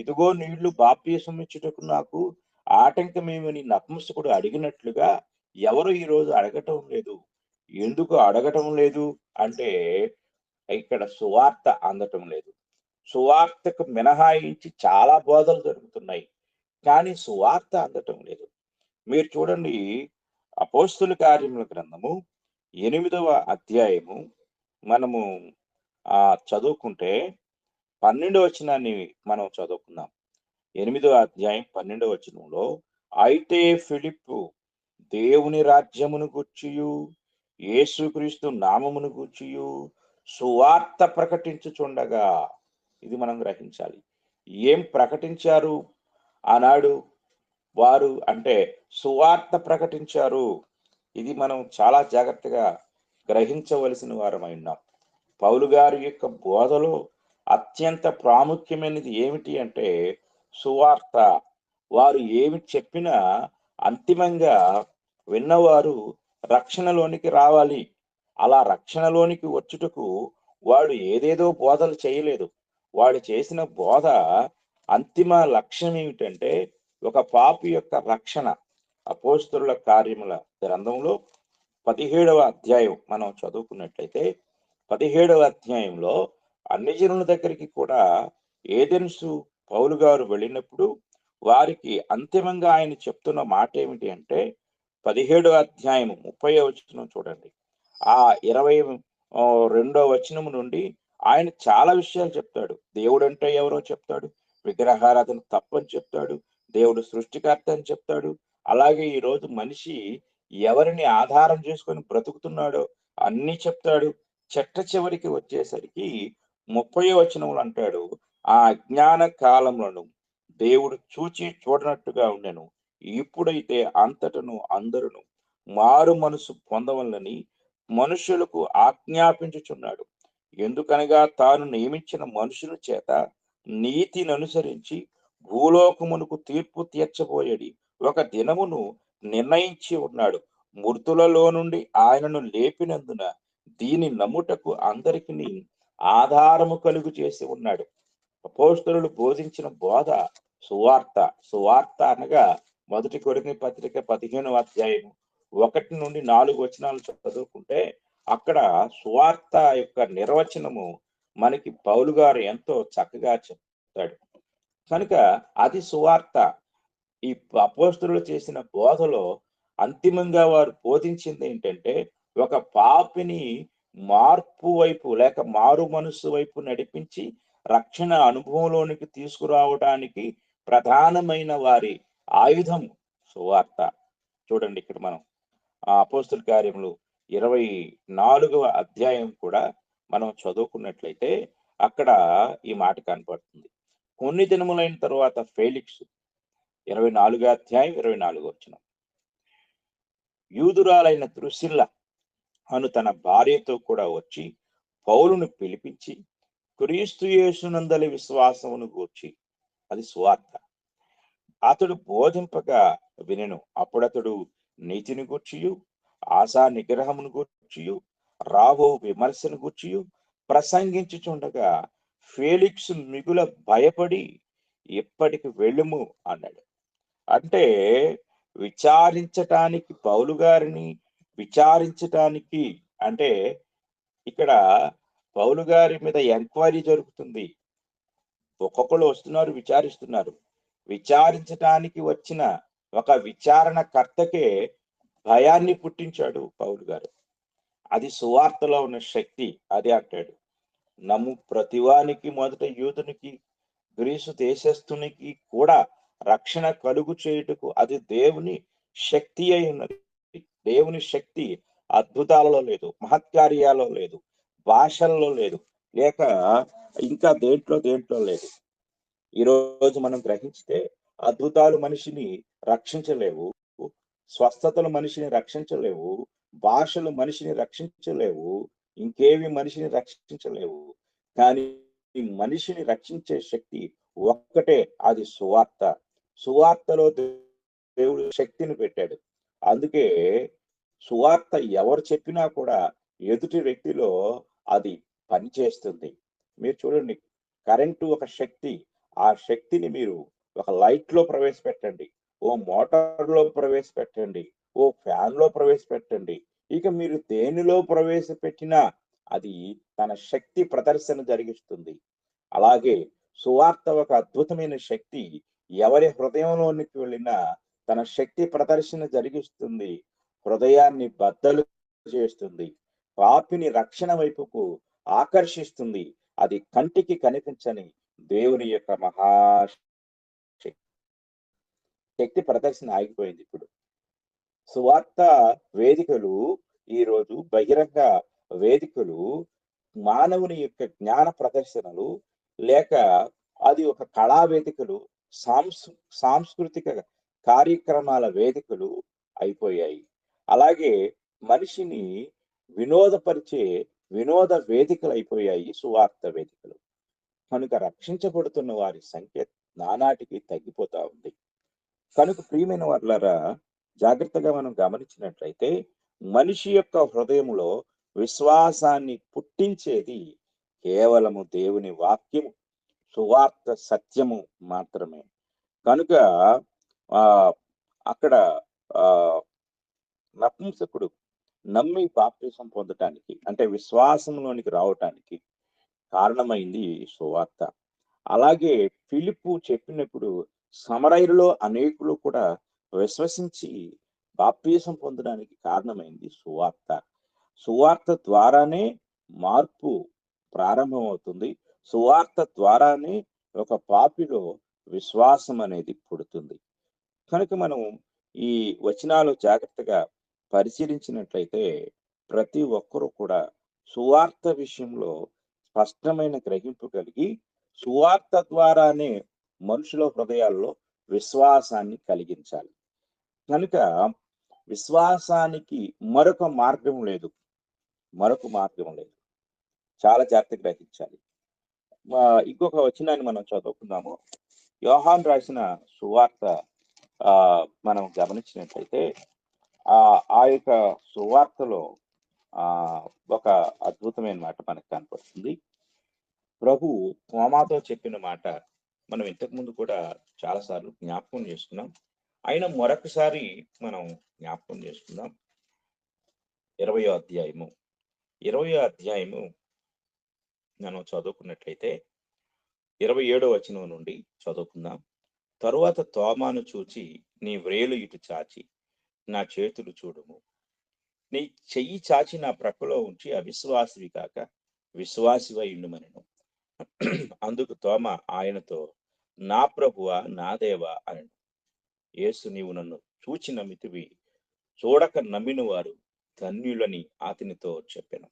ఇదిగో నీళ్లు బాప్తిసం ఇచ్చుటకు నాకు ఆటంకమేమని నపుంసకుడు అడిగినట్లుగా ఎవరు ఈరోజు అడగటం లేదు. ఎందుకు అడగటం లేదు అంటే ఇక్కడ సువార్త అందటం లేదు. సువార్తకు మినహాయించి చాలా బోధలు జరుగుతున్నాయి, కానీ సువార్త అందటం లేదు. మీరు చూడండి, అపోస్తుల కార్యముల గ్రంథము 8వ అధ్యాయము మనము చదువుకుంటే 12వ వచనాన్ని మనం చదువుకుందాం. 8వ అధ్యాయం 12వ వచనంలో, అయితే ఫిలిప్పు దేవుని రాజ్యమును గూర్చియు యేసుక్రీస్తు నామమును గూర్చియు సువార్త ప్రకటించుచుండగా, ఇది మనం గ్రహించాలి. ఏం ప్రకటించారు ఆనాడు వారు అంటే? సువార్త ప్రకటించారు. ఇది మనం చాలా జాగ్రత్తగా గ్రహించవలసిన వారమై ఉన్నాం. పౌలు గారి యొక్క బోధలో అత్యంత ప్రాముఖ్యమైనది ఏమిటి అంటే సువార్త. వారు ఏమి చెప్పినా అంతిమంగా విన్నవారు రక్షణలోనికి రావాలి. అలా రక్షణలోనికి వచ్చుటకు వాడు ఏదేదో బోధలు చేయలేదు. వాడు చేసిన బోధ అంతిమ లక్ష్యం ఏమిటంటే ఒక పాపి యొక్క రక్షణ. అపోస్తలుల కార్యముల గ్రంథంలో 17వ అధ్యాయం మనం చదువుకున్నట్లయితే 17వ అధ్యాయంలో అన్ని జనుల దగ్గరికి కూడా ఏథెన్సు పౌలు గారు వెళ్ళినప్పుడు వారికి అంతిమంగా ఆయన చెప్తున్న మాట ఏమిటి అంటే 17వ అధ్యాయం 30వ వచనం చూడండి. ఆ 22వ వచనం నుండి ఆయన చాలా విషయాలు చెప్తాడు. దేవుడు అంటే ఎవరో చెప్తాడు, విగ్రహారాధన తప్పని చెప్తాడు, దేవుడు సృష్టికర్త అని చెప్తాడు. అలాగే ఈరోజు మనిషి ఎవరిని ఆధారం చేసుకొని బ్రతుకుతున్నాడో అన్ని చెప్తాడు. చివరికి వచ్చేసరికి 30వ వచనంలో అంటాడు, ఆ అజ్ఞాన కాలంలో దేవుడు చూచి చూడనట్టుగా ఉండెను, ఇప్పుడైతే అంతటను అందరును మారు మనసు పొందవలని మనుషులకు ఆజ్ఞాపించుచున్నాడు. ఎందుకనగా తాను నియమించిన మనుషుల చేత నీతిని అనుసరించి భూలోకమునకు తీర్పు తీర్చబోయేది ఒక దినమును నిర్ణయించి ఉన్నాడు. మృతులలో నుండి ఆయనను లేపినందున దీని నమ్ముటకు అందరికి ఆధారము కలుగు చేసి ఉన్నాడు. అపోస్తలులు బోధించిన బోధ సువార్త. సువార్త అనగా 1 కొరింథీ పత్రిక 15వ అధ్యాయం 1 నుండి 4 వచనాలు చదువుకుంటే అక్కడ సువార్త యొక్క నిర్వచనము మనకి పౌలు గారు ఎంతో చక్కగా చెప్తాడు. కనుక అది సువార్త. ఈ అపోస్తలులు చేసిన బోధలో అంతిమంగా వారు బోధించింది ఏంటంటే ఒక పాపిని మార్పు వైపు లేక మారు మనస్సు వైపు నడిపించి రక్షణ అనుభవంలోనికి తీసుకురావడానికి ప్రధానమైన వారి ఆయుధం సువార్త. చూడండి, ఇక్కడ మనం అపోస్తల కార్యములు 24వ అధ్యాయం కూడా మనం చదువుకున్నట్లయితే అక్కడ ఈ మాట కనపడుతుంది. కొన్ని దినములైన తర్వాత ఫేలిక్స్ 24వ అధ్యాయం 24వ వచనం, యూదురాలైన ద్రుసిల్ల అను తన భార్యతో కూడా వచ్చి పౌలును పిలిపించి క్రీస్తు యేసునందలి విశ్వాసమును గూర్చి, అది సువార్త, అతడు బోధింపగా వినెను. అప్పుడతడు నీతిని గూర్చియు ఆశా నిగ్రహమును గూర్చియు రాబో విమర్శను గూర్చియు ప్రసంగించుచుండగా ఫేలిక్స్ మిగుల భయపడి ఎప్పటికి వెళ్ళుము అన్నాడు. అంటే విచారించటానికి పౌలు గారిని విచారించటానికి, అంటే ఇక్కడ పౌలు గారి మీద ఎంక్వైరీ జరుగుతుంది. ఒక్కొక్కరు వస్తున్నారు, విచారిస్తున్నారు. విచారించటానికి వచ్చిన ఒక విచారణకర్తకే భయాన్ని పుట్టించాడు పౌలు గారు. అది సువార్తలో ఉన్న శక్తి. అదే అంటాడు, నమ్ము ప్రతివానికి, మొదట యూదునికి గ్రీసు దేశస్థునికి కూడా రక్షణ కలుగు చేయుటకు అది దేవుని శక్తి అయి ఉన్నది. దేవుని శక్తి అద్భుతాలలో లేదు, మహత్కార్యాలలో లేదు, భాషల్లో లేదు, లేక ఇంకా దేంట్లో లేదు. ఈరోజు మనం గ్రహించితే అద్భుతాలు మనిషిని రక్షించలేవు, స్వస్థతలు మనిషిని రక్షించలేవు, భాషలు మనిషిని రక్షించలేవు, ఇంకేవి మనిషిని రక్షించలేవు. కానీ మనిషిని రక్షించే శక్తి ఒక్కటే, అది సువార్త. సువార్తలో దేవుడు శక్తిని పెట్టాడు. అందుకే సువార్త ఎవరు చెప్పినా కూడా ఎదుటి వ్యక్తిలో అది పనిచేస్తుంది. మీరు చూడండి, కరెంటు ఒక శక్తి. ఆ శక్తిని మీరు ఒక లైట్ లో ప్రవేశపెట్టండి, ఓ మోటార్ లో ప్రవేశపెట్టండి, ఓ ఫ్యాన్ లో ప్రవేశపెట్టండి, ఇక మీరు దేనిలో ప్రవేశపెట్టినా అది తన శక్తి ప్రదర్శన జరిగిస్తుంది. అలాగే సువార్త ఒక అద్భుతమైన శక్తి. ఎవరి హృదయంలోనికి వెళ్ళినా తన శక్తి ప్రదర్శన జరిగిస్తుంది, హృదయాన్ని బద్దలు చేస్తుంది, పాపిని రక్షణ వైపుకు ఆకర్షిస్తుంది. అది కంటికి కనిపించని దేవుని యొక్క శక్తి ప్రదర్శన ఆగిపోయింది. ఇప్పుడు సువార్త వేదికలు, ఈరోజు బహిరంగ వేదికలు మానవుని యొక్క జ్ఞాన ప్రదర్శనలు, లేక అది ఒక కళా వేదికలు, సాంస్కృతిక కార్యక్రమాల వేదికలు అయిపోయాయి. అలాగే మనిషిని వినోదపరిచే వినోద వేదికలు అయిపోయాయి సువార్త వేదికలు. కనుక రక్షించబడుతున్న వారి సంఖ్య నానాటికి తగ్గిపోతా ఉంది. కనుక ప్రియమైన వారులారా, జాగ్రత్తగా మనం గమనించినట్లయితే మనిషి యొక్క హృదయంలో విశ్వాసాన్ని పుట్టించేది కేవలము దేవుని వాక్యము, సువార్త సత్యము మాత్రమే. కనుక అక్కడ నపుంసకుడు నమ్మి బాప్తిసం పొందటానికి, అంటే విశ్వాసంలోనికి రావటానికి కారణమైంది సువార్త. అలాగే ఫిలిప్పు చెప్పినప్పుడు సమరయులలో అనేకులు కూడా విశ్వసించి బాప్తిసం పొందడానికి కారణమైంది సువార్త. సువార్త ద్వారానే మార్పు ప్రారంభమవుతుంది. సువార్త ద్వారానే ఒక పాపిలో విశ్వాసం అనేది పుడుతుంది. కనుక మనం ఈ వచనాలు జాగ్రత్తగా పరిశీలించినట్లయితే ప్రతి ఒక్కరూ కూడా సువార్త విషయంలో స్పష్టమైన గ్రహింపు కలిగి సువార్త ద్వారానే మనుషుల హృదయాల్లో విశ్వాసాన్ని కలిగించాలి. కనుక విశ్వాసానికి మరొక మార్గం లేదు. చాలా జాగ్రత్తగా గ్రహించాలి. ఇంకొక వచనాన్ని మనం చదువుకుందాము. యోహాను రాసిన సువార్త మనం గమనించినట్లయితే ఆ యొక్క సువార్తలో ఒక అద్భుతమైన మాట మనకు కనపడుతుంది. ప్రభు తోమాతో చెప్పిన మాట మనం ఇంతకు ముందు కూడా చాలాసార్లు జ్ఞాపకం చేసుకున్నాం. అయినా మరొకసారి మనం జ్ఞాపకం చేసుకుందాం. 20వ అధ్యాయము మనం చదువుకున్నట్లయితే 27వ వచనం నుండి చదువుకుందాం. తరువాత తోమాను చూచి, నీ వ్రేలు ఇటు చాచి నా చేతులు చూడుము, నీ చెయ్యి చాచి నా ప్రక్కలో ఉంచి అవిశ్వాసివి కాక విశ్వాసివై ఉండుమనెను. అందుకు తోమ ఆయనతో, నా ప్రభువా, నా దేవా అనెను. యేసు, నీవు నన్ను చూచి నమ్మితివి, చూడక నమ్మిన వారు ధన్యులని అతనితో చెప్పాను.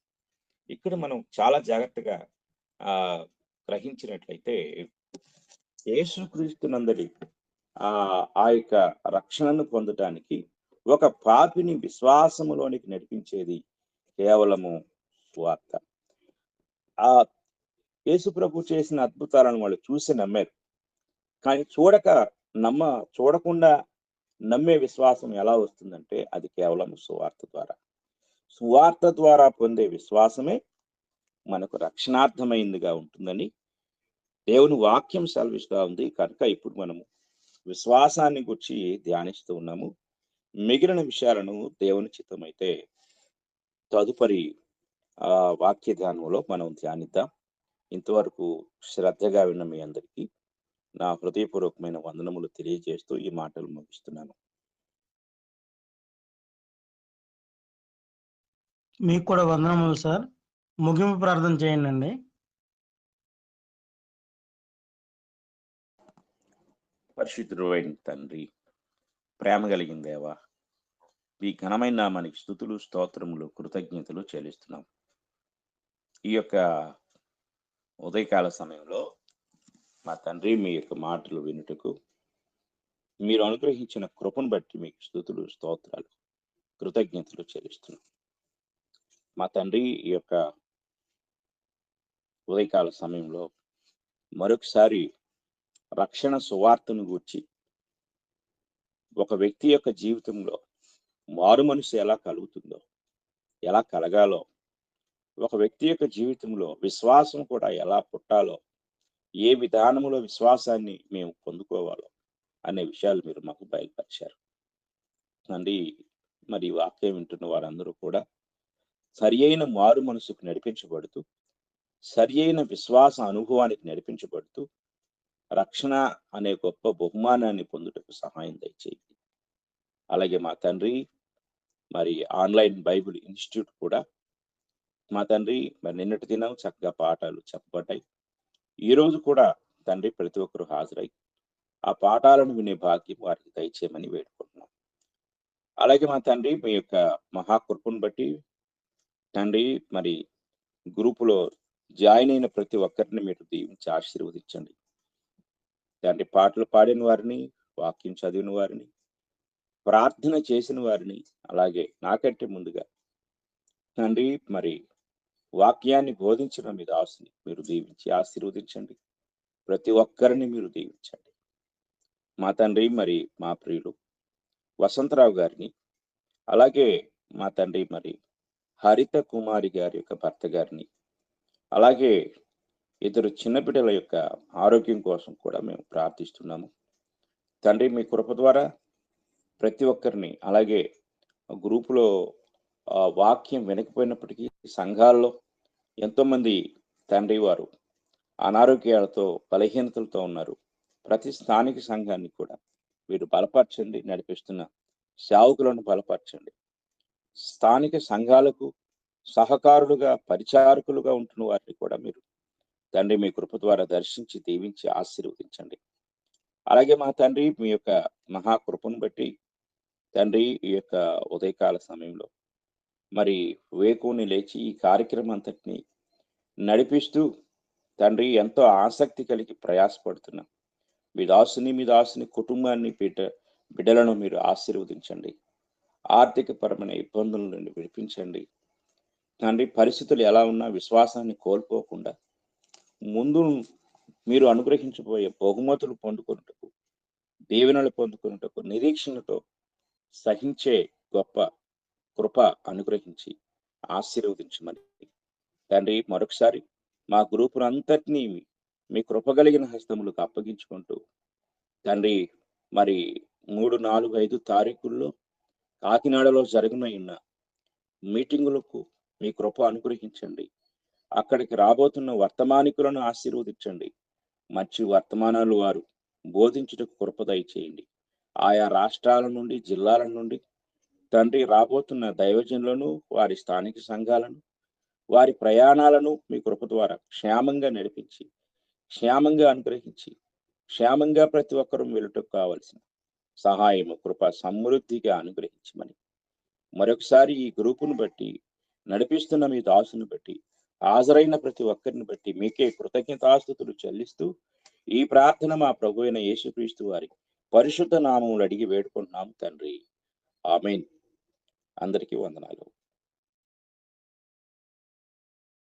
ఇక్కడ మనం చాలా జాగ్రత్తగా గ్రహించినట్లయితే యేసుక్రీస్తునందరి ఆ యొక్క రక్షణను పొందటానికి ఒక పాపిని విశ్వాసములోనికి నడిపించేది కేవలము సువార్త. యేసు ప్రభు చేసిన అద్భుతాలను వాళ్ళు చూసి నమ్మారు. కానీ చూడకుండా నమ్మే విశ్వాసం ఎలా వస్తుందంటే అది కేవలం సువార్త ద్వారా. సువార్త ద్వారా పొందే విశ్వాసమే మనకు రక్షణార్థమైందిగా ఉంటుందని దేవుని వాక్యం సెలవిస్తూ ఉంది కనుక ఇప్పుడు మనము విశ్వాసాన్ని గురించి ధ్యానిస్తూ ఉన్నాము. మిగిలిన విషయాలను దేవుని చిత్తమైతే తదుపరి వాక్య ధ్యానంలో మనం ధ్యానిద్దాం. ఇంతవరకు శ్రద్ధగా విన్న మీ అందరికీ నా హృదయపూర్వకమైన వందనములు తెలియజేస్తూ ఈ మాటలు ముగిస్తున్నాను. మీకు కూడా వందనములు సార్. ముగింపు ప్రార్థన చేయండి. పరిశుద్ధుడు అయిన తండ్రి, ప్రేమ కలిగిన దేవా, మీ ఘనమైన నామానికి స్తుతులు, స్తోత్రములు, కృతజ్ఞతలు చెల్లిస్తున్నాం. ఈ యొక్క ఉదయకాల సమయంలో మా తండ్రి మీ యొక్క మాటలు వినుటకు మీరు అనుగ్రహించిన కృపను బట్టి మీకు స్తుతులు, స్తోత్రాలు, కృతజ్ఞతలు చెల్లిస్తున్నాం. మా తండ్రి ఈ యొక్క ఉదయకాల సమయంలో మరొకసారి రక్షణ సువార్తను గూర్చి ఒక వ్యక్తి యొక్క జీవితంలో మారు మనసు ఎలా కలుగుతుందో, ఎలా కలగాలో, ఒక వ్యక్తి యొక్క జీవితంలో విశ్వాసం కూడా ఎలా పుట్టాలో, ఏ విధానంలో విశ్వాసాన్ని మేము పొందుకోవాలో అనే విషయాలు మీరు మాకు బయలుపరిచారు. తండ్రి, మరి వాక్యం వింటున్న వారందరూ కూడా సరి అయిన మారు మనసుకు నడిపించబడుతూ, సరి అయిన విశ్వాస అనుభవానికి నడిపించబడుతూ, రక్షణ అనే గొప్ప బహుమానాన్ని పొందుటకు సహాయం దయచేయండి. అలాగే మా తండ్రి, మరి ఆన్లైన్ బైబిల్ ఇన్స్టిట్యూట్ కూడా మా తండ్రి మరి నిన్నటి దినం చక్కగా పాఠాలు చెప్పబడ్డాయి. ఈరోజు కూడా తండ్రి ప్రతి ఒక్కరు హాజరై ఆ పాఠాలను వినే భాగ్యం వారికి దయచేయమని వేడుకుంటున్నాం. అలాగే మా తండ్రి మీ యొక్క మహాకృపను బట్టి తండ్రి మరి గ్రూపులో జాయిన్ అయిన ప్రతి ఒక్కరిని మీరు దీవించి ఆశీర్వదించండి. తండ్రి పాటలు పాడిన వారిని, వాక్యం చదివిన వారిని, ప్రార్థన చేసిన వారిని, అలాగే నాకంటే ముందుగా తండ్రి మరి వాక్యాన్ని బోధించిన మీ దాసుని మీరు దీవించి ఆశీర్వదించండి. ప్రతి ఒక్కరిని మీరు దీవించండి. మా తండ్రి మరి మా ప్రియులు వసంతరావు గారిని, అలాగే మా తండ్రి మరి హరిత కుమారి గారి యొక్క భర్త గారిని, అలాగే ఇద్దరు చిన్నపిల్లల యొక్క ఆరోగ్యం కోసం కూడా మేము ప్రార్థిస్తున్నాము. తండ్రి మీ కృప ద్వారా ప్రతి ఒక్కరిని, అలాగే గ్రూపులో వాక్యం వినకపోయినప్పటికీ సంఘాల్లో ఎంతోమంది తండ్రి వారు అనారోగ్యాలతో బలహీనతలతో ఉన్నారు. ప్రతి స్థానిక సంఘాన్ని కూడా మీరు బలపరచండి, నడిపిస్తున్న సేవకులను బలపరచండి. స్థానిక సంఘాలకు సహకారులుగా, పరిచారకులుగా ఉంటున్న వారిని కూడా మీరు తండ్రి మీ కృప ద్వారా దర్శించి దీవించి ఆశీర్వదించండి. అలాగే మా తండ్రి మీ యొక్క మహాకృపను బట్టి తండ్రి ఈ యొక్క ఉదయకాల సమయంలో మరి వేకుని లేచి ఈ కార్యక్రమం అంతటిని నడిపిస్తూ తండ్రి ఎంతో ఆసక్తి కలిగి ప్రయాసపడుతున్నాం. మీ దాసుని కుటుంబాన్ని బిడ్డలను మీరు ఆశీర్వదించండి. ఆర్థిక పరమైన ఇబ్బందుల నుండి విడిపించండి. తండ్రి పరిస్థితులు ఎలా ఉన్నా విశ్వాసాన్ని కోల్పోకుండా ముందు మీరు అనుగ్రహించబోయే బహుమతులు పొందుకున్నటకు, దీవెనలు పొందుకున్నటకు నిరీక్షణతో సహించే గొప్ప కృప అనుగ్రహించి ఆశీర్వదించమని తండ్రి మరొకసారి మా గ్రూపును అంతటినీ మీ కృప కలిగిన హస్తములకు అప్పగించుకుంటూ తండ్రి మరి 3, 4, 5 తారీఖుల్లో కాకినాడలో జరగనున్న మీటింగులకు మీ కృప అనుగ్రహించండి. అక్కడికి రాబోతున్న వర్తమానికులను ఆశీర్వదించండి. మంచి వర్తమానాలు వారు బోధించుటకు కృప దయచేయండి. ఆయా రాష్ట్రాల నుండి, జిల్లాల నుండి తండ్రి రాబోతున్న దైవజనులను, వారి స్థానిక సంఘాలను, వారి ప్రయాణాలను మీ కృప ద్వారా క్షేమంగా నడిపించి, క్షేమంగా అనుగ్రహించి, క్షేమంగా ప్రతి ఒక్కరూ వెలుటకు కావలసిన సహాయము, కృప సమృద్ధిగా అనుగ్రహించమని మరొకసారి ఈ గ్రూపును బట్టి, నడిపిస్తున్న మీ దాసుని బట్టి, హాజరైన ప్రతి ఒక్కరిని బట్టి మీకే కృతజ్ఞతాస్తుతులు చెల్లిస్తూ ఈ ప్రార్థన మా ప్రభు అయిన యేసుక్రీస్తు వారి పరిశుద్ధ నామములు అడిగి వేడుకుంటున్నాము తండ్రి. ఆమేన్. అందరికీ వందనాలు.